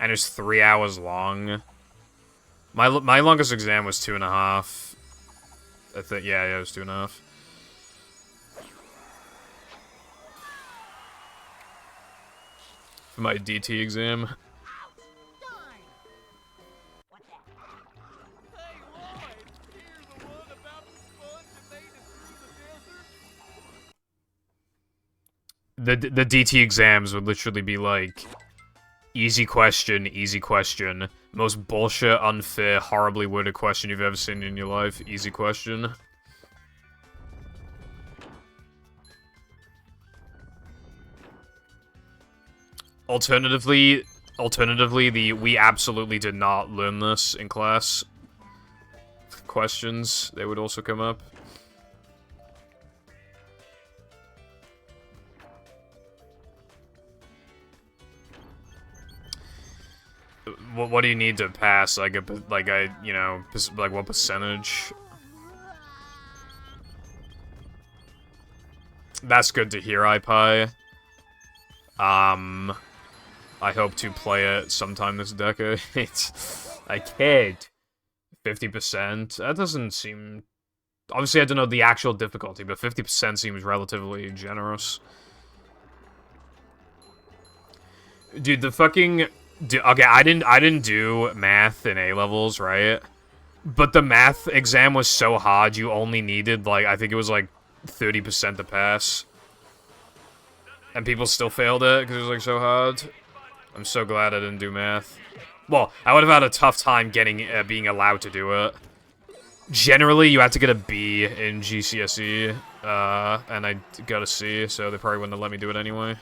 And it's 3 hours long. My longest exam was 2.5. I think, yeah, it was 2.5. For my DT exam. The DT exams would literally be like, easy question, most bullshit, unfair, horribly worded question you've ever seen in your life, easy question. Alternatively, we absolutely did not learn this in class. Questions, they would also come up. What do you need to pass? Like you know, like what percentage? That's good to hear, iPie. I hope to play it sometime this decade. I kid. 50%? That doesn't seem... Obviously, I don't know the actual difficulty, but 50% seems relatively generous. Dude, the fucking... okay, I didn't do math in A-levels, right? But the math exam was so hard, you only needed, like, I think it was, like, 30% to pass. And people still failed it, because it was, like, so hard. I'm so glad I didn't do math. Well, I would have had a tough time getting, being allowed to do it. Generally, you have to get a B in GCSE, and I got a C, so they probably wouldn't have let me do it anyway.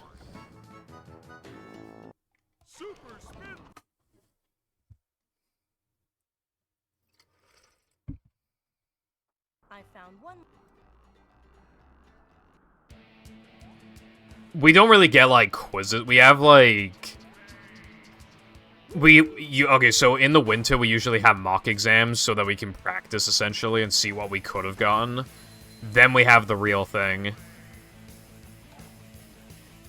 I found one. We don't really get, like, quizzes. We have, like... Okay, so in the winter, we usually have mock exams so that we can practice, essentially, and see what we could have gotten. Then we have the real thing.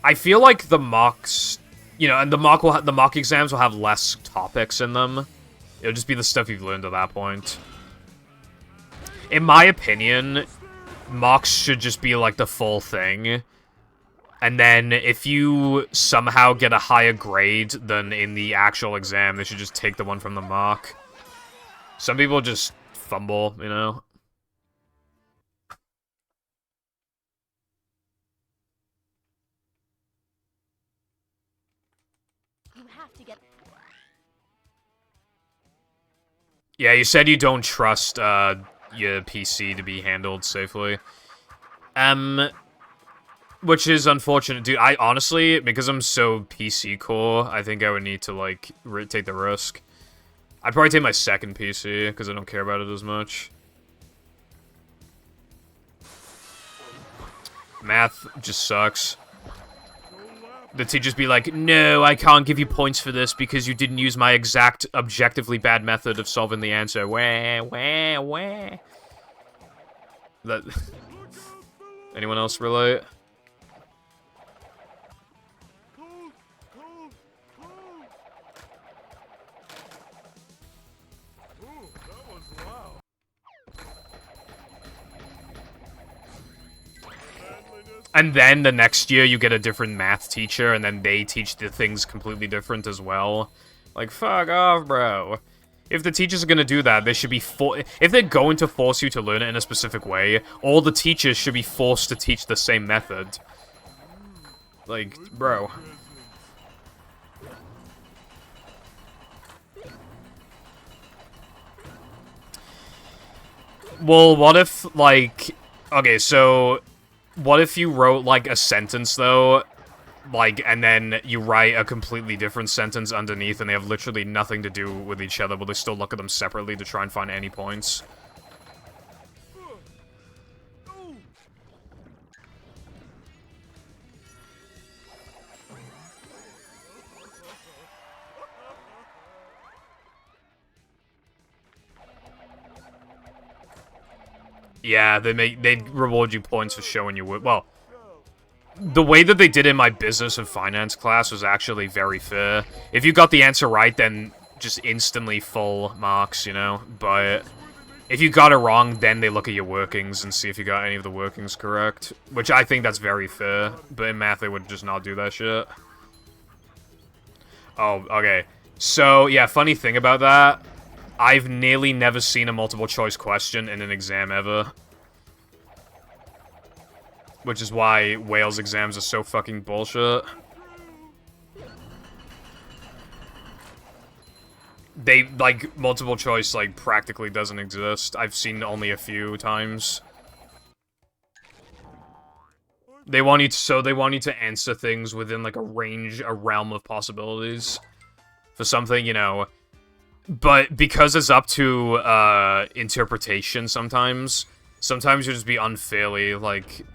I feel like the mocks... You know, and the mock exams will have less topics in them. It'll just be the stuff you've learned at that point. In my opinion, mocks should just be, like, the full thing. And then, if you somehow get a higher grade than in the actual exam, they should just take the one from the mock. Some people just fumble, you know? You have to get. Yeah, you said you don't trust, your PC to be handled safely. Which is unfortunate, dude. I honestly, because I'm so PC core, I think I would need to, like, take the risk. I'd probably take my second PC, because I don't care about it as much. Math just sucks. The teachers be like, no, I can't give you points for this because you didn't use my exact, objectively bad method of solving the answer. Wah, wah, wah. That... Anyone else relate? And then the next year you get a different math teacher, and then they teach the things completely different as well. Like, fuck off, bro. If the teachers are gonna do that, they should be if they're going to force you to learn it in a specific way, all the teachers should be forced to teach the same method. Like, bro. Well, what if, like... Okay, so... What if you wrote, like, a sentence, though, like, and then you write a completely different sentence underneath, and they have literally nothing to do with each other, but they still look at them separately to try and find any points? Yeah, they reward you points for showing you work. Well, the way that they did in my business and finance class was actually very fair. If you got the answer right, then just instantly full marks, you know? But if you got it wrong, then they look at your workings and see if you got any of the workings correct. Which I think that's very fair. But in math, they would just not do that shit. Oh, okay. So, yeah, funny thing about that. I've nearly never seen a multiple choice question in an exam ever. Which is why Wales exams are so fucking bullshit. They, like, multiple choice, like, practically doesn't exist. I've seen only a few times. They want you to answer things within, like, a realm of possibilities. For something, you know... But because it's up to, interpretation sometimes you'll just be unfairly, like,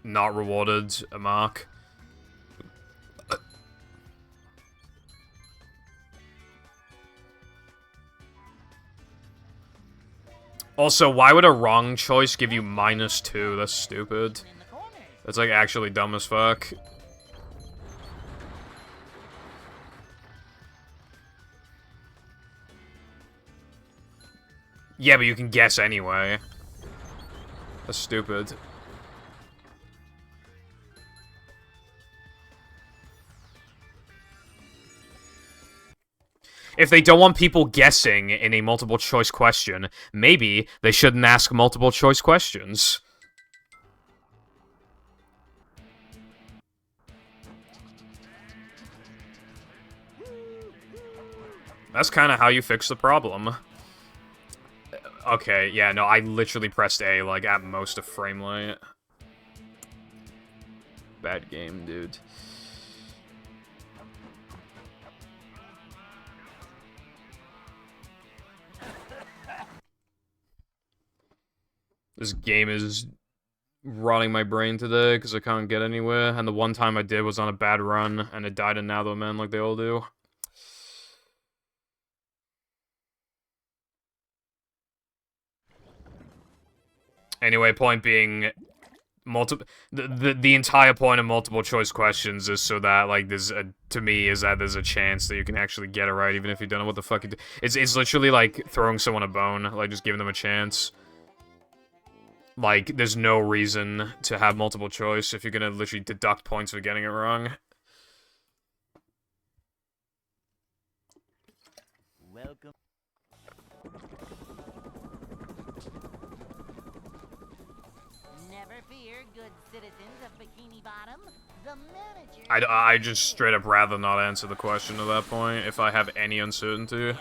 not rewarded a mark. Also, why would a wrong choice give you -2? That's stupid. That's, like, actually dumb as fuck. Yeah, but you can guess anyway. That's stupid. If they don't want people guessing in a multiple choice question, maybe they shouldn't ask multiple choice questions. That's kind of how you fix the problem. Okay, yeah, no, I literally pressed A, like, at most a frame rate. Bad game, dude. This game is rotting my brain today because I can't get anywhere, and the one time I did was on a bad run, and it died in Now Man like they all do. Anyway, point being, the entire point of multiple choice questions is so that, like, there's a, to me, is that there's a chance that you can actually get it right, even if you don't know what the fuck you do. It's literally like throwing someone a bone, like just giving them a chance. Like, there's no reason to have multiple choice if you're gonna literally deduct points for getting it wrong. Welcome. Never fear, good citizens of Bikini Bottom. The manager. I just straight up rather not answer the question at that point if I have any uncertainty. Yep.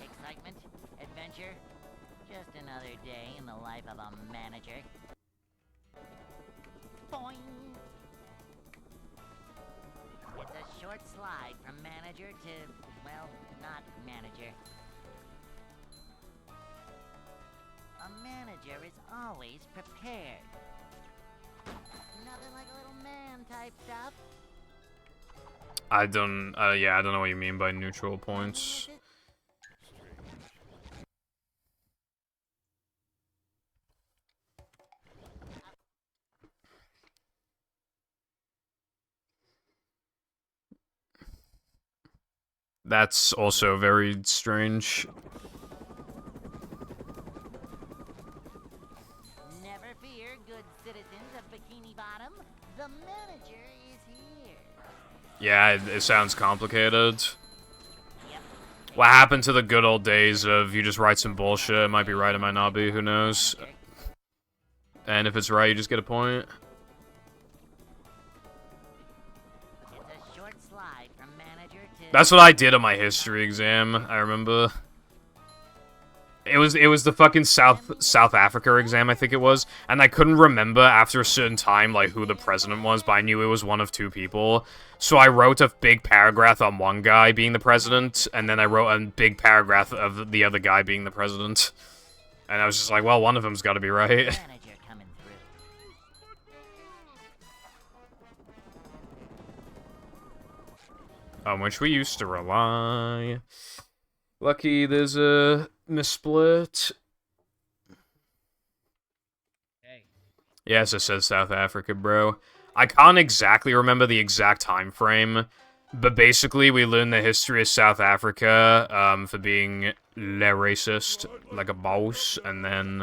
Excitement, adventure, just another day in the life of a manager. Boing. It's a short slide from manager to, well, not manager. A manager is always prepared. Nothing like a little man type stuff. I don't, yeah, I don't know what you mean by neutral points. That's also very strange. Never fear, good citizens of Bikini Bottom. The manager is here. Yeah, it sounds complicated. Yep. What happened to the good old days of you just write some bullshit, it might be right, it might not be, who knows? And if it's right, you just get a point. It's a short slide from manager to. That's what I did on my history exam, I remember. It was the fucking South Africa exam, I think it was, and I couldn't remember after a certain time, like, who the president was, but I knew it was one of two people. So I wrote a big paragraph on one guy being the president, and then I wrote a big paragraph of the other guy being the president. And I was just like, well, one of them's gotta be right. Manager coming through. On which we used to rely. Lucky there's a missplit. Hey. Yes, it says South Africa, bro. I can't exactly remember the exact time frame, but basically we learned the history of South Africa for being le racist, like a boss, and then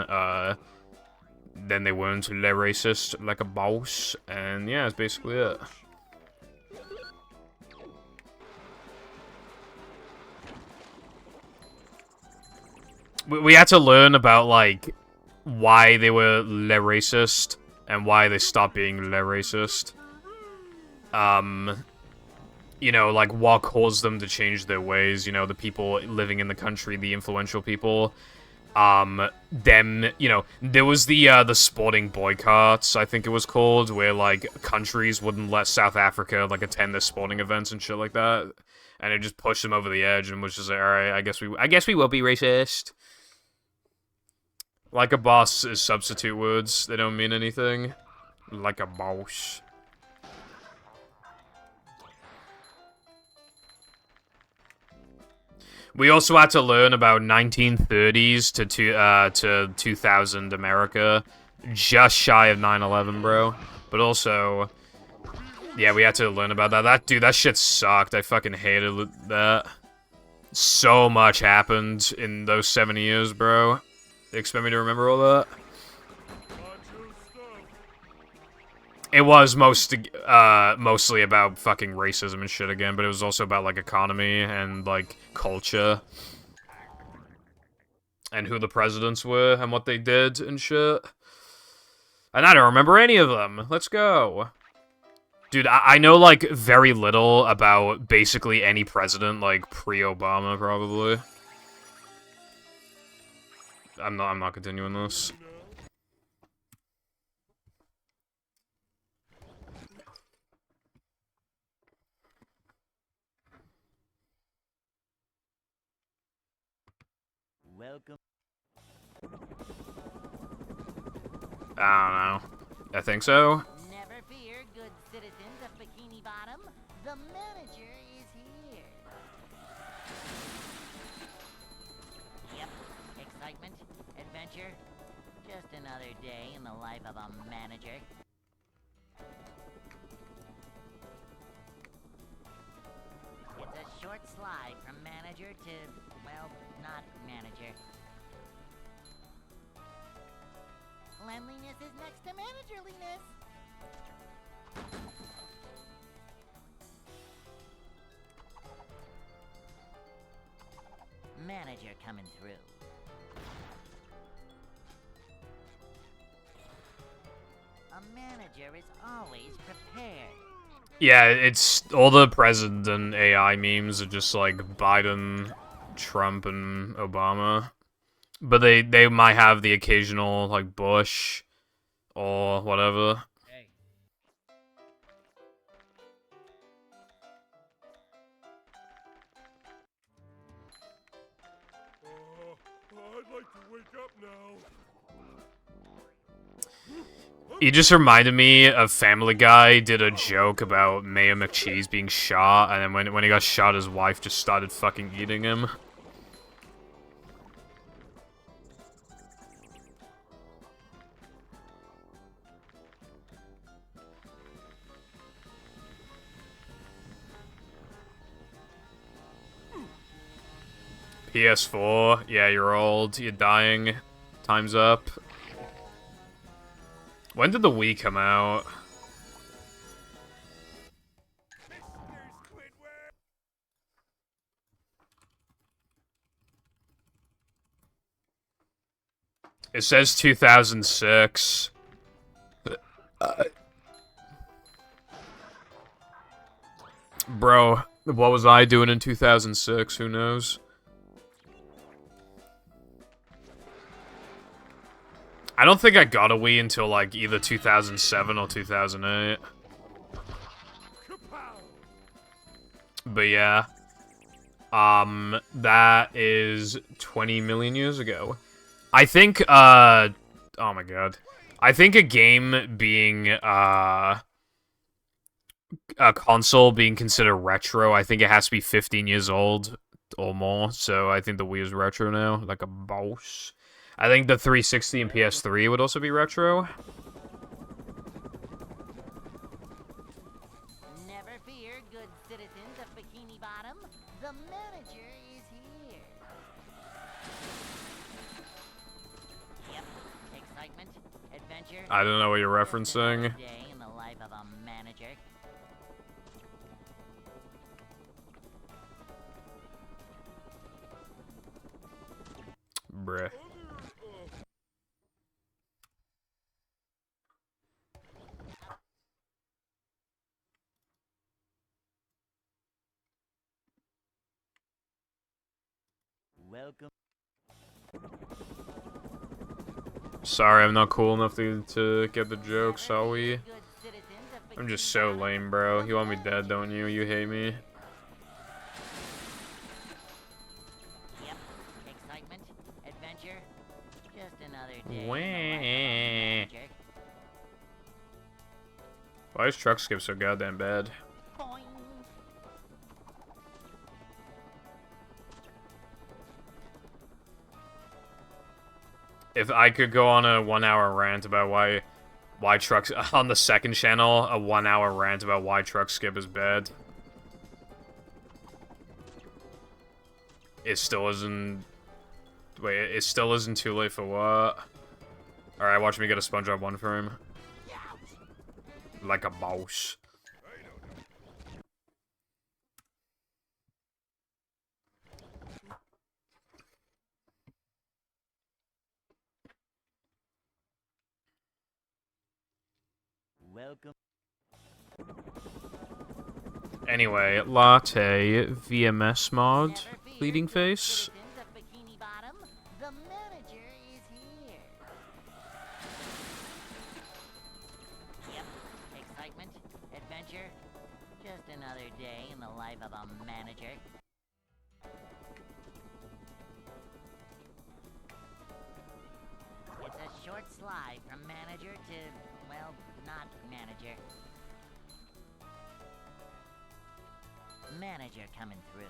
they weren't le racist, like a boss, and yeah, that's basically it. We had to learn about, like, why they were le racist and why they stopped being le racist. You know, like, what caused them to change their ways, you know, the people living in the country, the influential people. Them, you know, there was the sporting boycotts, I think it was called, where, like, countries wouldn't let South Africa, like, attend their sporting events and shit like that. And it just pushed them over the edge and was just like, alright, I guess we will be racist. Like a boss is substitute words. They don't mean anything. Like a boss. We also had to learn about 1930s to 2000 America. Just shy of 9/11, bro. But also, yeah, we had to learn about that. That shit sucked. I fucking hated that. So much happened in those 7 years, bro. They expect me to remember all that? It was mostly about fucking racism and shit again, but it was also about, like, economy and, like, culture. And who the presidents were and what they did and shit. And I don't remember any of them. Let's go. Dude, I know, like, very little about basically any president, like, pre-Obama, probably. I'm not continuing this. Welcome. I don't know. I think so. Never fear, good citizens of Bikini Bottom. The manager is here. Yep, excitement, adventure. Just another day in the life of a manager. It's a short slide from manager to, well, not manager. Cleanliness is next to managerliness. Manager coming through. A manager is always prepared. Yeah, it's all the president AI memes are just like Biden, Trump, and Obama. But they might have the occasional like Bush or whatever. Hey. I'd like to wake up now. He just reminded me of Family Guy did a joke about Mayor McCheese being shot, and then when he got shot, his wife just started fucking eating him. PS4, yeah, you're old, you're dying, time's up. When did the Wii come out? It says 2006. Bro, what was I doing in 2006? Who knows? I don't think I got a Wii until like either 2007 or 2008. But yeah. That is 20 million years ago. I think, oh my god. I think a game being, a console being considered retro, I think it has to be 15 years old or more, so I think the Wii is retro now, like a boss. I think the 360 and PS3 would also be retro. Never fear, good citizens of Bikini Bottom. The manager is here. Yep, excitement, adventure. I don't know what you're referencing. Day in the life of a manager. Bruh. Welcome. Sorry, I'm not cool enough to get the jokes, are we? I'm just so lame, bro. You want me dead, don't you? You hate me. Yep, excitement, adventure. Just another day. Wah. In the life of a manager. Why is truck skip so goddamn bad? Boing. If I could go on a 1 hour rant about why trucks on the second channel, a 1 hour rant about why truck skip is bad. It still isn't. Wait, it still isn't too late for what? Alright, watch me get a SpongeBob one frame. Like a boss. Welcome. Anyway, latte, VMS mod, leading face. Citizens of Bikini Bottom, the manager is here. Yep, excitement, adventure. Just another day in the life of a manager. It's a short short slide from manager to, well, not manager. Manager coming through.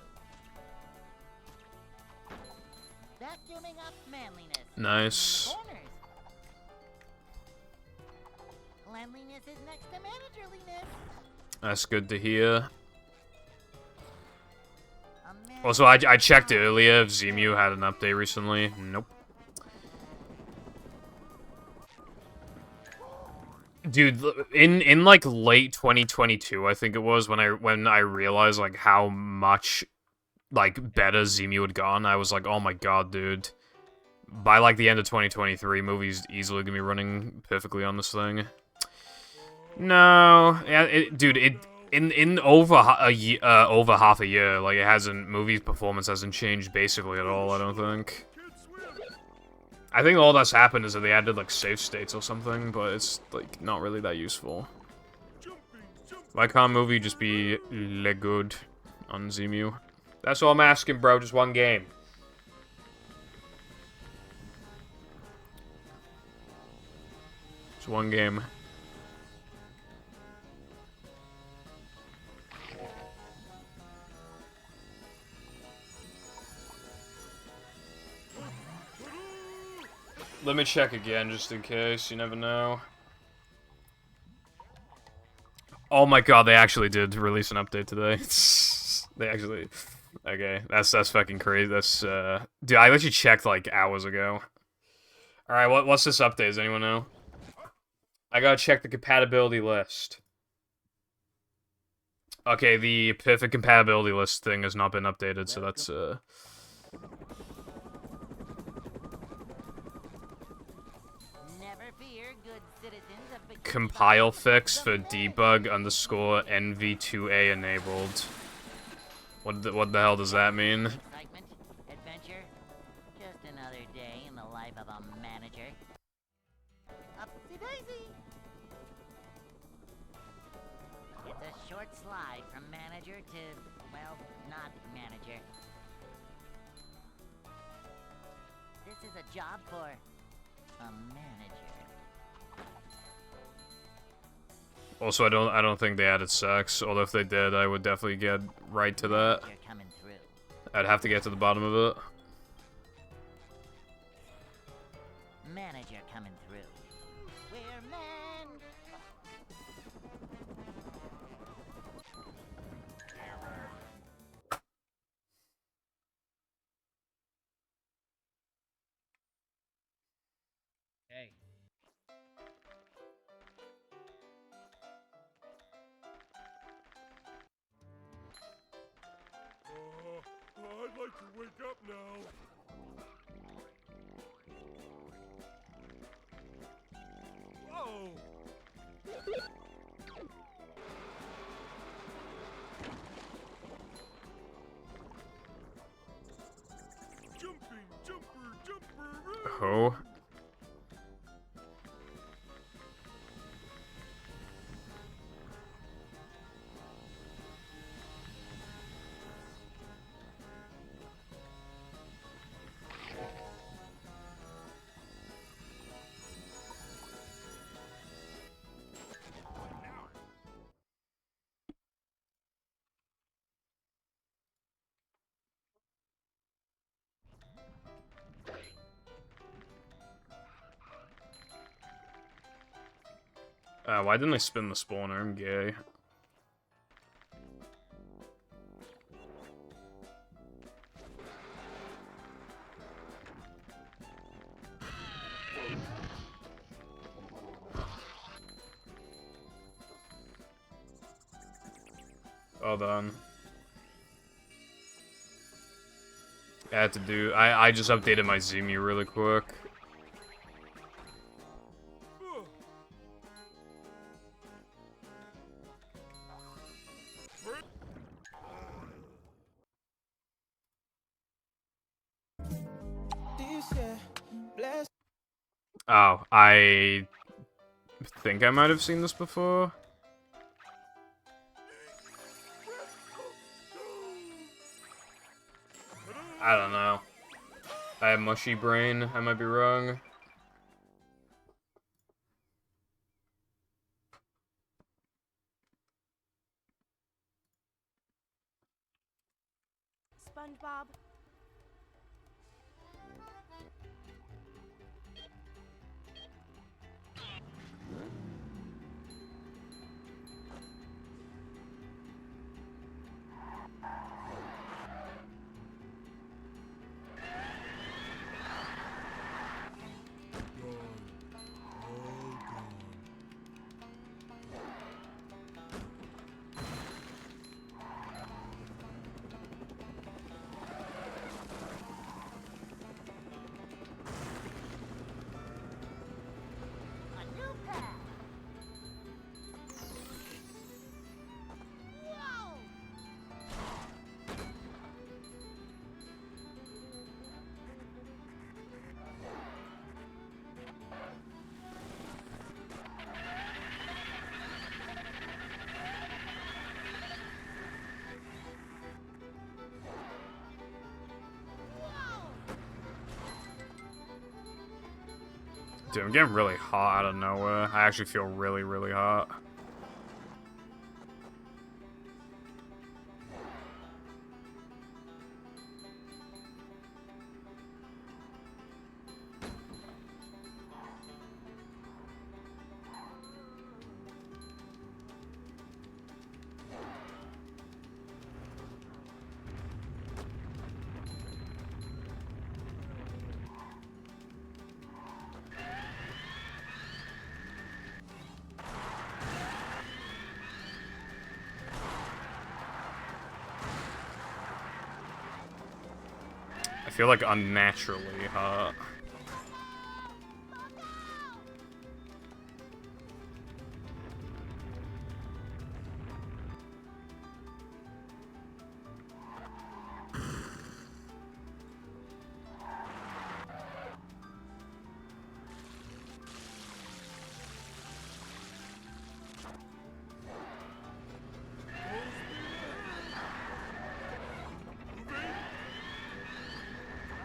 Vacuuming up manliness. Nice. In the corners. Cleanliness is next to managerliness. That's good to hear. A Also, I checked earlier if Zemu had an update recently. Nope. Dude, in like late 2022, I think it was when I realized like how much like better Zemu had gone. I was like, oh my god, dude. By like the end of 2023, movie's easily gonna be running perfectly on this thing. No, yeah, dude, in over a year, over half a year, like it hasn't. Movie's performance hasn't changed basically at all. I don't think. I think all that's happened is that they added like save states or something, but it's like not really that useful. Why can't movie just be le good on Zemu? That's all I'm asking, bro. Just one game. Just one game. Let me check again, just in case. You never know. Oh my god, they actually did release an update today. They actually... Okay, that's fucking crazy. That's, Dude, I actually checked, like, hours ago. Alright, what's this update? Does anyone know? I gotta check the compatibility list. Okay, the perfect compatibility list thing has not been updated, so that's, compile fix for debug underscore NV2A enabled. What the hell does that mean? Excitement, adventure, just another day in the life of a manager. Upsy daisy. It's a short slide from manager to, well, not manager. This is a job for a manager. Also, I don't think they added sex, although if they did, I would definitely get right to that. I'd have to get to the bottom of it. Manager coming through. We're men. Hey. I'd like to wake up now. Whoa! Jumping, jumper. Oh. Why didn't I spin the spawner? I'm gay. Well done. I had to do... I just updated my Zemu really quick. Oh, I think I might have seen this before. I don't know. I have mushy brain. I might be wrong. SpongeBob. A new path. Whoa! Dude, I'm getting really hot out of nowhere. I actually feel really, really hot. I feel like unnaturally hot.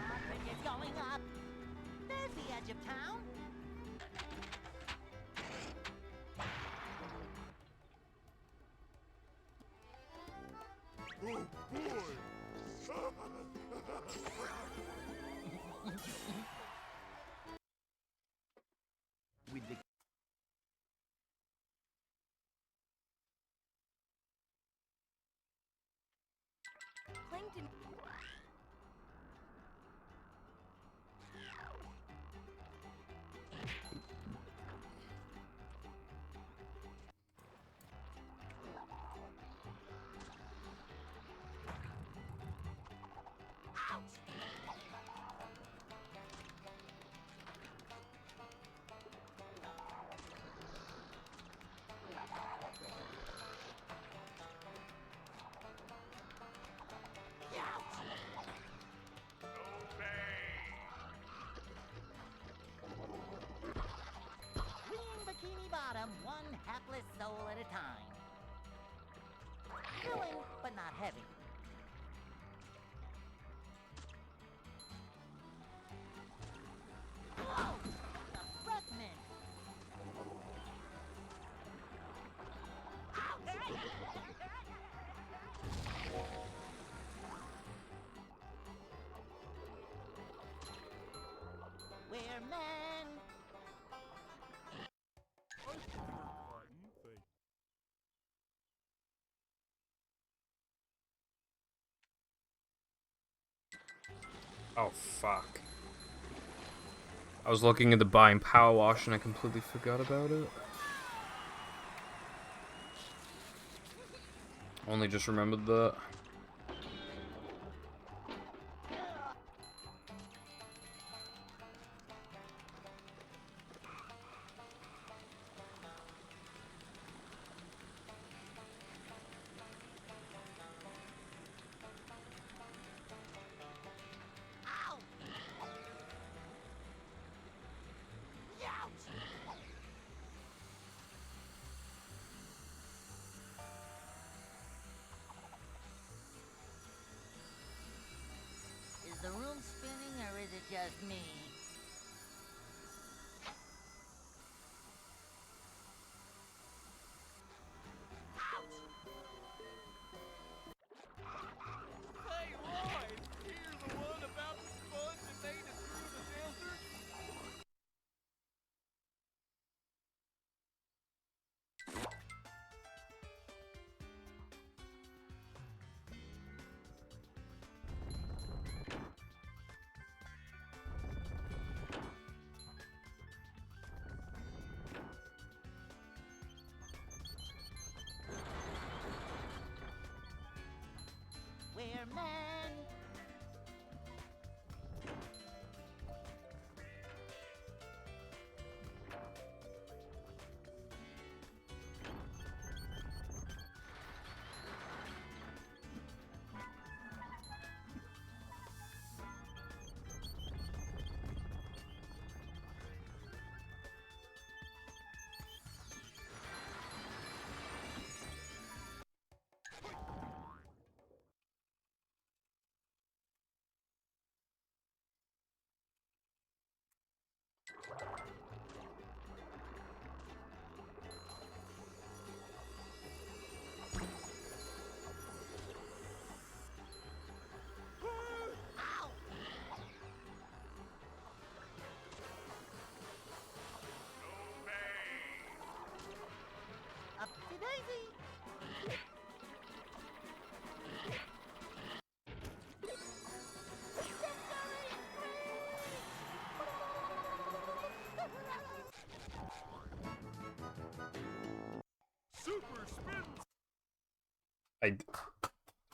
Traffic is going up. There's the edge of town. Oh boy! With the Plankton. Clean Bikini Bottom, one hapless soul at a time. Thrilling, but not heavy. Whoa! A breath mint. We're men. Button, thank Oh, fuck. I was looking at the buying power wash and I completely forgot about it. Only just remembered that. Ow! Ouch!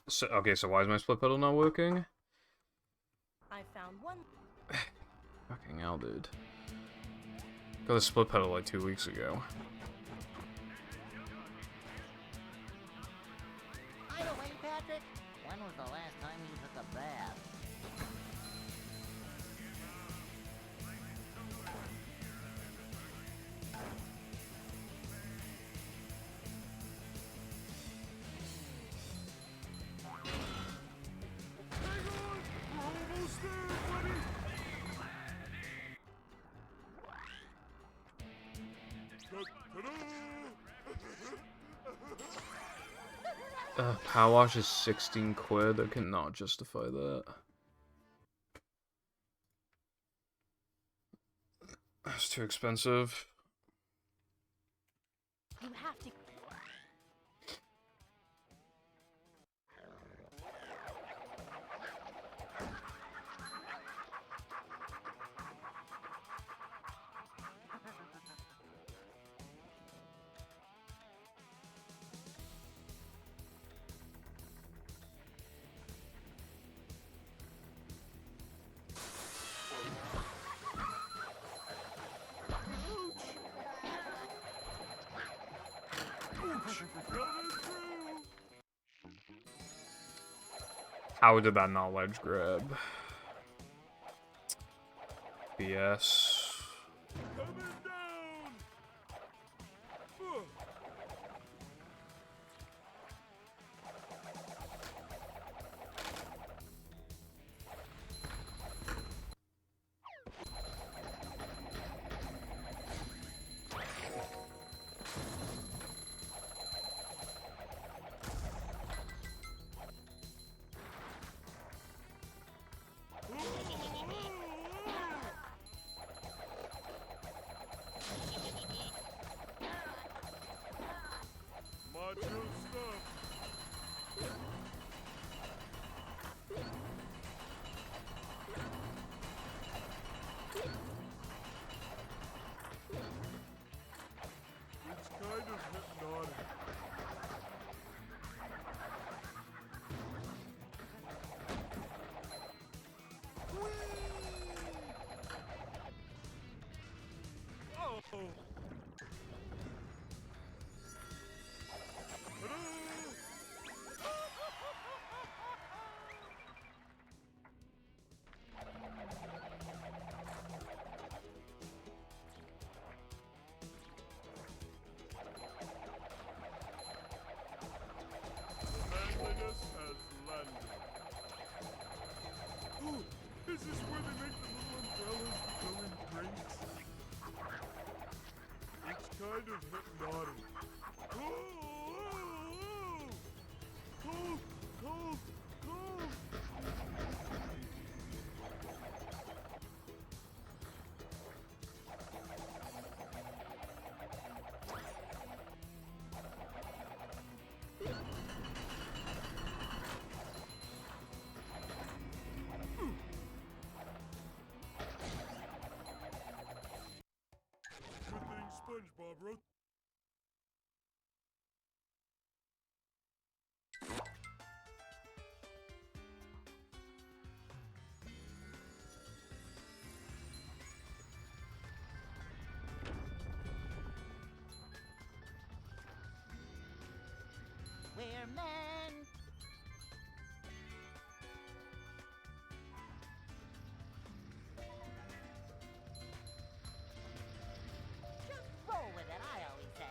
So, okay, so why is my split pedal not working? I found one. Fucking hell, dude. Got a split pedal like 2 weeks ago. By the way, Patrick, when was the last time you took a bath? Hang on! We're almost there, buddy! Ta-da! Power wash is 16 quid. I cannot justify that. That's too expensive. You have to. How did that not ledge grab? BS. Coming down! Ugh. Macho stuff. It's kind of hypnotic. Oh! Manliness has landed. Ooh, is this where they make the little umbrellas that go in drinks? It's kind of hypnotic. Oh! Cold, cold, cold! Good thing SpongeBob wrote. We're men. Just roll with it, I always say.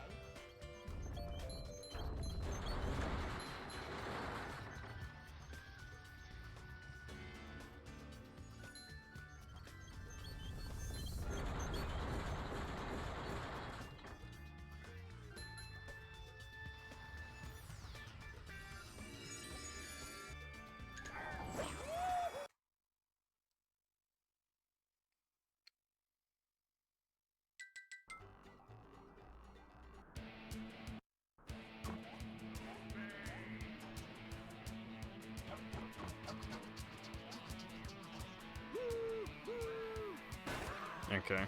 Okay.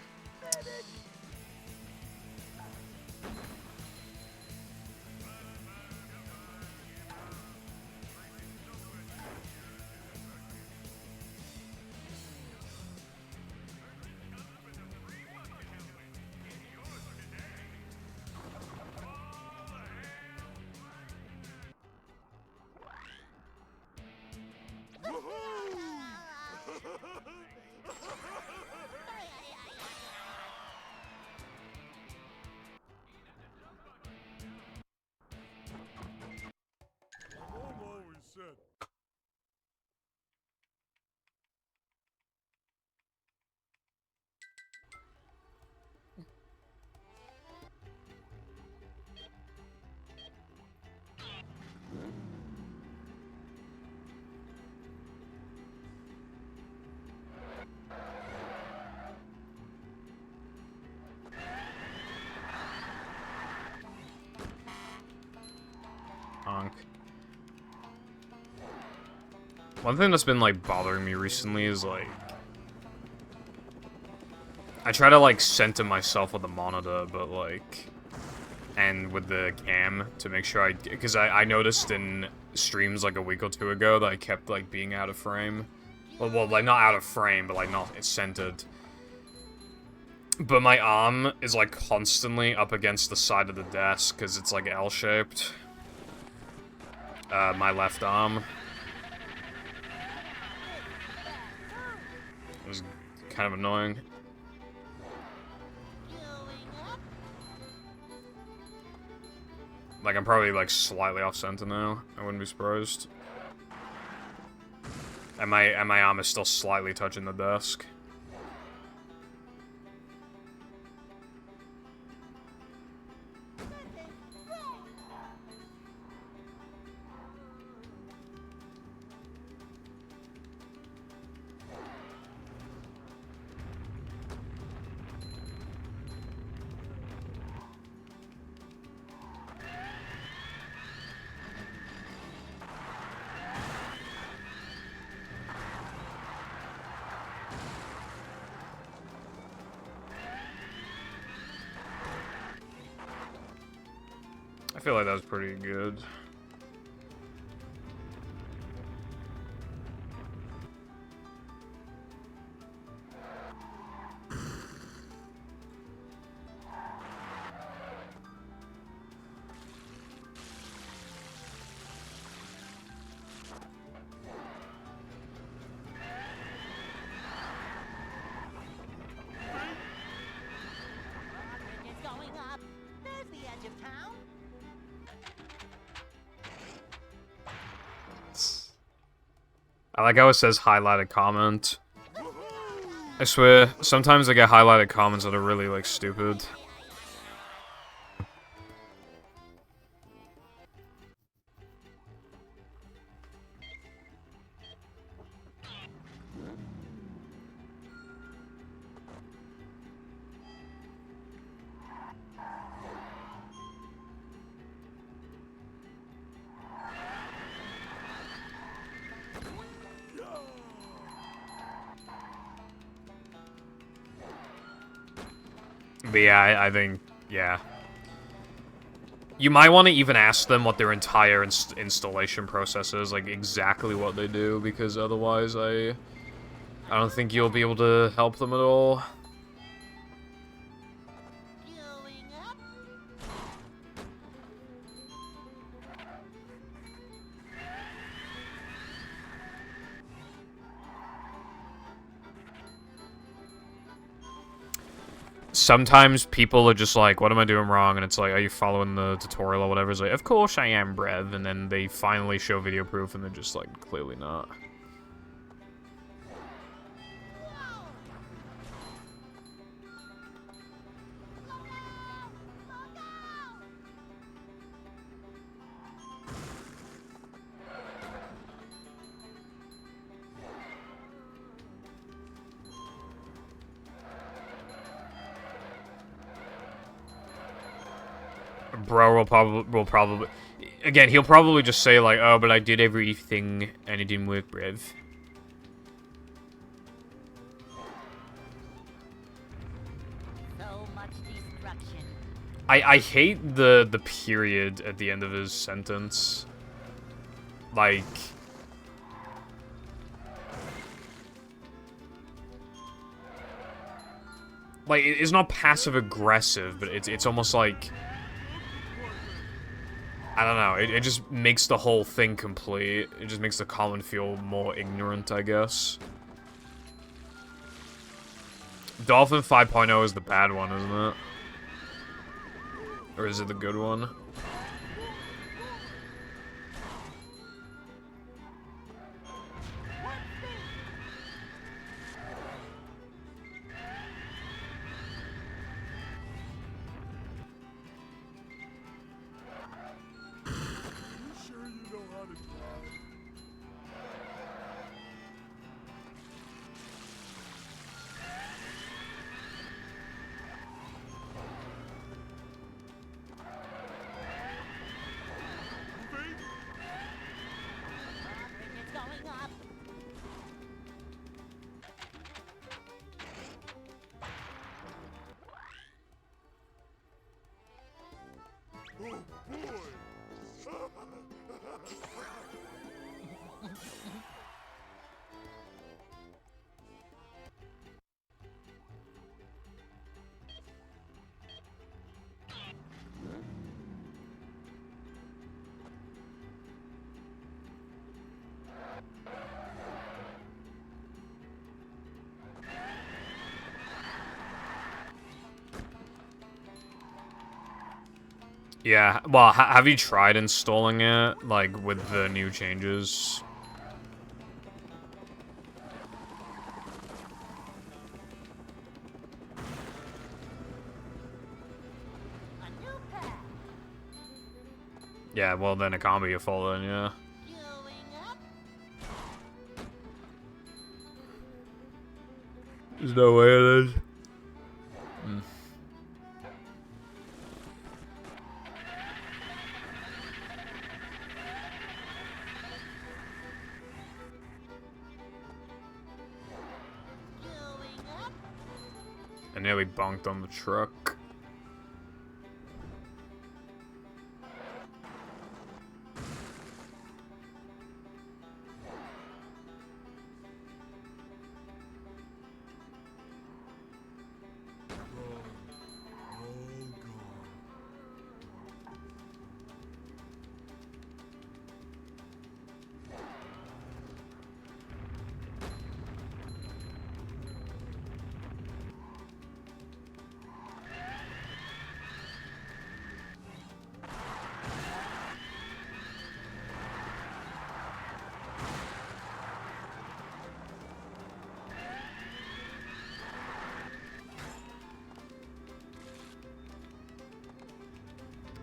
chunk. One thing that's been, like, bothering me recently is, like... I try to, like, center myself with the monitor, but, like... And with the cam, to make sure because I noticed in streams, like, a week or two ago that I kept, like, being out of frame. Well, like, not out of frame, but, like, not centered. But my arm is, like, constantly up against the side of the desk, because it's, like, L-shaped. My left arm. It was kind of annoying. Like, I'm probably, like, slightly off-center now. I wouldn't be surprised. And my arm is still slightly touching the desk. I feel like that was pretty good. It's going up. There's the edge of town. I like how it says highlighted comment. I swear, sometimes I get highlighted comments that are really, like, stupid. But yeah, I think, yeah. You might want to even ask them what their entire installation process is, like exactly what they do, because otherwise I don't think you'll be able to help them at all. Going up. Sometimes people are just like, what am I doing wrong? And it's like, are you following the tutorial or whatever? It's like, of course I am, Brev. And then they finally show video proof and they're just like, clearly not. Bro will probably again, he'll probably just say like, oh, but I did everything and it didn't work, Brev. So much destruction. I hate the period at the end of his sentence. Like, it's not passive aggressive, but it's almost like, I don't know, it just makes the whole thing complete. It just makes the comment feel more ignorant, I guess. Dolphin 5.0 is the bad one, isn't it? Or is it the good one? Sure you know how to drive? Moving? Oh boy! Yeah, well, have you tried installing it, like, with the new changes? A new path. Yeah, well, then it can't be your fault then, yeah. Going up. There's no way it is. Going up. I nearly bonked on the truck.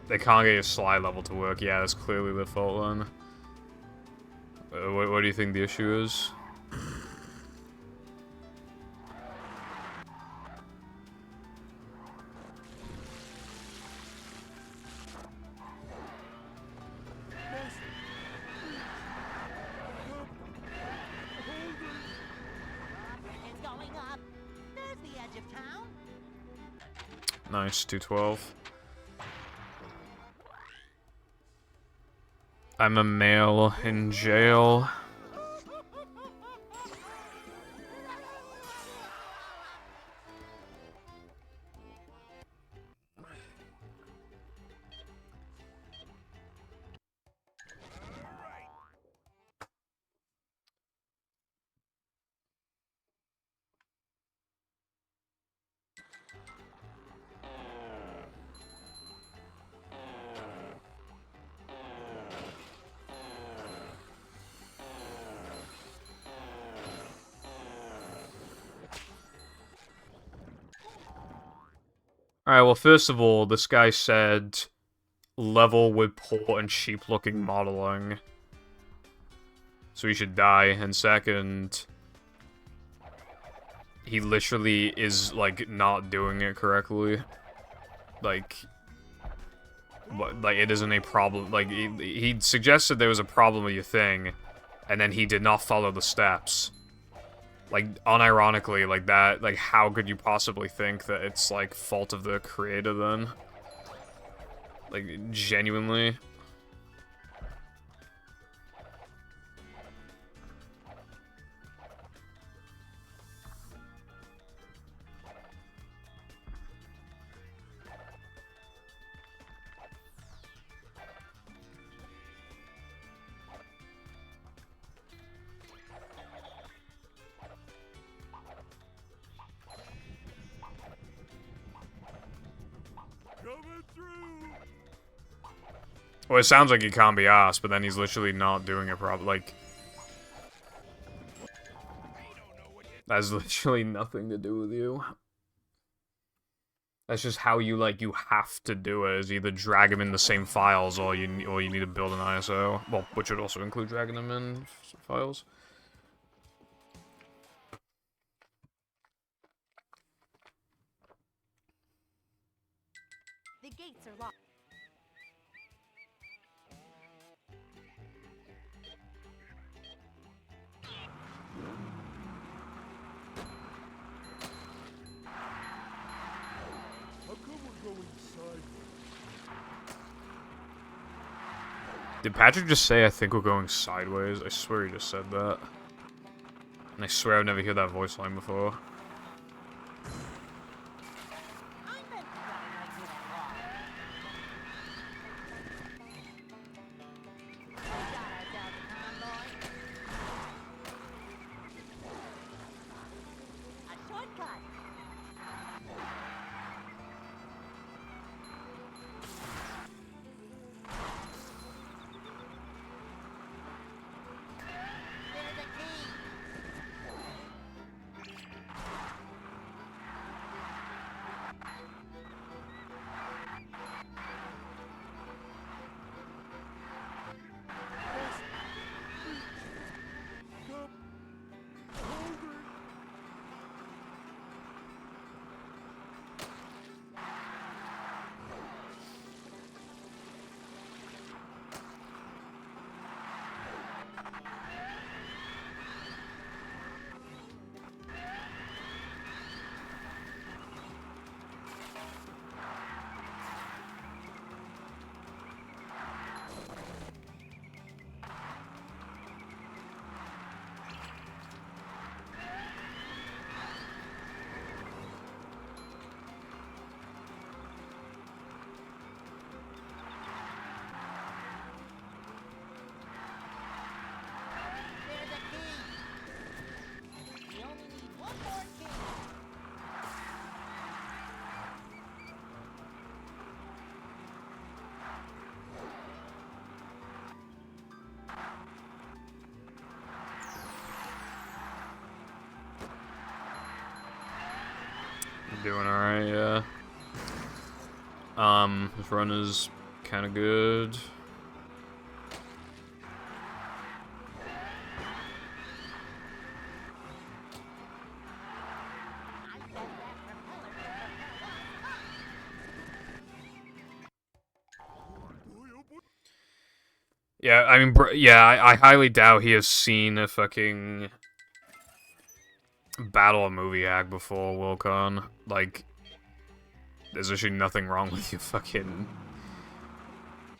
They can't get your slide level to work. Yeah, that's clearly their fault then. What do you think the issue is? It's going up. There's the edge of town. Nice, 212. I'm a male in jail. Alright, well, first of all, this guy said level with poor and cheap-looking modeling. So he should die. And second, he literally is, like, not doing it correctly. Like, it isn't a problem. Like, he suggested there was a problem with your thing, and then he did not follow the steps. Like, unironically, like that, like, how could you possibly think that it's, like, fault of the creator then? Like, genuinely? Coming through! Well, it sounds like he can't be asked, but then he's literally not doing it properly. Like, that has literally nothing to do with you. That's just how you, like, you have to do it, is either drag him in the same files, or you need to build an ISO. Well, which would also include dragging them in files. The gates are locked. How come we're going sideways? Did Patrick just say, I think we're going sideways? I swear he just said that. And I swear I've never heard that voice line before. I meant to run right through that wall. We got ourselves a convoy. A shortcut. There's a key. There's a key. We only need one more key. Doing alright, yeah. This run is kind of good. I bet that propeller can propel us up. Yeah, I mean, yeah, I highly doubt he has seen a fucking Battle of Movie Hack before, Wilcon. Like, there's actually nothing wrong with your fucking,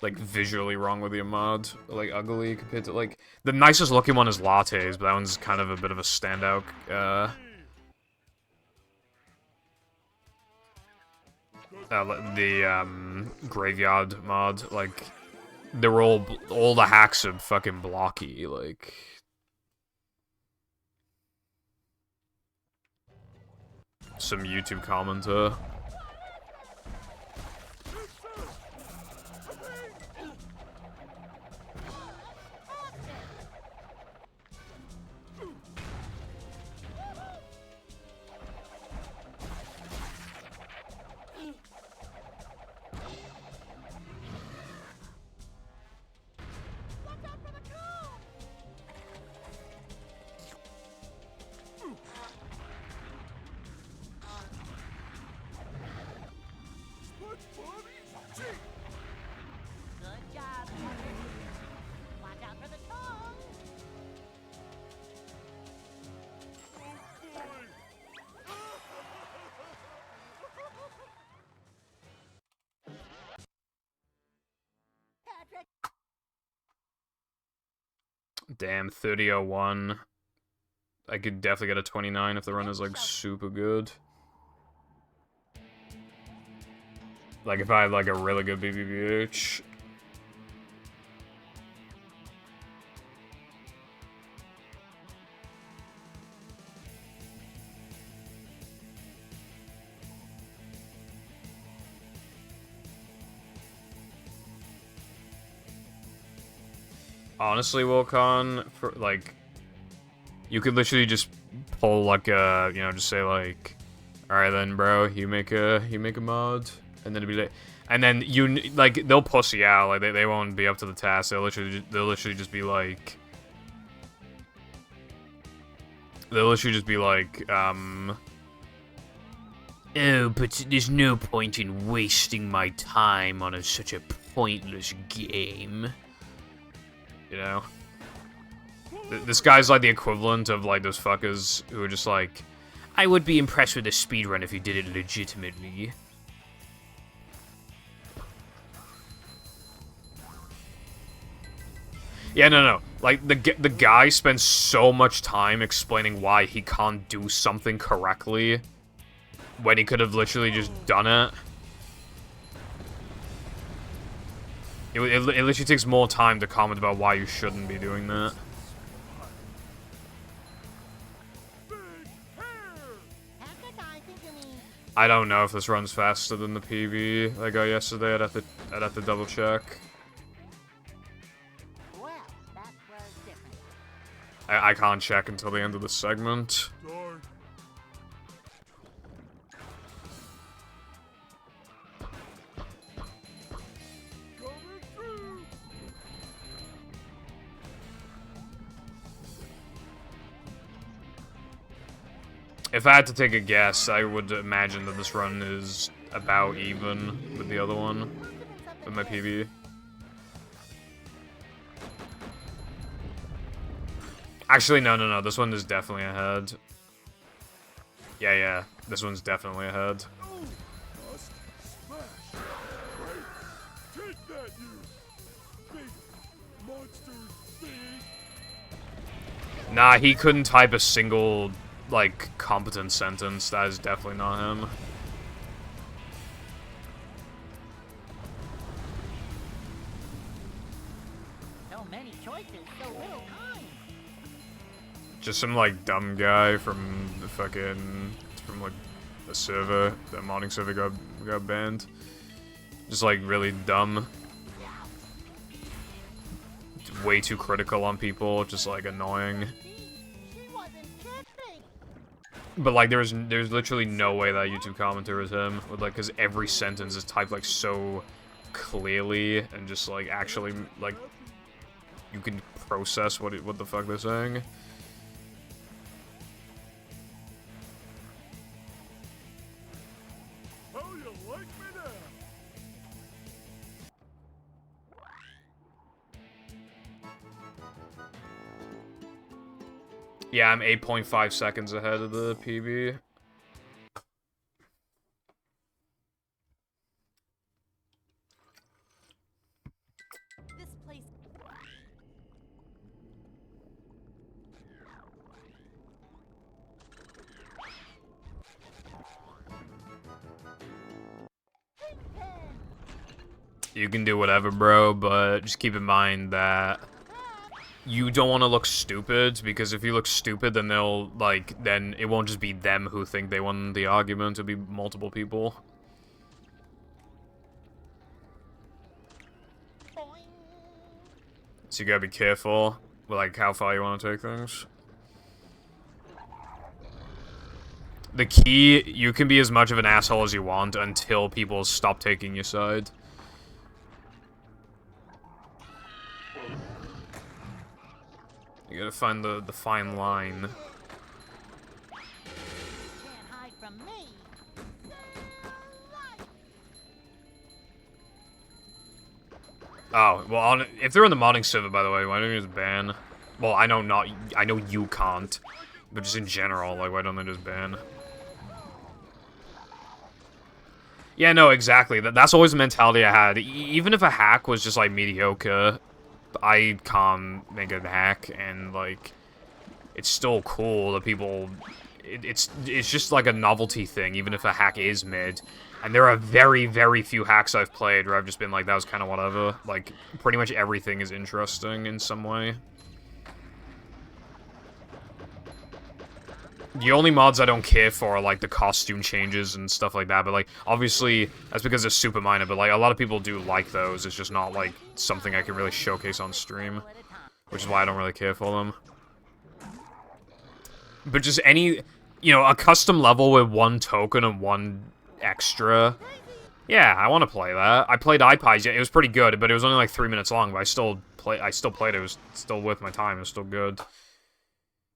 like, visually wrong with your mod. Like, ugly compared to, like, the nicest looking one is Lattes, but that one's kind of a bit of a standout, the Graveyard mod, like, they're all the hacks are fucking blocky, like... Some YouTube commenter. Good job, Patrick. Watch out for the tongue. Patrick. Damn, 30:01. I could definitely get a 29 if the run is, like, super good. Like, if I had, like, a really good BBBH. Honestly, Wilcon, for, like, you could literally just pull, like, a, you know, just say, like, alright then, bro, you make a mod, and then it'd be like, and then you, like, they'll pussy out, like, they won't be up to the task, they'll literally just be like, oh, but there's no point in wasting my time on such a pointless game. You know? This guy's like the equivalent of like those fuckers who are just like, I would be impressed with a speedrun if you did it legitimately. Yeah, no. Like, the guy spends so much time explaining why he can't do something correctly when he could have literally just done it. It literally takes more time to comment about why you shouldn't be doing that. I don't know if this runs faster than the PB I got yesterday. I'd have to double check. Well, that was different. I can't check until the end of the segment. Darn. Coming through. If I had to take a guess, I would imagine that this run is about even with the other one, with my PB. Actually, no. This one is definitely ahead. Yeah. This one's definitely ahead. Bust, smash. Right. Take that, you big monster thing. Nah, he couldn't type a single, like, competent sentence. That is definitely not him. So many choices, so little time. Just some, like, dumb guy from the fucking... from, like, the server. The modding server got banned. Just, like, really dumb. Way too critical on people. Just, like, annoying. She wasn't kidding. But, like, there's literally no way that YouTube commenter is him. With, like, because every sentence is typed, like, so clearly. And just, like, actually, like, you can process what the fuck they're saying. How you like me now? Yeah, I'm 8.5 seconds ahead of the PB. This place. You can do whatever, bro, but just keep in mind that you don't want to look stupid, because if you look stupid, then they'll, like, then it won't just be them who think they won the argument, it'll be multiple people. So you gotta be careful with, like, how far you want to take things. The key, you can be as much of an asshole as you want until people stop taking your side. You gotta find the fine line. Can't hide from me. Oh, well, if they're in the modding server, by the way, why don't you just ban? Well, I know you can't, but just in general, like, why don't they just ban? Yeah, no, exactly. That's always the mentality I had. Even if a hack was just, like, mediocre, I can't make a hack, and, like, it's still cool that people... It's just, like, a novelty thing, even if a hack is mid. And there are very, very few hacks I've played where I've just been like, that was kind of whatever. Like, pretty much everything is interesting in some way. The only mods I don't care for are, like, the costume changes and stuff like that, but, like, obviously, that's because they're super minor, but, like, a lot of people do like those. It's just not, like, something I can really showcase on stream, which is why I don't really care for them. But just any, you know, a custom level with one token and one extra. Yeah, I want to play that. I played iPies. It was pretty good, but it was only like 3 minutes long. But I still played it. It was still worth my time. It was still good.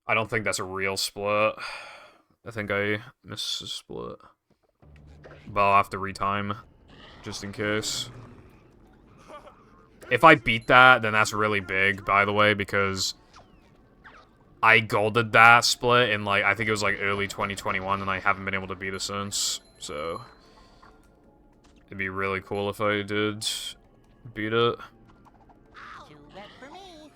I don't think that's a real split. I think I missed a split. But I'll have to retime, just in case. If I beat that, then that's really big, by the way, because I golded that split in, like, I think it was, like, early 2021, and I haven't been able to beat it since. So it'd be really cool if I did beat it. Too bad for me.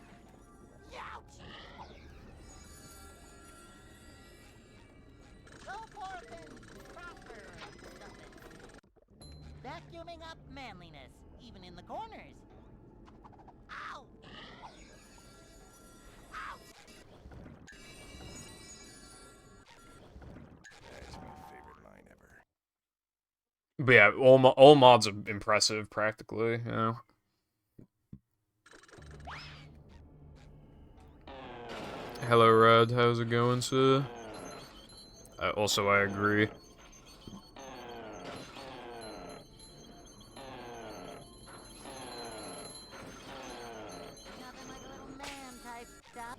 manliness, even in the corners. Ow! Ouch! That's my favorite line ever. But yeah, all mods are impressive, practically, you know? Hello, Red. How's it going, sir? Also, I agree. Nothing like a little man type stuff.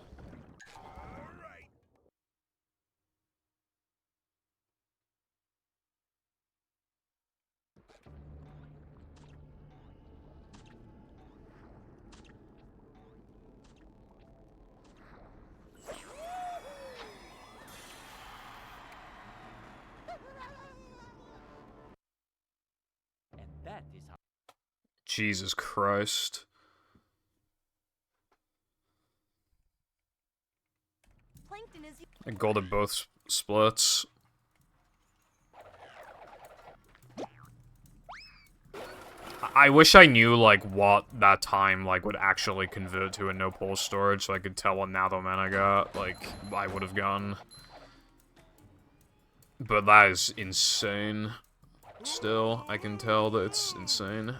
And that is how. Jesus Christ. Plankton is I gold at both splits. I wish I knew, like, what that time, like, would actually convert to a no-pulse storage, so I could tell what Natho Man I got, like, I would have gone. But that is insane. Still, I can tell that it's insane.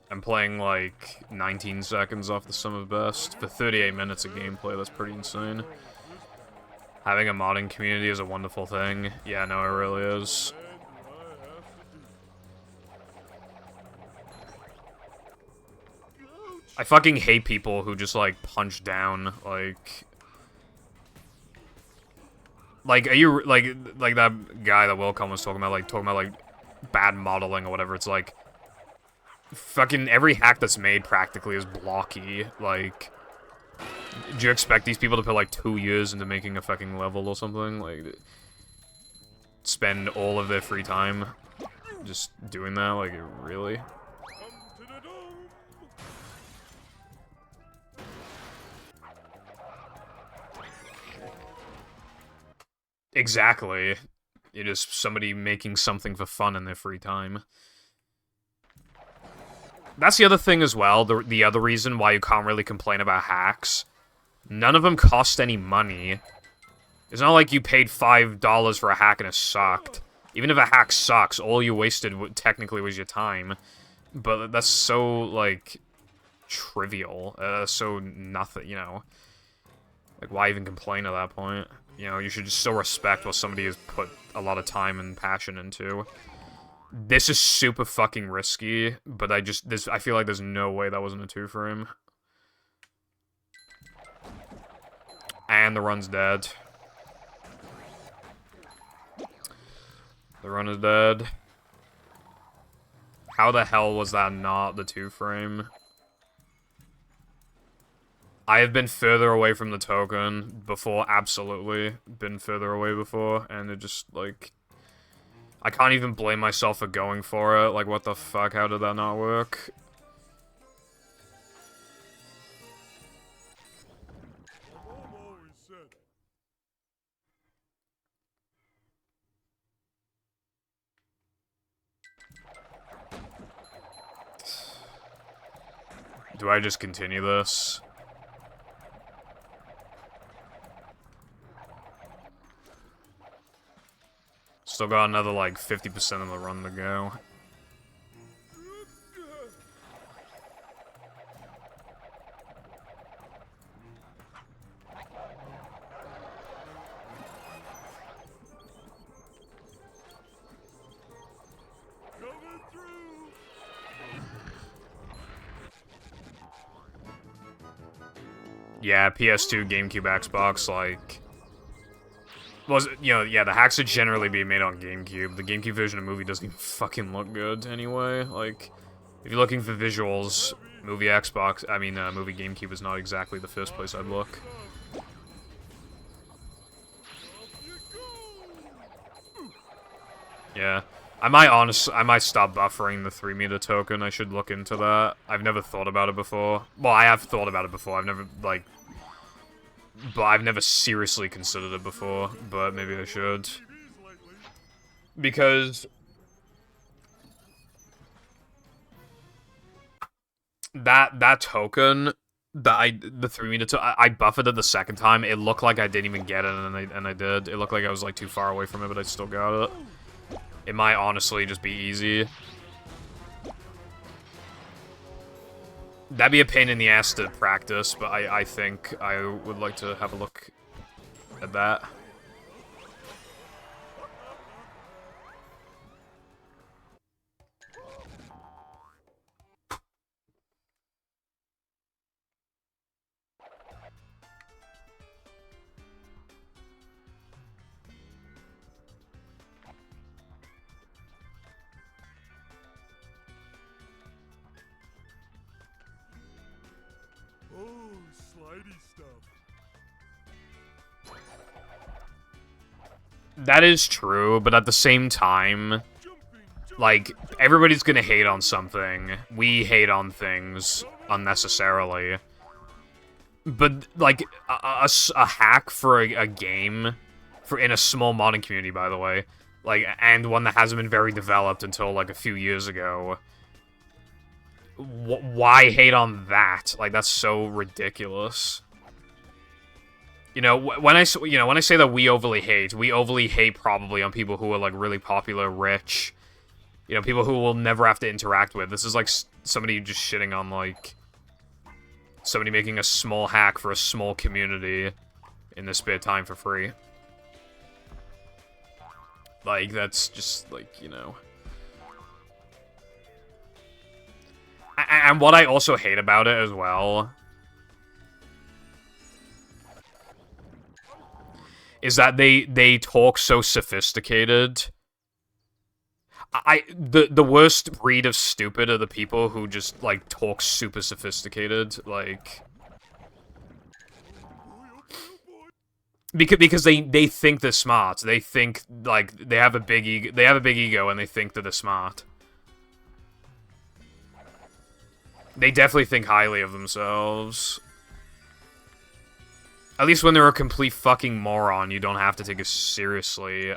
I'm playing, like, 19 seconds off the sum of best. For 38 minutes of gameplay, that's pretty insane. Having a modding community is a wonderful thing. Yeah, no, it really is. I fucking hate people who just, like, punch down, like... Like, are you, like that guy that Wilcom was talking about, like, bad modeling or whatever, it's like... Fucking every hack that's made, practically, is blocky, like... Do you expect these people to put, like, 2 years into making a fucking level or something? Like, spend all of their free time just doing that? Like, really? Exactly. It is somebody making something for fun in their free time. That's the other thing as well, the other reason why you can't really complain about hacks. None of them cost any money. It's not like you paid $5 for a hack and it sucked. Even if a hack sucks, all you wasted technically was your time. But that's so, like, trivial. So nothing, you know. Like, why even complain at that point? You know, you should just still respect what somebody has put a lot of time and passion into. This is super fucking risky, but I feel like there's no way that wasn't a 2 for him. And the run's dead. The run is dead. How the hell was that not the 2-frame? I have been further away from the token before, absolutely. Been further away before, and it just, like... I can't even blame myself for going for it. Like, what the fuck? How did that not work? Do I just continue this? Still got another, like, 50% of the run to go. Yeah, PS2, GameCube, Xbox, like... Was, you know, yeah, the hacks would generally be made on GameCube. The GameCube version of movie doesn't even fucking look good anyway. Like, if you're looking for visuals, movie Xbox, movie GameCube is not exactly the first place I'd look. Yeah. I might stop buffering the 3-meter token. I should look into that. I've never thought about it before. Well, I have thought about it before. I've never, like, but I've never seriously considered it before, but maybe I should. Because that token, the 3-meter I buffered it the second time, it looked like I didn't even get it, and I did. It looked like I was, like, too far away from it, but I still got it. It might honestly just be easy. That'd be a pain in the ass to practice, but I think I would like to have a look at that. Oh, slidey stuff. That is true, but at the same time, like, everybody's gonna hate on something. We hate on things unnecessarily. But, like, a hack for a game, in a small modding community, by the way, like, and one that hasn't been very developed until, like, a few years ago. Why hate on that? Like, that's so ridiculous. You know, when I say that we overly hate probably on people who are, like, really popular, rich. You know, people who we'll never have to interact with. This is like somebody just shitting on, like, somebody making a small hack for a small community in their spare time for free. Like, that's just, like, you know. And what I also hate about it as well is that they talk so sophisticated. The worst breed of stupid are the people who just, like, talk super sophisticated, like... Because they think they're smart. They think, like, they have a big ego and they think that they're smart. They definitely think highly of themselves. At least when they're a complete fucking moron, you don't have to take it seriously.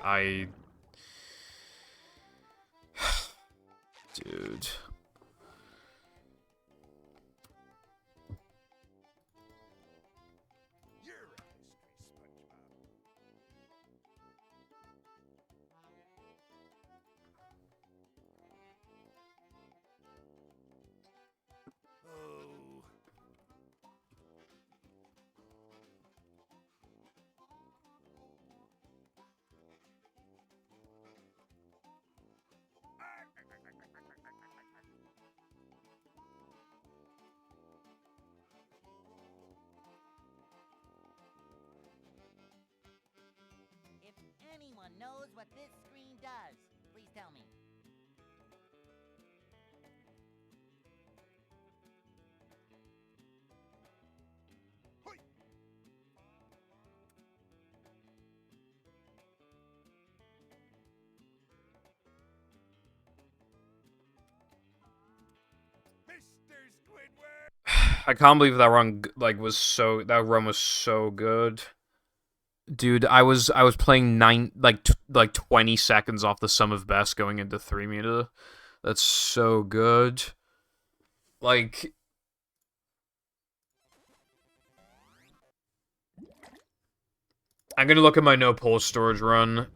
Dude. If anyone knows what this screen does, please tell me. I can't believe that run, like, that run was so good. Dude, I was playing 20 seconds off the sum of best going into 3-meter. That's so good. Like, I'm gonna look at my no pause storage run.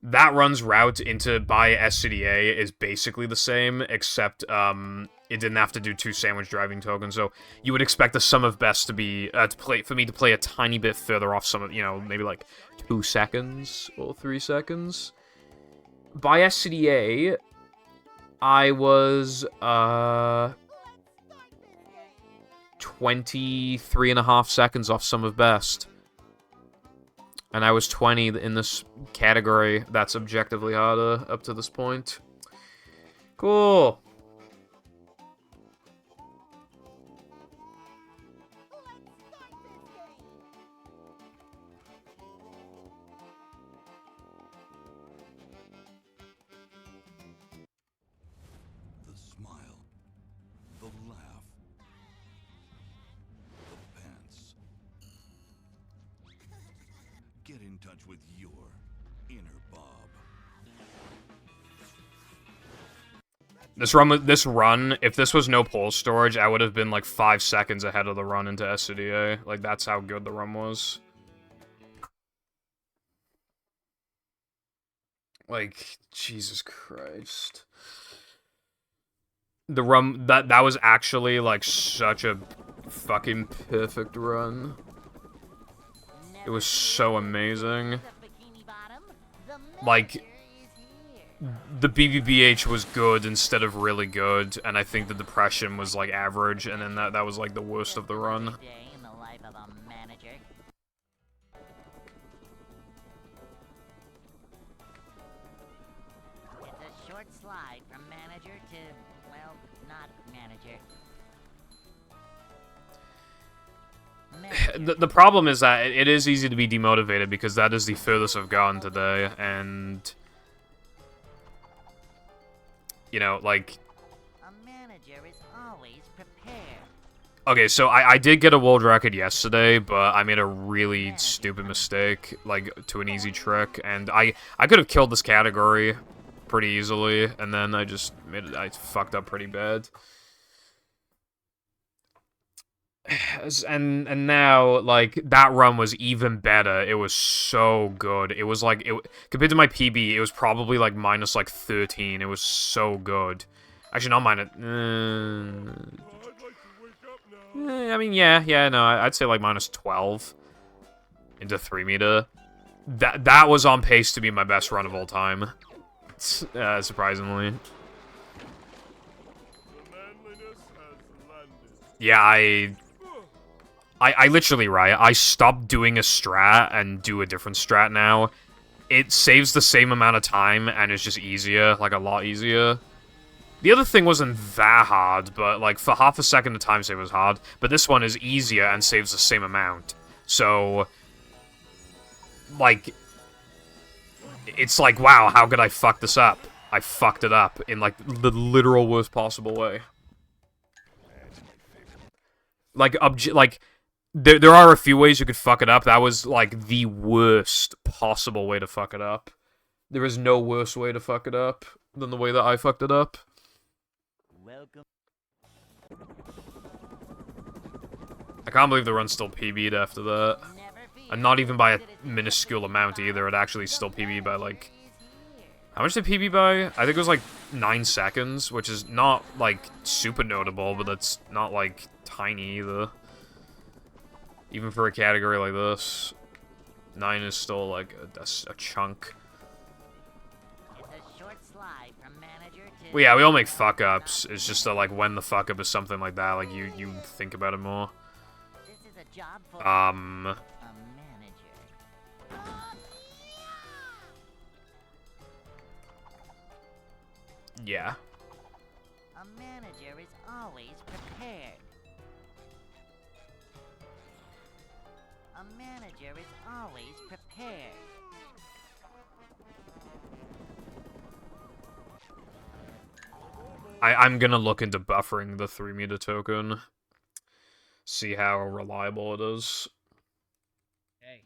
That run's route into by SCDA is basically the same, except it didn't have to do 2 sandwich driving tokens. So you would expect the sum of best to be for me to play a tiny bit further off some of, you know, maybe like 2 seconds or 3 seconds. By SCDA, I was 23.5 seconds off sum of best. And I was 20 in this category that's objectively harder up to this point. Cool. The smile, the laugh, the pants, much with your inner Bob. This run, if this was no pole storage, I would have been like 5 seconds ahead of the run into SCDA. Like, that's how good the run was. Like, Jesus Christ. The run, that was actually, like, such a fucking perfect run. It was so amazing. Like, the BBBH was good instead of really good, and I think the depression was, like, average, and then that was, like, the worst of the run. Slide from manager to, well, not manager. The problem is that it is easy to be demotivated because that is the furthest I've gone today, and you know, like, a manager is always prepared. Okay, so I did get a world record yesterday, but I made a really stupid mistake, like, to an easy trick, and I could have killed this category pretty easily, and then I just I fucked up pretty bad. And now, like, that run was even better. It was so good. It was like, compared to my PB, it was probably like minus like 13. It was so good. Actually, not minus. I mean, yeah, no, I'd say like minus 12 into 3 meter. That was on pace to be my best run of all time. Surprisingly. Yeah, I literally, right, I stopped doing a strat and do a different strat now. It saves the same amount of time and it's just easier, like a lot easier. The other thing wasn't that hard, but like for half a second the time save was hard. But this one is easier and saves the same amount. So, like, it's like, wow, how could I fuck this up? I fucked it up in, like, the literal worst possible way. Like, there are a few ways you could fuck it up. That was, like, the worst possible way to fuck it up. There is no worse way to fuck it up than the way that I fucked it up. Welcome. I can't believe the run still PB'd after that. And not even by a minuscule amount either. It actually still PB'd by, like... How much did PB by? I think it was, like, 9 seconds, which is not, like, super notable, but that's not, like, tiny either. Even for a category like this. 9 is still, like, a chunk. Well, yeah, we all make fuck-ups. It's just that, like, when the fuck-up is something like that, like, you think about it more. Yeah. A manager is always prepared. A manager is always prepared. I'm gonna look into buffering the 3 meter token. See how reliable it is. Hey.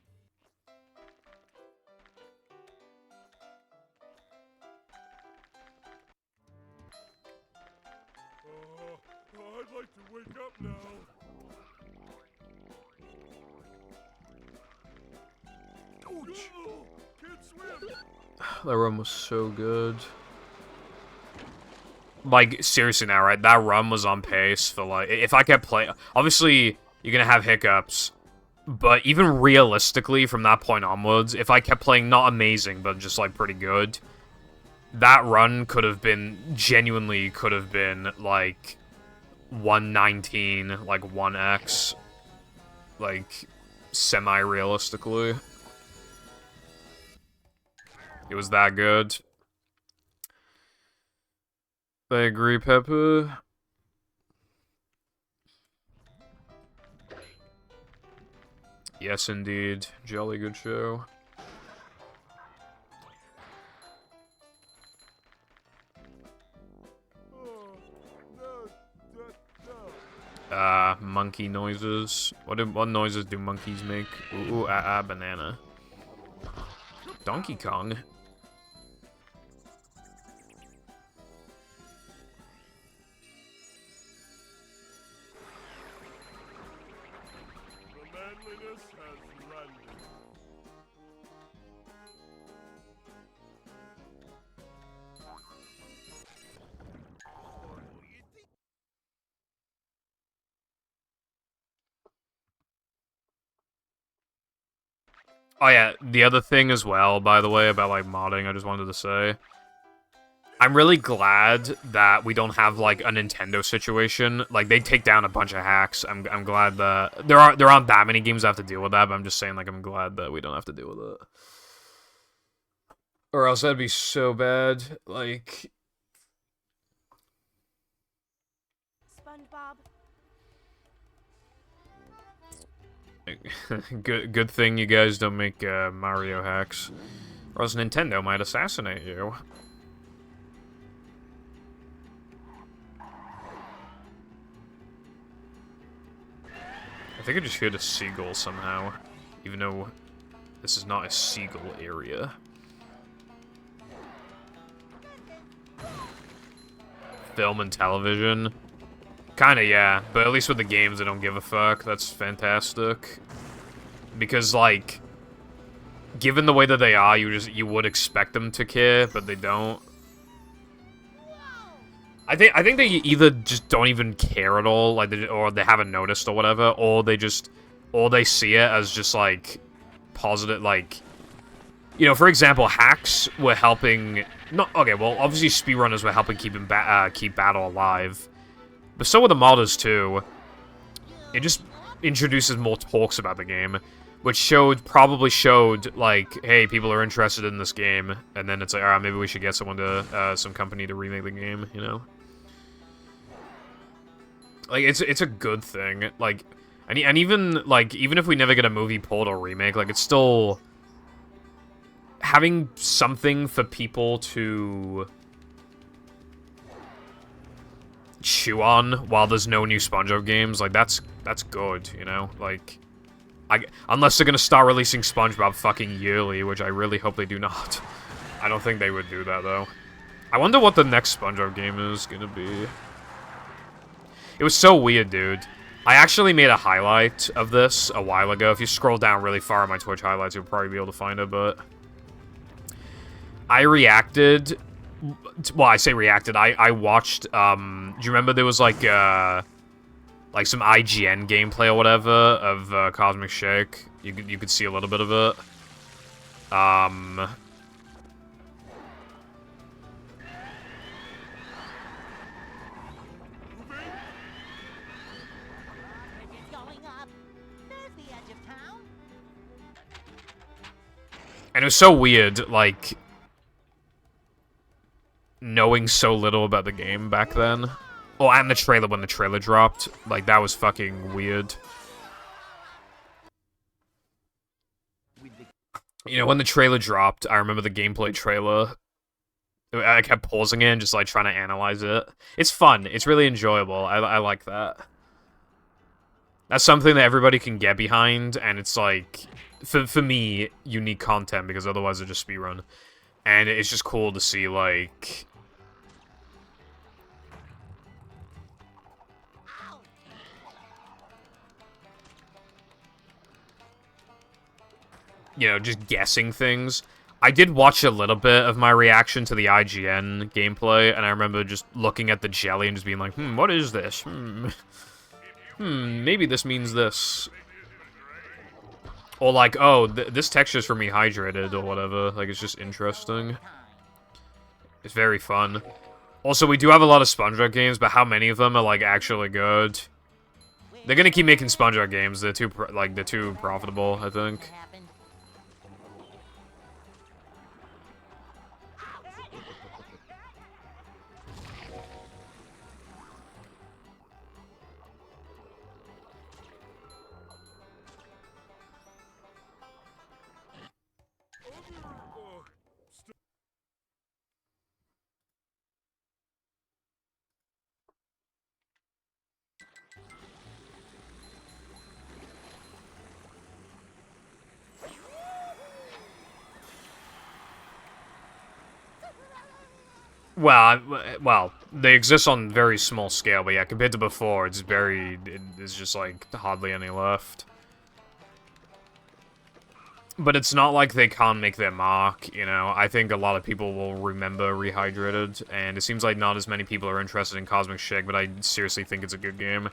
I'd like to wake up now. Ouch! Can't swim. That run was so good. Like, seriously now, right? That run was on pace for, like... If I kept playing... Obviously, you're gonna have hiccups. But even realistically, from that point onwards, if I kept playing not amazing, but just, like, pretty good, that run could have been... Genuinely could have been, like... 119, like, 1x. Like, semi-realistically. It was that good. I agree, Pepper. Yes, indeed. Jolly good show. Monkey noises. What noises do monkeys make? Ooh, banana. Donkey Kong. The manliness has landed. Oh yeah, the other thing as well, by the way, about like modding, I just wanted to say, I'm really glad that we don't have like a Nintendo situation. Like they take down a bunch of hacks. I'm glad that there aren't that many games that have to deal with that. But I'm just saying, like, I'm glad that we don't have to deal with it, or else that'd be so bad. Like, SpongeBob. good thing you guys don't make Mario hacks, or else Nintendo might assassinate you. I think I just heard a seagull somehow, even though this is not a seagull area. Film and television. Kinda, yeah. But at least with the games, they don't give a fuck. That's fantastic. Because, like, given the way that they are, you would expect them to care, but they don't. I think they either just don't even care at all, like, or they haven't noticed or whatever, or they see it as just, like, positive, like, you know, for example, hacks were helping, okay, well, obviously speedrunners were helping keep Battle alive, but so were the modders, too. It just introduces more talks about the game, which probably showed, like, hey, people are interested in this game, and then it's like, alright, maybe we should get some company to remake the game, you know? Like, it's a good thing, like, and even, like, even if we never get a movie pulled or remake, like, it's still having something for people to chew on while there's no new SpongeBob games, like, that's good, you know? Like, unless they're gonna start releasing SpongeBob fucking yearly, which I really hope they do not. I don't think they would do that, though. I wonder what the next SpongeBob game is gonna be. It was so weird, dude. I actually made a highlight of this a while ago. If you scroll down really far on my Twitch highlights, you'll probably be able to find it, but I reacted. Well, I say reacted. I watched, do you remember there was, like some IGN gameplay or whatever of Cosmic Shake? You could see a little bit of it. Bridge is going up. There's the edge of town. And it was so weird, like, knowing so little about the game back then. Oh, and the trailer, when the trailer dropped. Like, that was fucking weird. You know, when the trailer dropped, I remember the gameplay trailer. I kept pausing it and just, like, trying to analyze it. It's fun. It's really enjoyable. I like that. That's something that everybody can get behind, and it's, like, for me, unique content, because otherwise it's just speedrun. And it's just cool to see, like, you know, just guessing things. I did watch a little bit of my reaction to the IGN gameplay, and I remember just looking at the jelly and just being like, what is this? Maybe this means this. Or like, oh, this texture's for me hydrated, or whatever. Like, it's just interesting. It's very fun. Also, we do have a lot of SpongeBob games, but how many of them are, like, actually good? They're gonna keep making SpongeBob games. They're too profitable, I think. Happened. Well, they exist on very small scale, but yeah, compared to before, it's just like hardly any left. But it's not like they can't make their mark, you know. I think a lot of people will remember Rehydrated, and it seems like not as many people are interested in Cosmic Shake, but I seriously think it's a good game.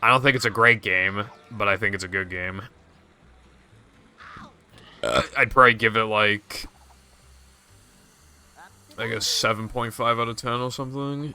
I don't think it's a great game, but I think it's a good game. I'd probably give it like a 7.5 out of 10 or something.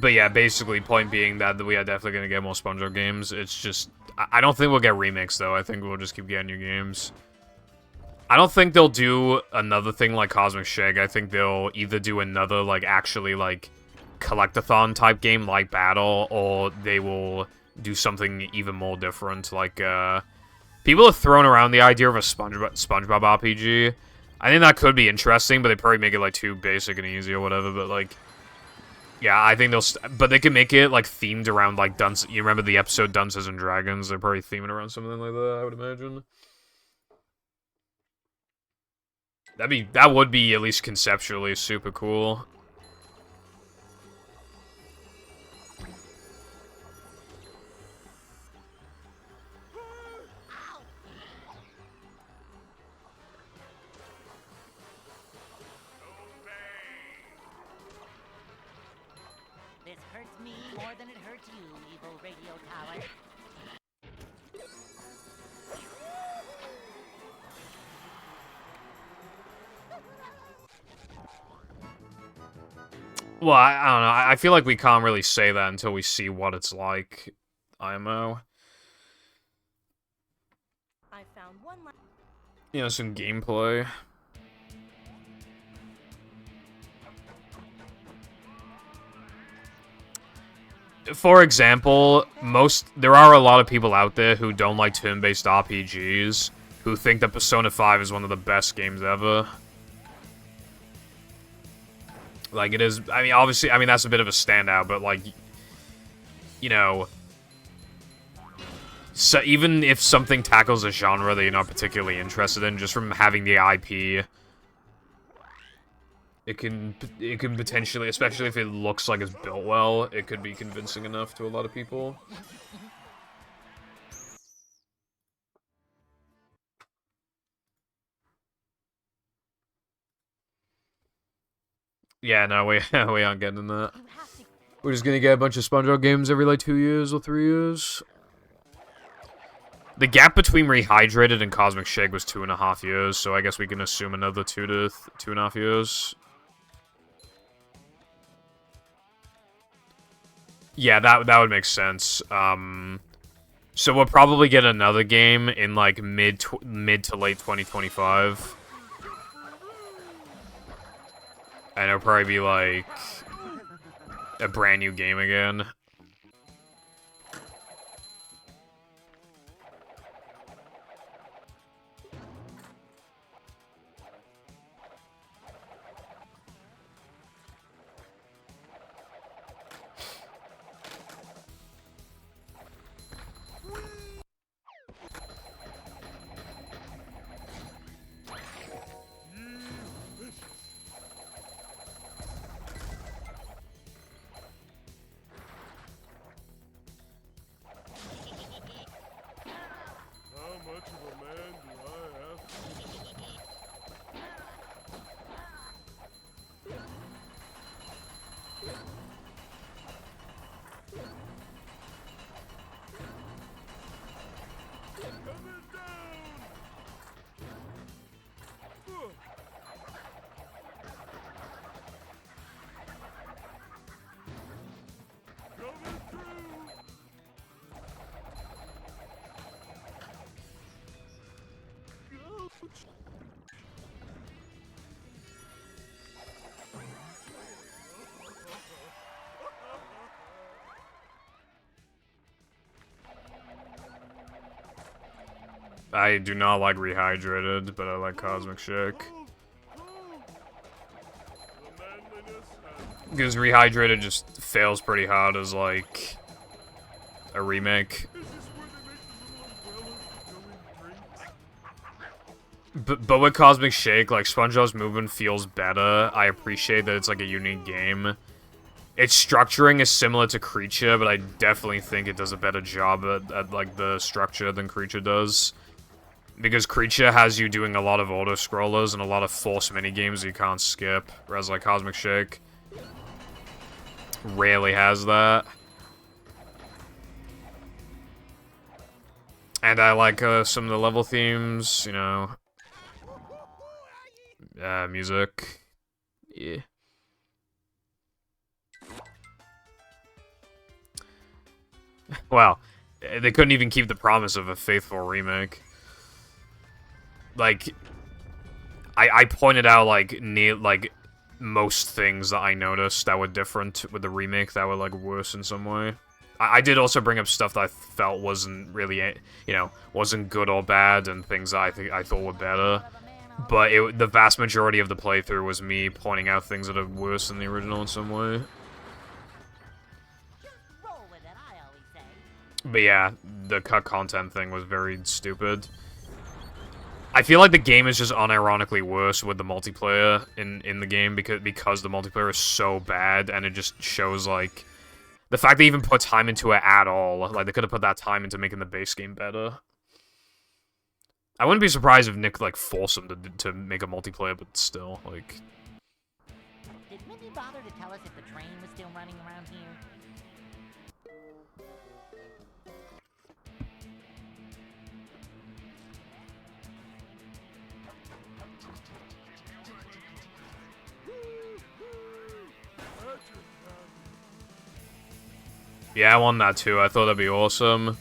But yeah, basically, point being that we are definitely gonna get more SpongeBob games. It's just, I don't think we'll get remakes, though. I think we'll just keep getting new games. I don't think they'll do another thing like Cosmic Shake. I think they'll either do another, like, actually, like, collectathon type game like Battle, or they will do something even more different, like, people have thrown around the idea of a SpongeBob RPG. I think that could be interesting, but they probably make it, like, too basic and easy or whatever, but, like, yeah, I think they'll... but they can make it, like, themed around, like, you remember the episode Dunces and Dragons? They're probably themed around something like that, I would imagine. That would be, at least conceptually, super cool. This hurts me more than it hurts you, evil radio tower. Well, I don't know. I feel like we can't really say that until we see what it's like, IMO. I found one. You know, some gameplay. For example, there are a lot of people out there who don't like turn-based RPGs, who think that Persona 5 is one of the best games ever. Like, it is, I mean, obviously, I mean, that's a bit of a standout, but, like, you know, so even if something tackles a genre that you're not particularly interested in, just from having the IP, it can potentially, especially if it looks like it's built well, it could be convincing enough to a lot of people. Yeah, no, we aren't getting that. We're just gonna get a bunch of SpongeBob games every, like, 2 years or 3 years. The gap between Rehydrated and Cosmic Shake was 2.5 years, so I guess we can assume another 2 to 2.5 years. Yeah, that would make sense. So we'll probably get another game in, like, mid to late 2025. And it'll probably be, like, a brand new game again. I do not like Rehydrated, but I like Cosmic Shake. Because Rehydrated just fails pretty hard as, like, a remake. But with Cosmic Shake, like, SpongeBob's movement feels better. I appreciate that it's, like, a unique game. Its structuring is similar to Creature, but I definitely think it does a better job at like, the structure than Creature does. Because Creature has you doing a lot of auto-scrollers and a lot of force minigames you can't skip, whereas, like, Cosmic Shake rarely has that. And I like some of the level themes, you know. Music. Yeah. Well, they couldn't even keep the promise of a faithful remake. Like, I pointed out, like, most things that I noticed that were different with the remake that were, like, worse in some way. I did also bring up stuff that I felt wasn't really, you know, wasn't good or bad, and things that I thought were better. But the vast majority of the playthrough was me pointing out things that are worse than the original in some way. But yeah, the cut content thing was very stupid. I feel like the game is just unironically worse with the multiplayer in the game because the multiplayer is so bad, and it just shows, like, the fact they even put time into it at all. Like, they could have put that time into making the base game better. I wouldn't be surprised if Nick, like, forced him to make a multiplayer, but still, like... Did Mindy bother to tell us if the train was still running around here? Yeah, I want that too. I thought that'd be awesome.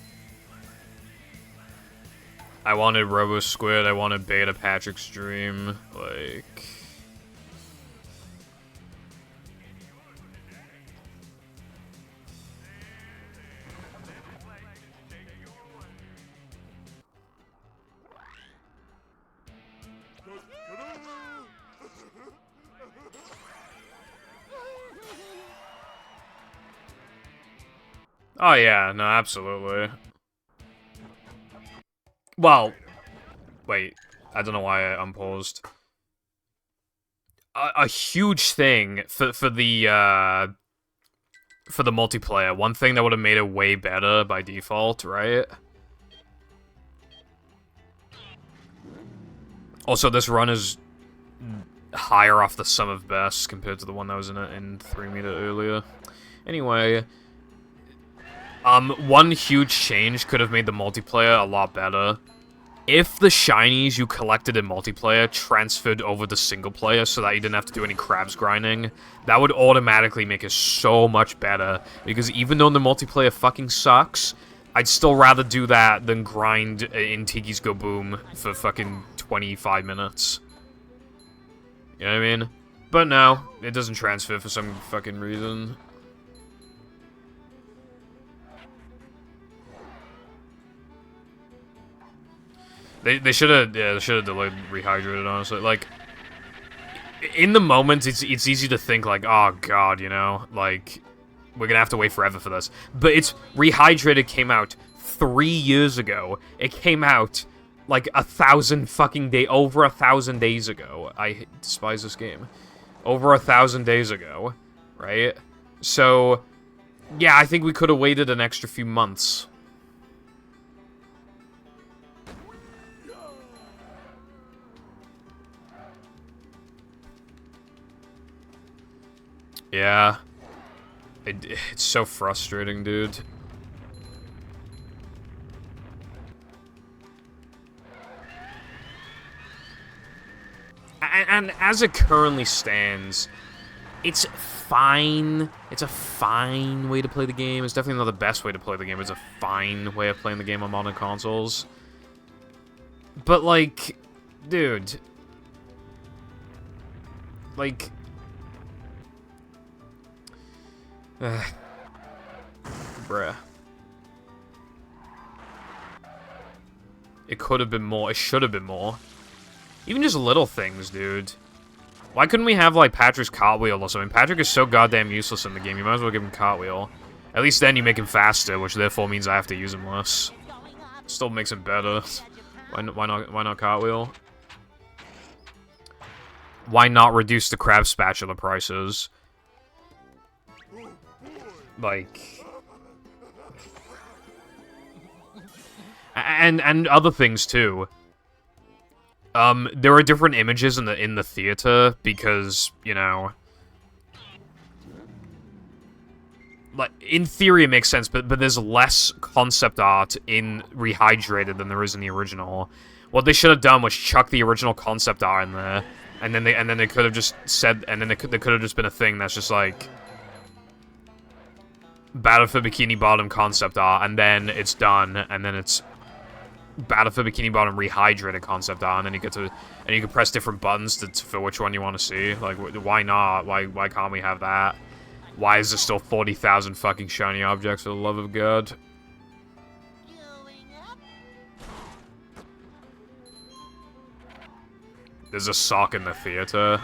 I wanted Robo Squid, I wanted Beta Patrick's Dream, like... Oh yeah, no, absolutely. Well, wait, I don't know why I unpaused. A huge thing for the multiplayer, one thing that would have made it way better by default, right? Also, this run is higher off the sum of best compared to the one that was in 3 meter earlier. Anyway, one huge change could have made the multiplayer a lot better. If the shinies you collected in multiplayer transferred over to single player so that you didn't have to do any crabs grinding, that would automatically make it so much better. Because even though the multiplayer fucking sucks, I'd still rather do that than grind in Tiki's Go Boom for fucking 25 minutes. You know what I mean? But no, it doesn't transfer for some fucking reason. They should have delayed Rehydrated, honestly. Like, in the moment, it's easy to think, like, oh god, you know? Like, we're gonna have to wait forever for this. But it's... Rehydrated came out 3 years ago. It came out, like, over 1,000 days ago. I despise this game. Over 1,000 days ago, right? So, yeah, I think we could have waited an extra few months. Yeah. It's so frustrating, dude. And as it currently stands, it's fine. It's a fine way to play the game. It's definitely not the best way to play the game. It's a fine way of playing the game on modern consoles. But, like, dude. Like... Bruh. It could have been more. It should have been more. Even just little things, dude. Why couldn't we have, like, Patrick's cartwheel or something? Patrick is so goddamn useless in the game. You might as well give him cartwheel. At least then you make him faster, which therefore means I have to use him less. Still makes him better. Why not cartwheel? Why not reduce the crab spatula prices? Like... And other things, too. There are different images in the theater because, you know... Like, in theory it makes sense, but there's less concept art in Rehydrated than there is in the original. What they should have done was chuck the original concept art in there, and then they could have just said, and then there could have just been a thing that's just like Battle for Bikini Bottom concept art, and then it's done, and then it's Battle for Bikini Bottom Rehydrated concept art, and then you can press different buttons for which one you want to see. Like, why not? Why can't we have that? Why is there still 40,000 fucking shiny objects, for the love of God? There's a sock in the theater.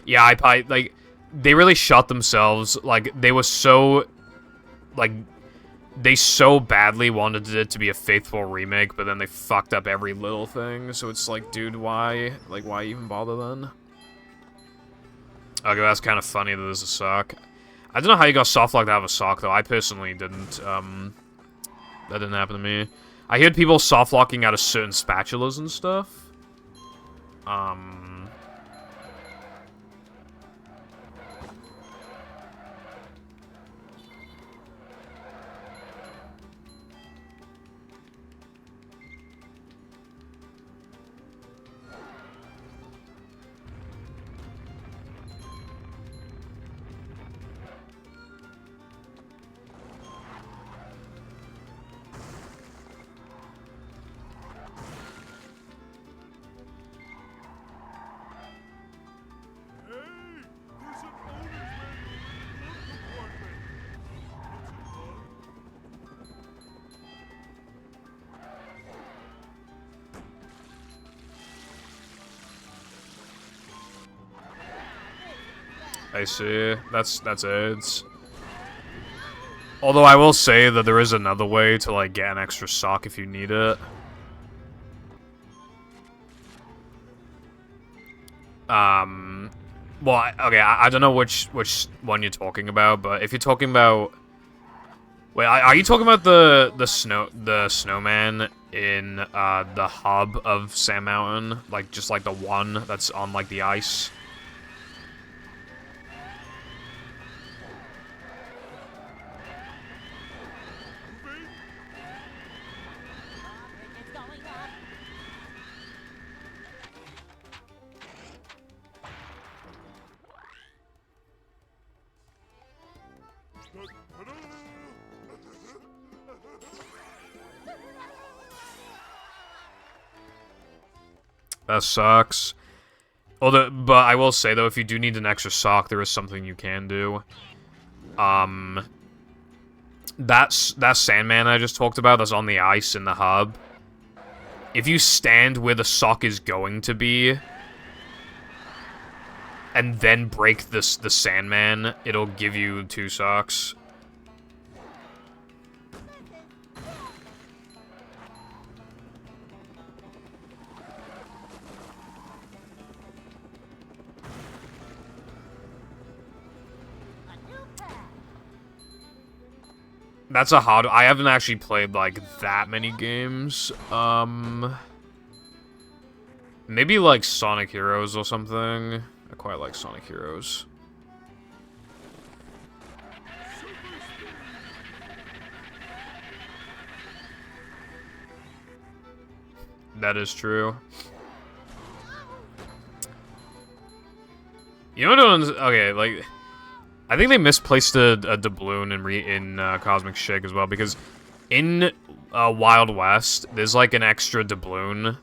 Yeah, like, they really shot themselves. Like, they were so... Like... They so badly wanted it to be a faithful remake, but then they fucked up every little thing, so it's like, dude, why? Like, why even bother then? Okay, that's kind of funny that there's a sock. I don't know how you got softlock to have a sock, though. I personally didn't, that didn't happen to me. I heard people softlocking out of certain spatulas and stuff. I see. That's it. Although I will say that there is another way to, like, get an extra sock if you need it. Well, okay, I don't know which one you're talking about, but if you're talking about... Wait, are you talking about the snowman in, the hub of Sand Mountain? Like, just, like, the one that's on, like, the ice? That sucks. Although, but I will say, though, if you do need an extra sock, there is something you can do. That Sandman I just talked about that's on the ice in the hub, if you stand where the sock is going to be, and then break the Sandman, it'll give you 2 socks. That's a hard... I haven't actually played, like, that many games. Maybe, like, Sonic Heroes or something. I quite like Sonic Heroes. That is true. You know what I don't... Okay, like... I think they misplaced a doubloon in Cosmic Shake as well, because in Wild West, there's like an extra doubloon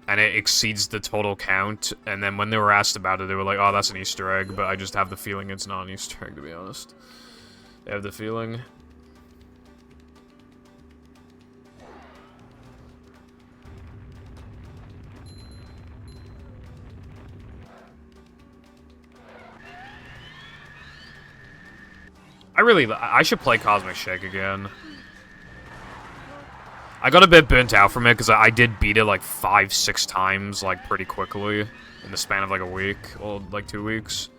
and it exceeds the total count, and then when they were asked about it, they were like, oh, that's an Easter egg, but I just have the feeling it's not an Easter egg, to be honest. I have the feeling. I should play Cosmic Shake again. I got a bit burnt out from it, because I did beat it, like, 5-6 times, like, pretty quickly, in the span of, like, a week, or, like, 2 weeks.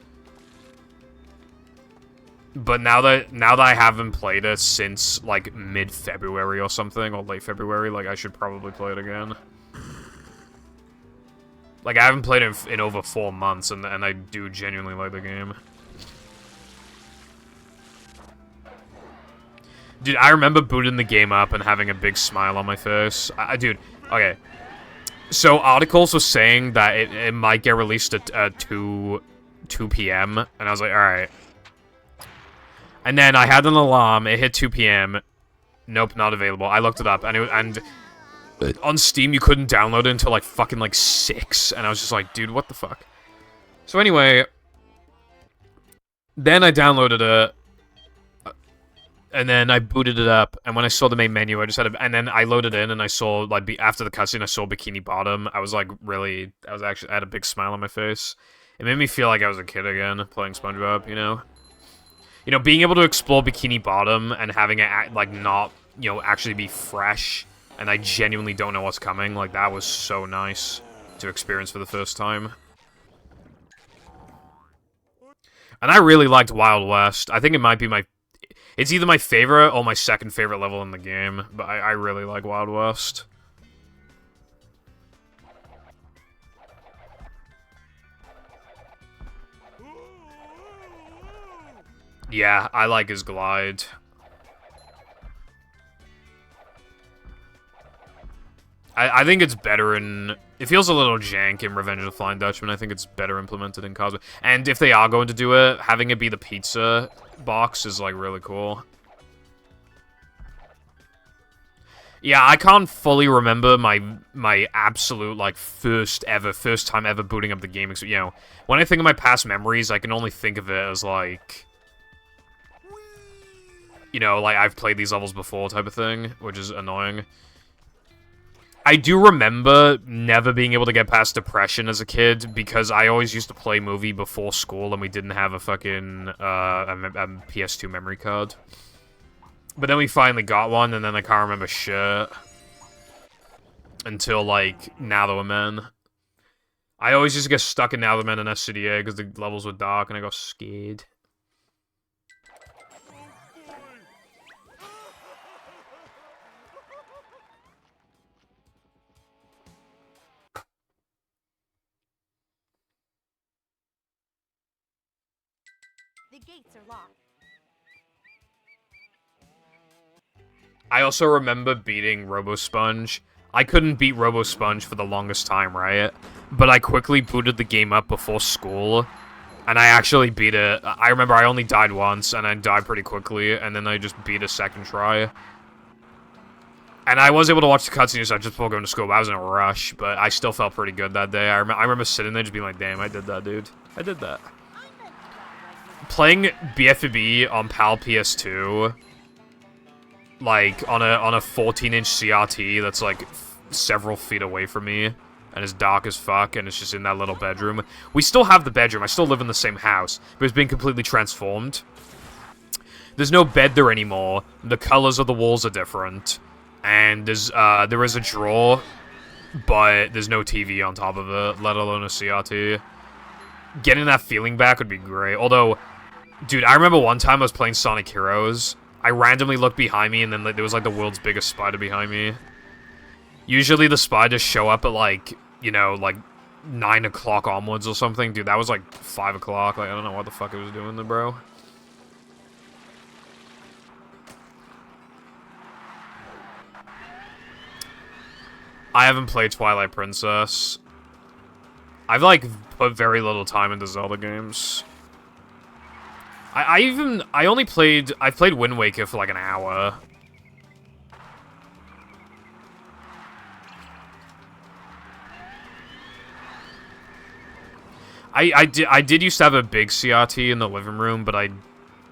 But now that I haven't played it since, like, mid-February or something, or late February, like, I should probably play it again. Like, I haven't played it in over 4 months, and I do genuinely like the game. Dude, I remember booting the game up and having a big smile on my face. Dude, okay. So, articles were saying that it might get released at 2 p.m., and I was like, alright. And then I had an alarm, it hit 2 p.m. Nope, not available. I looked it up, and on Steam, you couldn't download it until, like, fucking, like, 6, and I was just like, dude, what the fuck? So anyway, then I downloaded it, and then I booted it up, and when I saw the main menu, I just had and then I loaded in, and I saw, like, after the cutscene, I saw Bikini Bottom. I was, like, I had a big smile on my face. It made me feel like I was a kid again, playing SpongeBob, you know? You know, being able to explore Bikini Bottom, and having it, like, not, you know, actually be fresh, and I genuinely don't know what's coming, like, that was so nice to experience for the first time. And I really liked Wild West. I think it might be it's either my favorite or my second favorite level in the game, but I really like Wild West. Yeah, I like his glide. I think it's better in... It feels a little jank in Revenge of the Flying Dutchman. I think it's better implemented in Cosmic. And if they are going to do it, having it be the pizza box is, like, really cool. Yeah, I can't fully remember my absolute, like, first time ever booting up the game. You know, when I think of my past memories, I can only think of it as, like... You know, like, I've played these levels before type of thing, which is annoying. I do remember never being able to get past depression as a kid, because I always used to play movie before school, and we didn't have a fucking, a PS2 memory card. But then we finally got one, and then I can't remember shit. Until, like, Now That We're Men. I always used to get stuck in Now That We're Men and SCDA, because the levels were dark, and I got scared. The gates are locked. I also remember beating RoboSponge. I couldn't beat RoboSponge for the longest time, right? But I quickly booted the game up before school, and I actually beat it. I remember I only died once, and I died pretty quickly, and then I just beat a second try. And I was able to watch the cutscenes just before going to school, but I was in a rush, but I still felt pretty good that day. I remember sitting there just being like, damn, I did that, dude. I did that. Playing BFB on PAL PS2, like, on a 14-inch CRT that's, like, several feet away from me, and it's dark as fuck, and it's just in that little bedroom. We still have the bedroom. I still live in the same house, but it's been completely transformed. There's no bed there anymore. The colors of the walls are different, and there is a drawer, but there's no TV on top of it, let alone a CRT. Getting that feeling back would be great, although... Dude, I remember one time I was playing Sonic Heroes. I randomly looked behind me, and then there was, like, the world's biggest spider behind me. Usually the spiders show up at, like, you know, like, 9 o'clock onwards or something. Dude, that was, like, 5 o'clock. Like, I don't know what the fuck it was doing there, bro. I haven't played Twilight Princess. I've, like, put very little time into Zelda games. I played Wind Waker for like an hour. I did used to have a big CRT in the living room, but I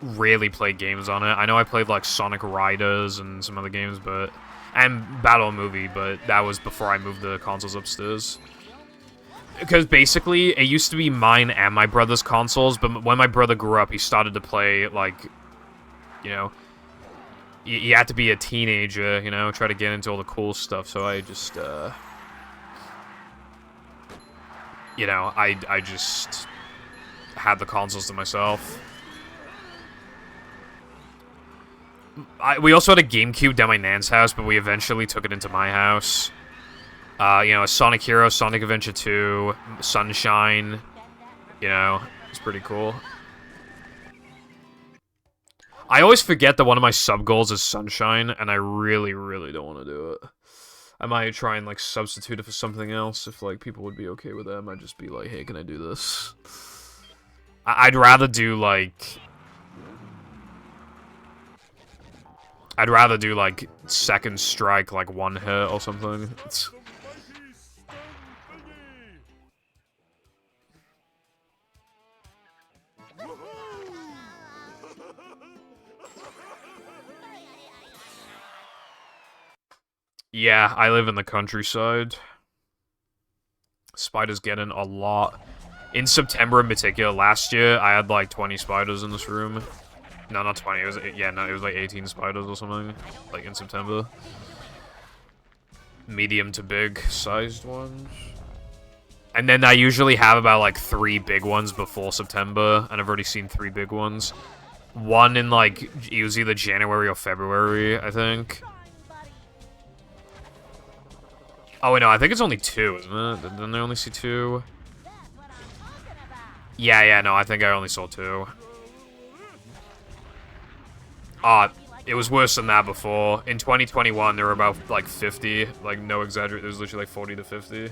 rarely played games on it. I know I played like Sonic Riders and some other games, and Battle Movie, but that was before I moved the consoles upstairs. Because basically, it used to be mine and my brother's consoles, but when my brother grew up, he started to play, like, you know, you had to be a teenager, you know, try to get into all the cool stuff, so I just, you know, I just had the consoles to myself. We also had a GameCube down my nan's house, but we eventually took it into my house. You know, Sonic Hero, Sonic Adventure 2, Sunshine, you know, it's pretty cool. I always forget that one of my sub-goals is Sunshine, and I really, really don't want to do it. I might try and, like, substitute it for something else if, like, people would be okay with that. I might just be like, hey, can I do this? I'd rather do, like... I'd rather do, like, Second Strike, like, one hit or something. It's... Yeah, I live in the countryside. Spiders get in a lot. In September in particular, last year, I had like 20 spiders in this room. No, not 20, it was, yeah, no, it was like 18 spiders or something, like in September. Medium to big sized ones. And then I usually have about like 3 big ones before September, and I've already seen 3 big ones. One in like, it was either January or February, I think. Oh, wait, no, I think it's only 2, isn't it? Didn't I only see 2? Yeah, no, I think I only saw 2. It was worse than that before. In 2021, there were about, like, 50. Like, no exaggerate, there was literally, like, 40 to 50.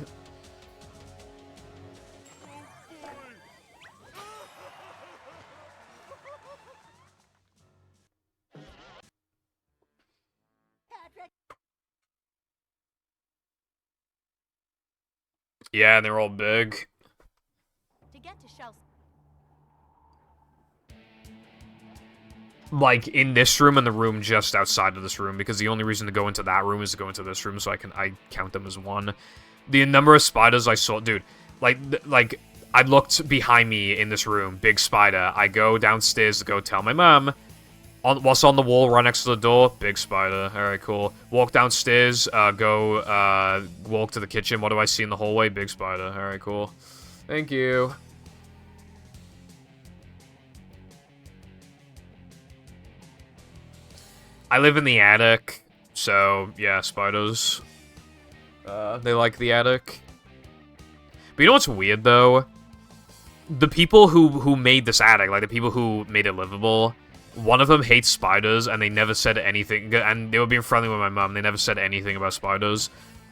Yeah, and they're all big. To get to shelf. Like, in this room and the room just outside of this room, because the only reason to go into that room is to go into this room, so I count them as one. The number of spiders I saw, dude, like, I looked behind me in this room, big spider. I go downstairs to go tell my mom. What's on the wall right next to the door? Big spider. Alright, cool. Walk downstairs, walk to the kitchen. What do I see in the hallway? Big spider. Alright, cool. Thank you. I live in the attic, so, yeah, spiders. They like the attic. But you know what's weird, though? The people who made this attic, like, the people who made it livable... One of them hates spiders, and they never said anything, and they were being friendly with my mom, they never said anything about spiders.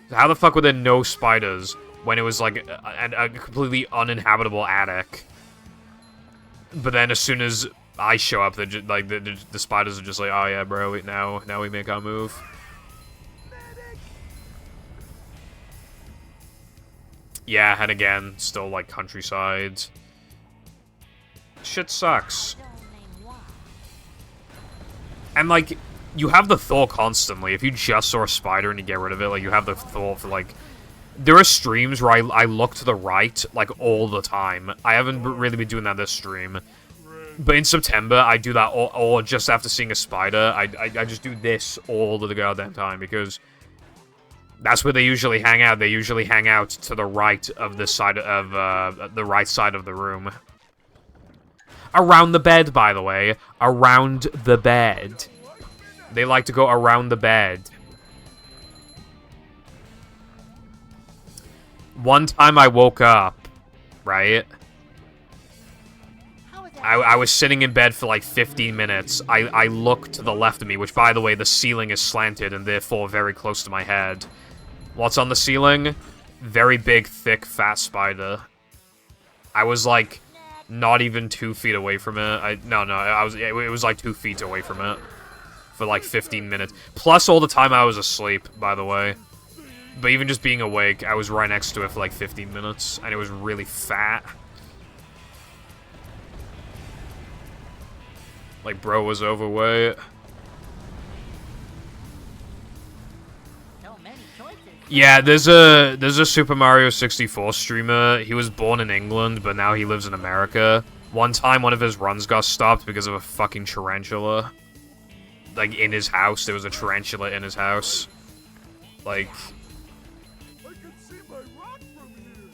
How the fuck were there no spiders when it was, like, a completely uninhabitable attic? But then as soon as I show up, like, the spiders are just like, oh yeah, bro, now we make our move. Yeah, and again, still, like, countryside. Shit sucks. And, like, you have the thought constantly. If you just saw a spider and you get rid of it, like, you have the thought for, like... There are streams where I look to the right, like, all the time. I haven't really been doing that this stream. But in September, I do that or just after seeing a spider, I just do this all the goddamn time, because... That's where they usually hang out. They usually hang out to the right of the side of, the right side of the room. Around the bed, by the way. Around the bed. They like to go around the bed. One time I woke up, right? I was sitting in bed for like 15 minutes. I look to the left of me, which, by the way, the ceiling is slanted and therefore very close to my head. What's on the ceiling? Very big, thick, fat spider. I was like... Not even 2 feet away from it. It was like 2 feet away from it. For like 15 minutes. Plus all the time I was asleep, by the way. But even just being awake, I was right next to it for like 15 minutes. And it was really fat. Like, bro was overweight. So many choices. Yeah, there's a Super Mario 64 streamer. He was born in England, but now he lives in America. One time, one of his runs got stopped because of a fucking tarantula. Like, in his house. There was a tarantula in his house. Like... I can see my rock from here.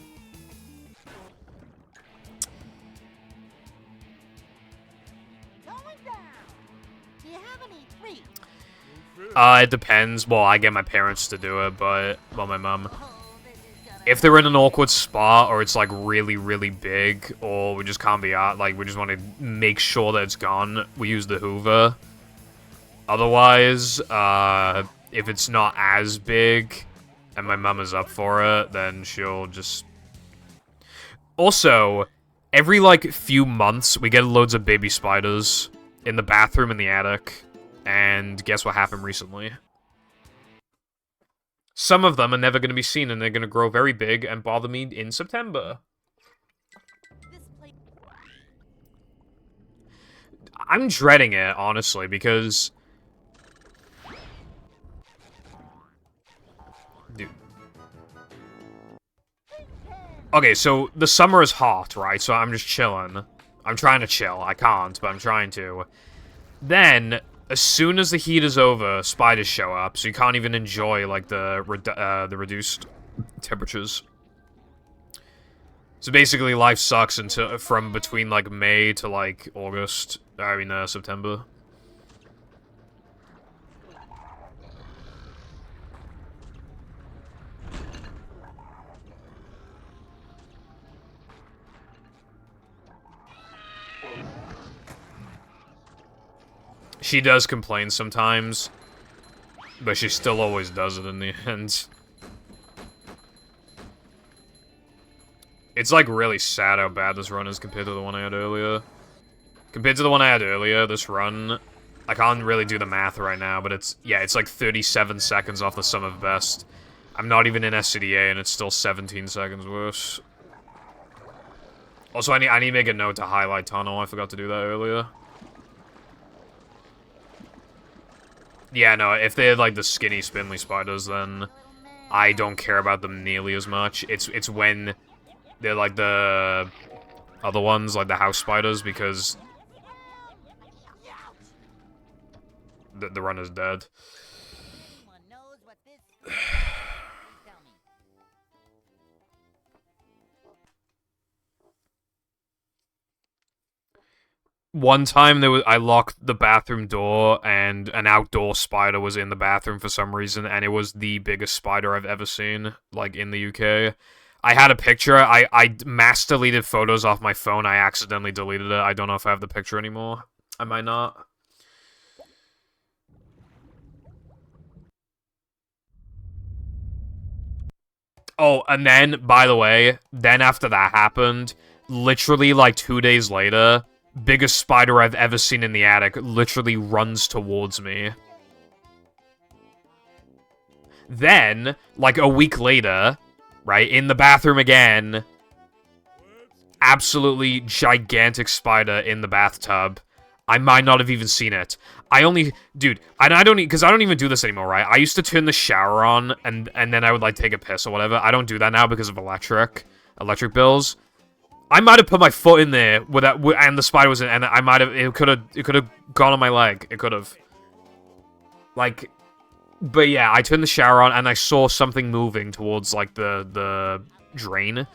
Going down. Do you have any free? It depends. Well, I get my parents to do it, but... Well, my mom. Oh, this is gonna. If they're in an awkward spot, or it's, like, really, really big, or we just can't be out, like, we just want to make sure that it's gone, we use the Hoover. Otherwise, if it's not as big, and my mom is up for it, then she'll just... Also, every, like, few months, we get loads of baby spiders in the bathroom in the attic. And guess what happened recently? Some of them are never going to be seen, and they're going to grow very big and bother me in September. This place. I'm dreading it, honestly, because... Dude. Okay, so the summer is hot, right? So I'm just chilling. I'm trying to chill. I can't, but I'm trying to. Then, as soon as the heat is over, spiders show up, so you can't even enjoy, like, the reduced temperatures. So basically, life sucks until from between, like, May to, like, August. I mean, September. She does complain sometimes, but she still always does it in the end. It's, like, really sad how bad this run is compared to the one I had earlier. Compared to the one I had earlier, this run, I can't really do the math right now, but it's, yeah, it's like 37 seconds off the sum of best. I'm not even in SCDA, and it's still 17 seconds worse. Also, I need to make a note to highlight tunnel. I forgot to do that earlier. Yeah, no, if they're, like, the skinny, spindly spiders, then I don't care about them nearly as much. It's when they're, like, the other ones, like the house spiders, because the run is dead. Someone knows what this is. Please tell me. One time I locked the bathroom door and an outdoor spider was in the bathroom for some reason, and it was the biggest spider I've ever seen, like, in the UK. I had a picture. I mass deleted photos off my phone. I accidentally deleted it. I don't know if I have the picture anymore. I might not. Oh, and then, by the way, then after that happened, literally, like, 2 days later, biggest spider I've ever seen in the attic literally runs towards me. Then, like, a week later, right, in the bathroom again, absolutely gigantic spider in the bathtub. I might not have even seen it. Dude, I don't, because I don't even do this anymore, right? I used to turn the shower on, and then I would, like, take a piss or whatever. I don't do that now because of electric bills. I might have put my foot in there with that, and the spider was in, and I might have, it could have gone on my leg. It could have. Like, but yeah, I turned the shower on, and I saw something moving towards, like, the drain.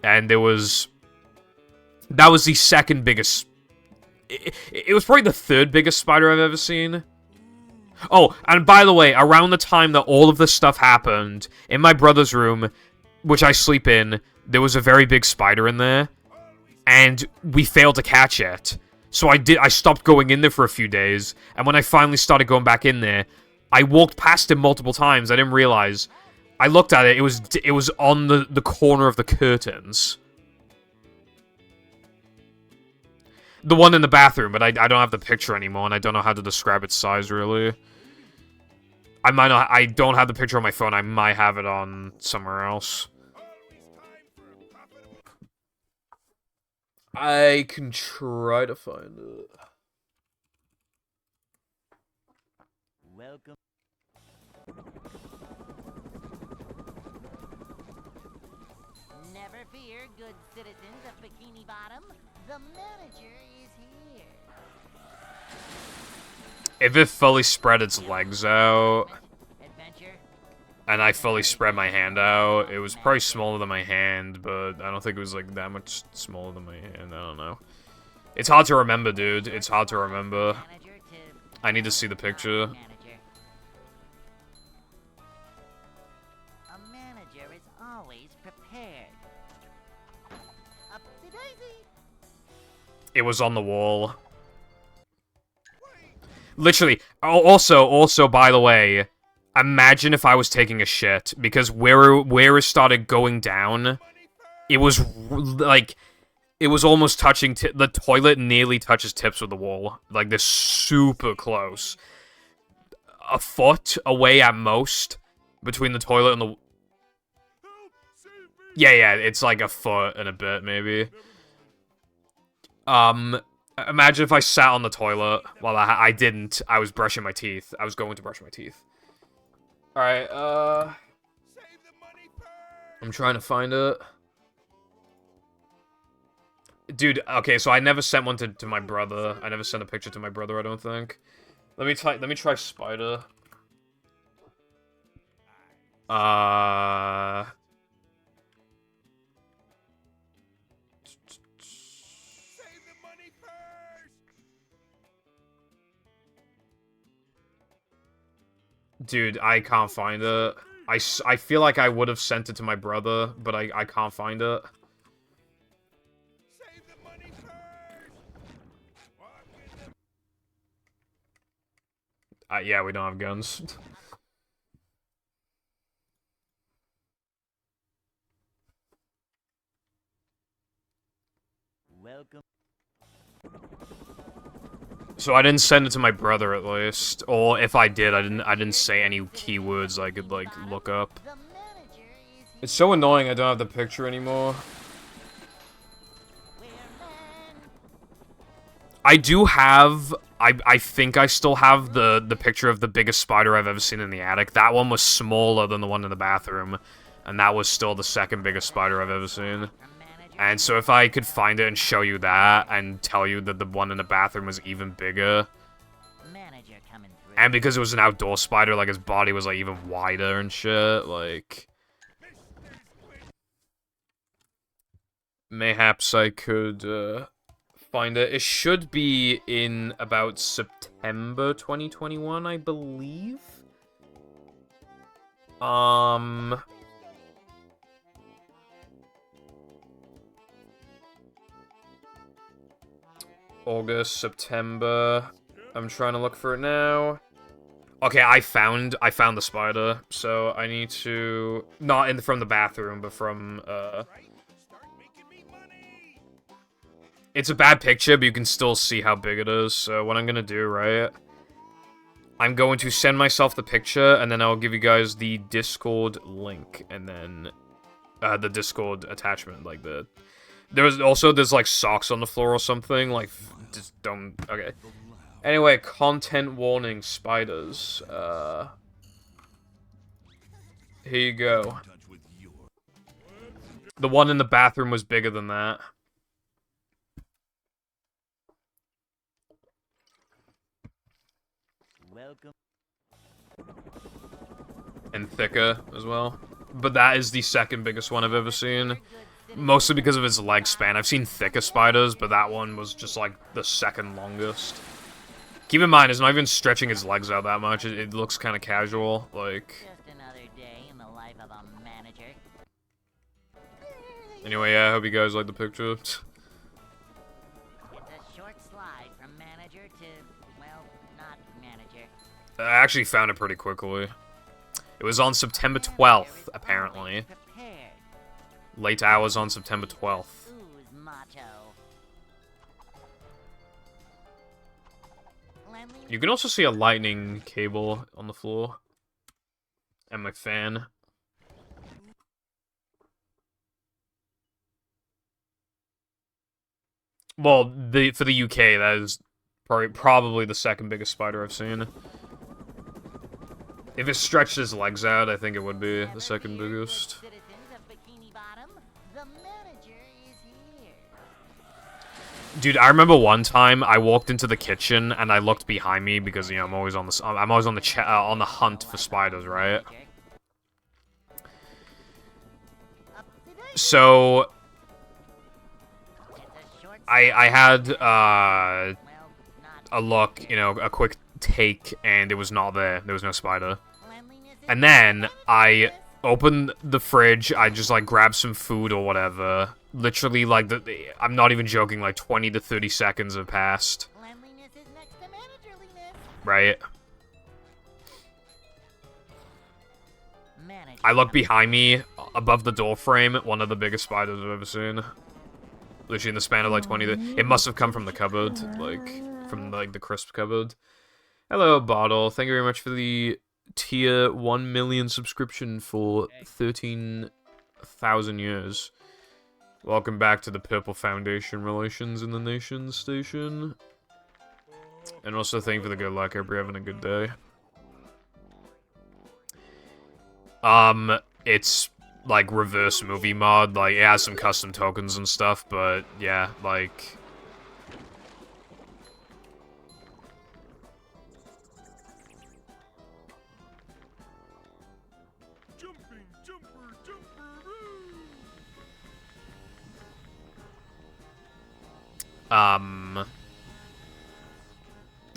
And that was the second biggest. It was probably the third biggest spider I've ever seen. Oh, and by the way, around the time that all of this stuff happened, in my brother's room, which I sleep in, there was a very big spider in there, and we failed to catch it. So I stopped going in there for a few days, and when I finally started going back in there, I walked past him multiple times. I didn't realize. I looked at it. It was on the corner of the curtains. The one in the bathroom, but I don't have the picture anymore, and I don't know how to describe its size, really. I don't have the picture on my phone. I might have it on somewhere else. I can try to find it. Welcome. Never fear, good citizens of Bikini Bottom. The manager is here. If it fully spread its legs out, Adventure. and I fully spread my hand out, it was probably smaller than my hand, but I don't think it was, like, that much smaller than my hand. I don't know. It's hard to remember, dude. It's hard to remember. Manager to I need to see the picture. manager. A manager is always prepared. Upsy-daisy. It was on the wall. Literally. Also, by the way, imagine if I was taking a shit, because where it started going down, it was, like, it was almost touching, the toilet nearly touches tips with the wall. Like, they're super close. A foot away at most, between the toilet and the... Yeah, it's like a foot and a bit, maybe. Imagine if I sat on the toilet while I didn't. I was brushing my teeth. I was going to brush my teeth. Alright, I'm trying to find it. Dude, okay, so I never sent one to my brother. I never sent a picture to my brother, I don't think. Let me try Spider. Dude, I can't find it. I feel like I would have sent it to my brother, but I can't find it. Yeah, we don't have guns. Welcome. So I didn't send it to my brother, at least. Or if I did, I didn't say any keywords I could, like, look up. The manager is It's so annoying I don't have the picture anymore. here. Man. I do have... I think I still have the picture of the biggest spider I've ever seen in the attic. That one was smaller than the one in the bathroom. And that was still the second biggest spider I've ever seen. A manager. And so if I could find it and show you that, and tell you that the one in the bathroom was even bigger, Manager coming through. and because it was an outdoor spider, like, his body was, like, even wider and shit, like... Mayhaps I could, find it. It should be in about September 2021, I believe? August, September. I'm trying to look for it now. Okay, I found the spider. So I need to not from the bathroom, but from it's a bad picture, but you can still see how big it is. So what I'm gonna do, right? I'm going to send myself the picture, and then I'll give you guys the Discord link, and then the Discord attachment, like the. There's like socks on the floor or something, like, just don't, okay. Anyway, content warning, spiders, here you go. The one in the bathroom was bigger than that. Welcome. And thicker, as well. But that is the second biggest one I've ever seen. Mostly because of its leg span. I've seen thicker spiders, but that one was just, like, the second longest. Keep in mind, it's not even stretching its legs out that much. It looks kind of casual, like... Just another day in the life of a manager. Anyway, yeah, I hope you guys like the picture. It's a short slide from manager to, well, not manager. I actually found it pretty quickly. It was on September 12th, apparently. Prepared. Late hours on September 12th. Ooze macho. Cleanliness. You can also see a lightning cable on the floor. And my fan. Well, for the UK, that is probably the second biggest spider I've seen. If it stretched his legs out, I think it would be the second biggest. Citizens of Bikini Bottom, the manager is here. Dude, I remember one time I walked into the kitchen and I looked behind me because I'm always on the hunt for spiders, right? So I had a look, a quick take, and it was not there. There was no spider. And then I opened the fridge. I just like grabbed some food or whatever. Literally, like I'm not even joking. Like 20 to 30 seconds have passed. Right. I look behind me, above the door frame. One of the biggest spiders I've ever seen. Literally in the span of like 20. It must have come from the cupboard, like from like the crisp cupboard. Hello, Bottle. Thank you very much for the tier 1 million subscription for 13,000 years. Welcome back to the Purple Foundation Relations in the Nation station. And also thank you for the good luck. I hope you're having a good day. It's like reverse movie mod. Like, it has some custom tokens and stuff, but yeah, like...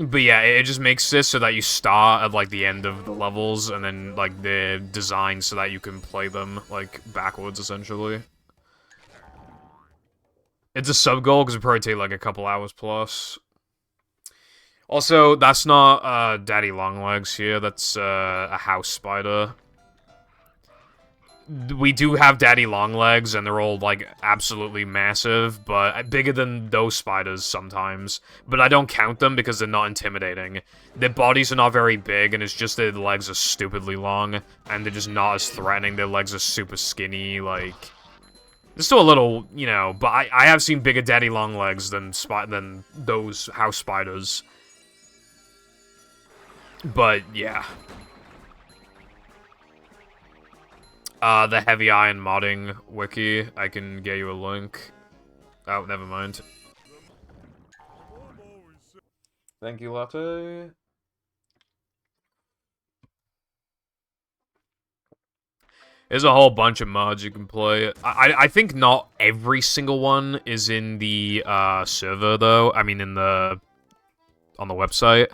But yeah, it just makes this so that you start at, like, the end of the levels, and then, like, they're designed so that you can play them, like, backwards, essentially. It's a sub-goal, because it probably take, like, a couple hours plus. Also, that's not, Daddy Longlegs here, that's, a house spider. We do have Daddy Longlegs, and they're all, like, absolutely massive, but bigger than those spiders sometimes. But I don't count them because they're not intimidating. Their bodies are not very big, and it's just their legs are stupidly long, and they're just not as threatening. Their legs are super skinny, like... They're still a little, but I have seen bigger Daddy Longlegs than those house spiders. But, yeah. The Heavy Iron modding wiki, I can get you a link. Oh, never mind. Thank you, Latte. There's a whole bunch of mods you can play. I think not every single one is in the, server, though. I mean, on the website.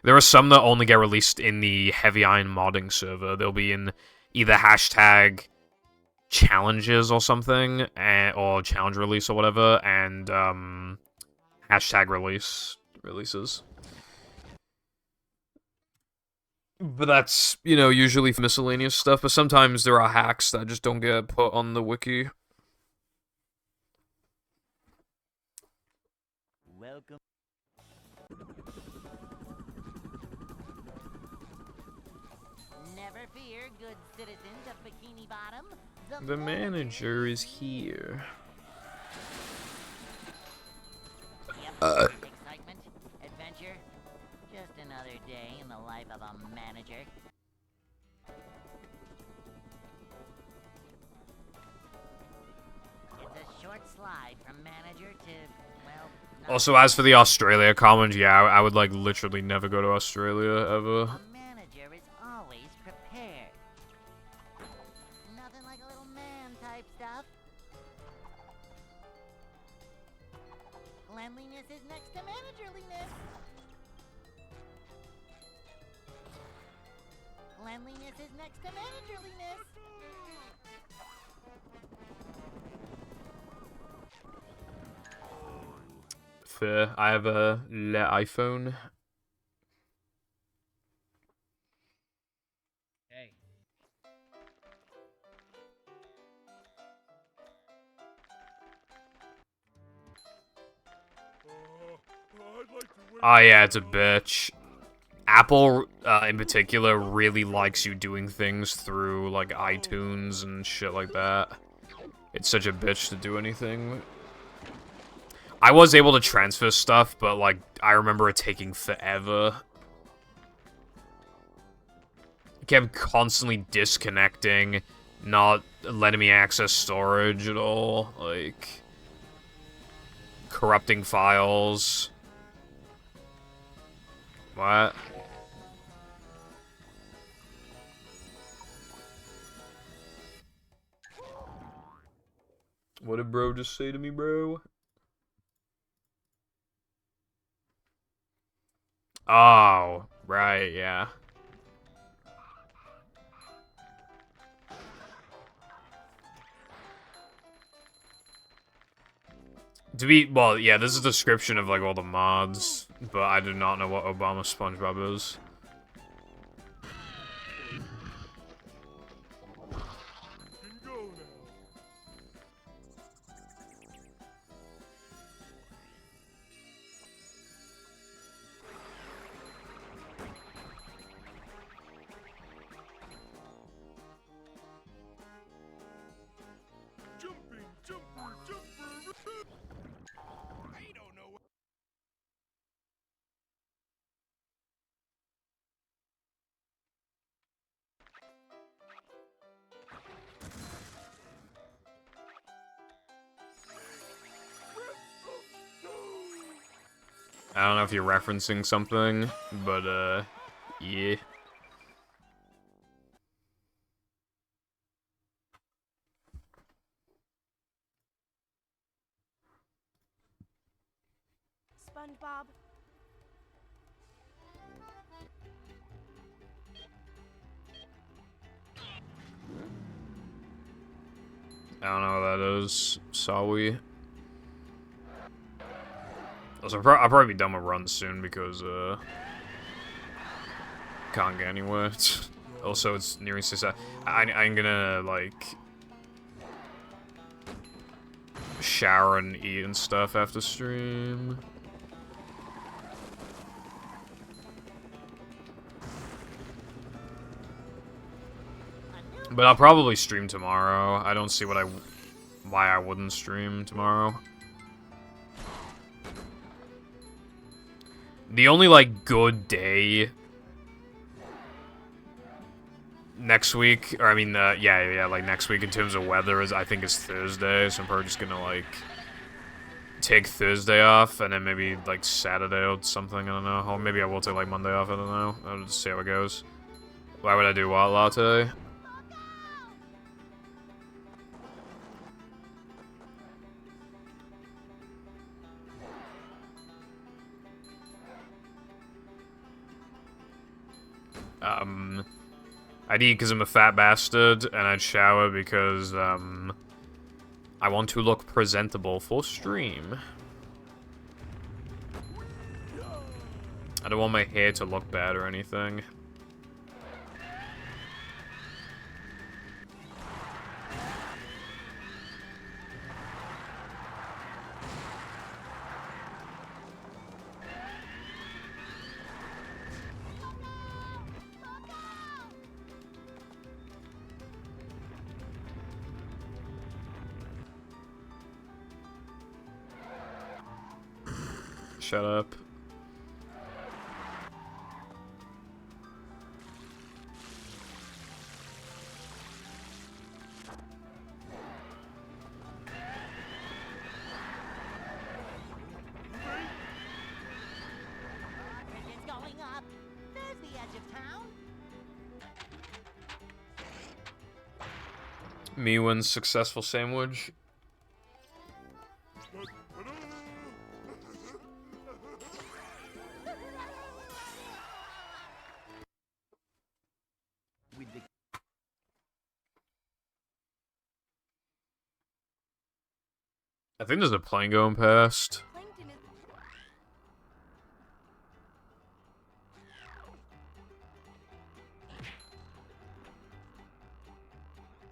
There are some that only get released in the Heavy Iron modding server. They'll be in either hashtag challenges or something, or challenge release or whatever, and hashtag releases. But that's, usually for miscellaneous stuff, but sometimes there are hacks that just don't get put on the wiki. Welcome. Never fear, good citizens of Bikini Bottom. The manager is here. Yep. Excitement, adventure, just another day in the life of a manager. It's a short slide from manager to, well... Also, as for the Australia comment, yeah, I would, like, literally never go to Australia, ever. A manager is always prepared. Nothing like a little man type stuff. Cleanliness is next to managerliness. Cleanliness is next to managerliness. Fair. I have a iPhone. Hey. Oh yeah, it's a bitch. Apple, in particular, really likes you doing things through, like, iTunes and shit like that. It's such a bitch to do anything. I was able to transfer stuff, but, like, I remember it taking forever. kept constantly disconnecting, not letting me access storage at all, like, corrupting files. What? What did bro just say to me, bro? Oh, right, yeah. Well, yeah, this is a description of, like, all the mods, but I do not know what Obama SpongeBob is. Can go now. Jumping, jumper, jumper. I don't know. I don't know if you're referencing something, but, yeah. SpongeBob. I don't know what that is. Sawi. Also, I'll probably be done with runs soon because, can't get anywhere. Also, it's nearing 6 hours. I'm gonna, like, shower and eat and stuff after stream. But I'll probably stream tomorrow. I don't see why I wouldn't stream tomorrow. The only, like, good day next week, or I mean, yeah, like next week in terms of weather I think is Thursday, so I'm probably just gonna, like, take Thursday off, and then maybe, like, Saturday or something, I don't know. Or maybe I will take, like, Monday off, I don't know. I'll just see how it goes. Why would I do what, latte? I'd eat because I'm a fat bastard, and I'd shower because, I want to look presentable for stream. I don't want my hair to look bad or anything. Shut up. Bridges going up. There's the edge of town. Me wins successful sandwich. With the I think there's a plane going past. Plankton is.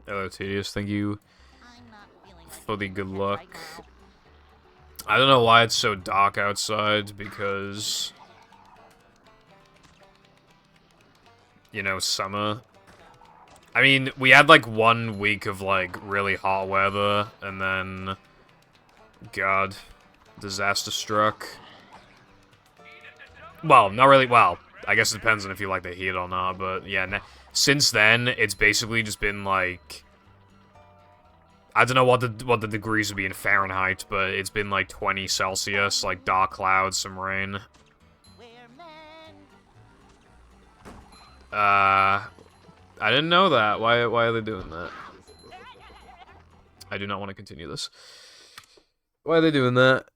Hello, Tedious. Thank you I'm not feeling like for the eating good shit luck. right now. I don't know why it's so dark outside, because, you know, summer. I mean, we had, like, 1 week of, like, really hot weather, and then, God, disaster struck. Well, not really, well, I guess it depends on if you like the heat or not, but, yeah, since then, it's basically just been like, I don't know what the degrees would be in Fahrenheit, but it's been like 20 Celsius, like dark clouds, some rain. I didn't know that. Why are they doing that? I do not want to continue this. Why are they doing that?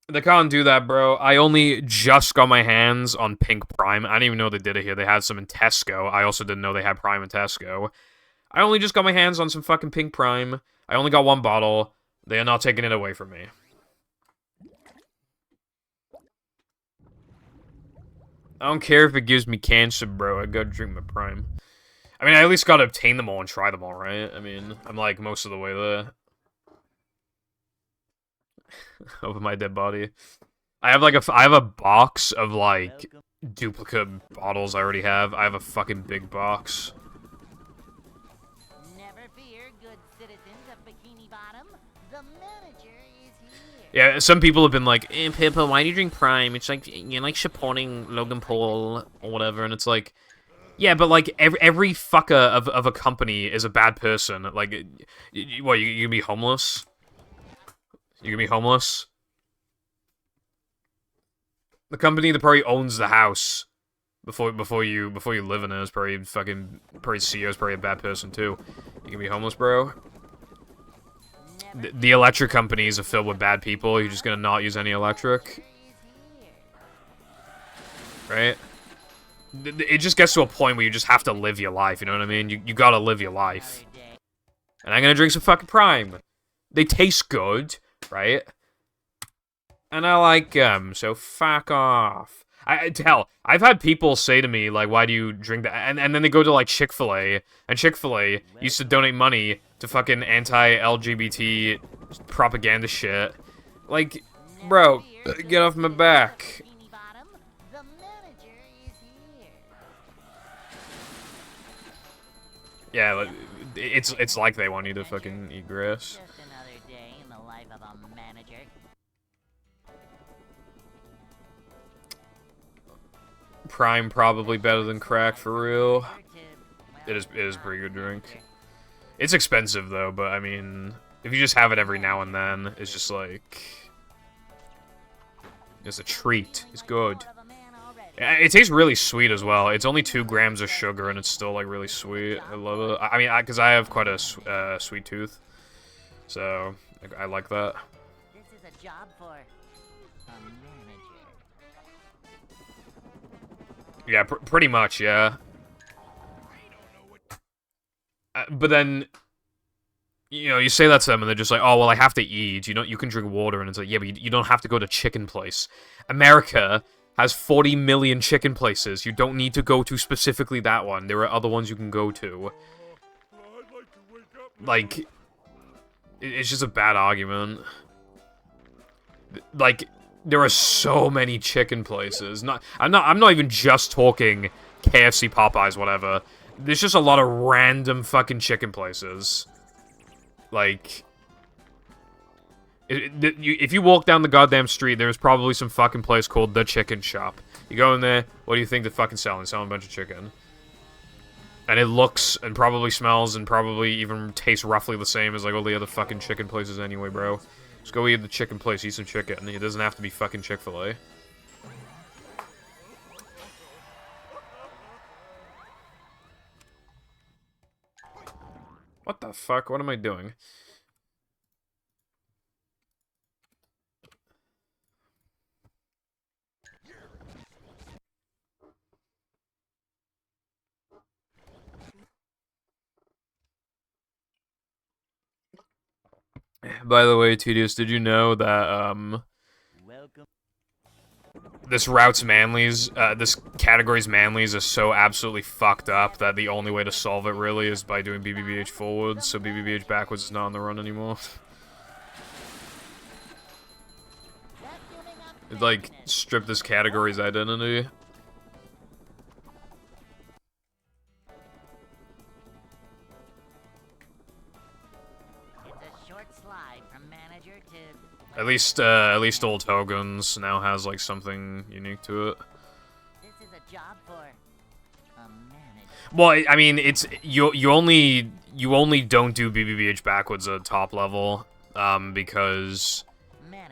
They can't do that, bro. I only just got my hands on Pink Prime. I didn't even know they did it here. They had some in Tesco. I also didn't know they had Prime in Tesco. I only just got my hands on some fucking Pink Prime. I only got one bottle. They are not taking it away from me. I don't care if it gives me cancer, bro. I gotta drink my Prime. I mean, I at least gotta obtain them all and try them all, right? I mean, I'm like most of the way there. Over my dead body. I have a box of like duplicate bottles I already have. I have a fucking big box. Never fear, good citizens of Bikini Bottom. The manager is here. Yeah, some people have been like, Pippa, why do you drink Prime? It's like, you're like supporting Logan Paul or whatever, and it's like, yeah, but like every fucker of a company is a bad person. Like, what, you gonna be homeless? You gonna be homeless? The company that probably owns the house before you live in it is probably CEO is probably a bad person too. You gonna be homeless, bro? The electric companies are filled with bad people. You're just gonna not use any electric, right? It just gets to a point where you just have to live your life. You know what I mean? You gotta live your life. And I'm gonna drink some fucking Prime. They taste good, right? And I like them, so fuck off. Hell, I've had people say to me, like, why do you drink that? And then they go to, like, Chick-fil-A, and Chick-fil-A used to donate money to fucking anti-LGBT propaganda shit. Like, bro, get off my back. Yeah, it's like they want you to fucking eat grass. Just another day in the life of a manager. Prime probably better than crack for real. It is a pretty good drink. It's expensive though, but I mean, if you just have it every now and then, it's just like, it's a treat. It's good. It tastes really sweet as well. It's only 2 grams of sugar and it's still like really sweet. I love it. I mean, because I have quite a sweet tooth, so I like that. This is a job for a manager. Yeah, pretty much, yeah. But then, you know, you say that to them and they're just like, oh, well, I have to eat. You can drink water. And it's like, yeah, but you don't have to go to chicken place. America has 40 million chicken places. You don't need to go to specifically that one. There are other ones you can go to. Like, it's just a bad argument. Like, there are so many chicken places. I'm not even just talking KFC, Popeyes, whatever. There's just a lot of random fucking chicken places. Like, if you walk down the goddamn street, there's probably some fucking place called The Chicken Shop. You go in there, what do you think they're fucking selling? Selling a bunch of chicken. And it looks, and probably smells, and probably even tastes roughly the same as, like, all the other fucking chicken places anyway, bro. Just go eat at the chicken place, eat some chicken. It doesn't have to be fucking Chick-fil-A. What the fuck? What am I doing? By the way, Tedious, did you know that, Welcome. this route's manlies, this category's manlies is so absolutely fucked up that the only way to solve it, really, is by doing BBBH forwards, so BBBH backwards is not on the run anymore. It, like, stripped this category's identity. At least Old Hogan's now has, like, something unique to it. This is a job for a manager. Well, I mean, it's you only don't do BBBH backwards at top level, because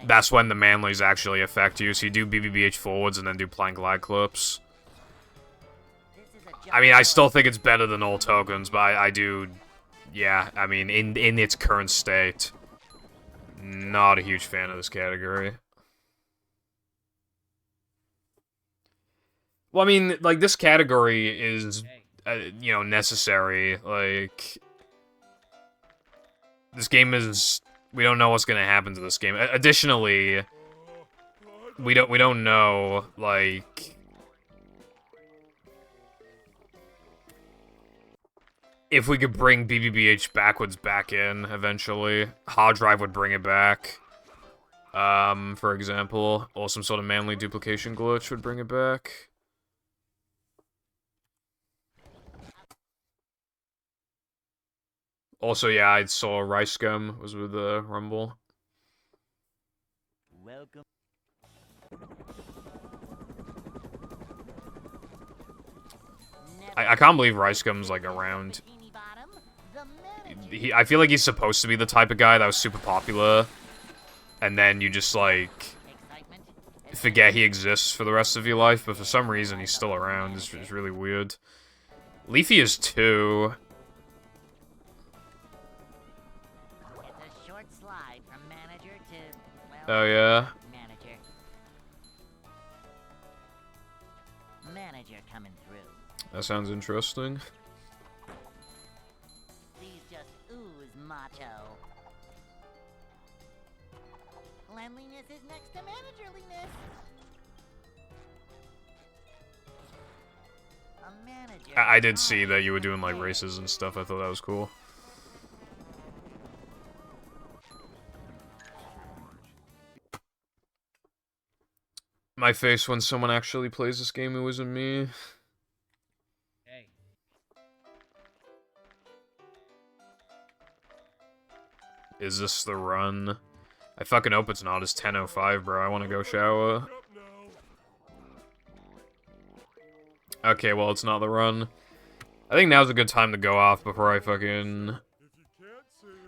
that's when the manlies actually affect you. So you do BBBH forwards and then do plank glide clips. I mean, I still think it's better than all tokens, but I do, yeah. I mean, in its current state, not a huge fan of this category. Well, I mean, like, this category is, you know, necessary. Like, this game is... We don't know what's gonna happen to this game. Additionally, we don't know, like... if we could bring BBBH backwards back in, eventually. Hard Drive would bring it back. For example. Or some sort of manly duplication glitch would bring it back. Also, yeah, I saw Rice Gum was with the Rumble. Welcome. I can't believe Rice Gum's, like, around. I feel like he's supposed to be the type of guy that was super popular, and then you just, like, forget he exists for the rest of your life, but for some reason he's still around. It's really weird. Leafy is 2. Oh, yeah? Manager coming through. That sounds interesting. Please just ooze macho. Cleanliness is next to managerliness. A manager. I did see that you were doing, like, races and stuff. I thought that was cool. My face when someone actually plays this game, it wasn't me. Hey. Is this the run? I fucking hope it's not. It's 10:05, bro. I want to go shower. Okay, well, it's not the run. I think now's a good time to go off before I fucking...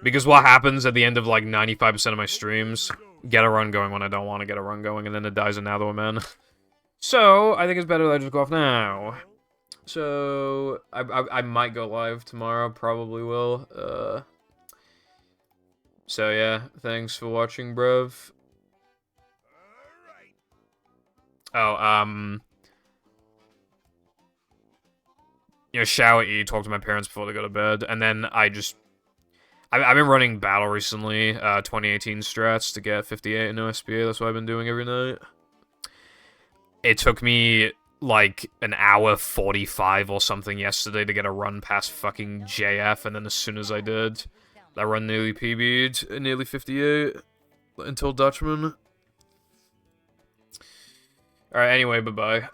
Because what happens at the end of, like, 95% of my streams... Get a run going when I don't want to get a run going, and then it dies another one, man. So, I think it's better that I just go off now. So, I might go live tomorrow, probably will. So yeah, thanks for watching, bruv. Oh, you know, shower, eat, talk to my parents before they go to bed, and then I've been running battle recently, 2018 strats to get 58 in OSBA. That's what I've been doing every night. It took me, like, an hour 45 or something yesterday to get a run past fucking JF, and then as soon as I did, that run nearly PB'd at nearly 58 until Dutchman. Alright, anyway, bye-bye.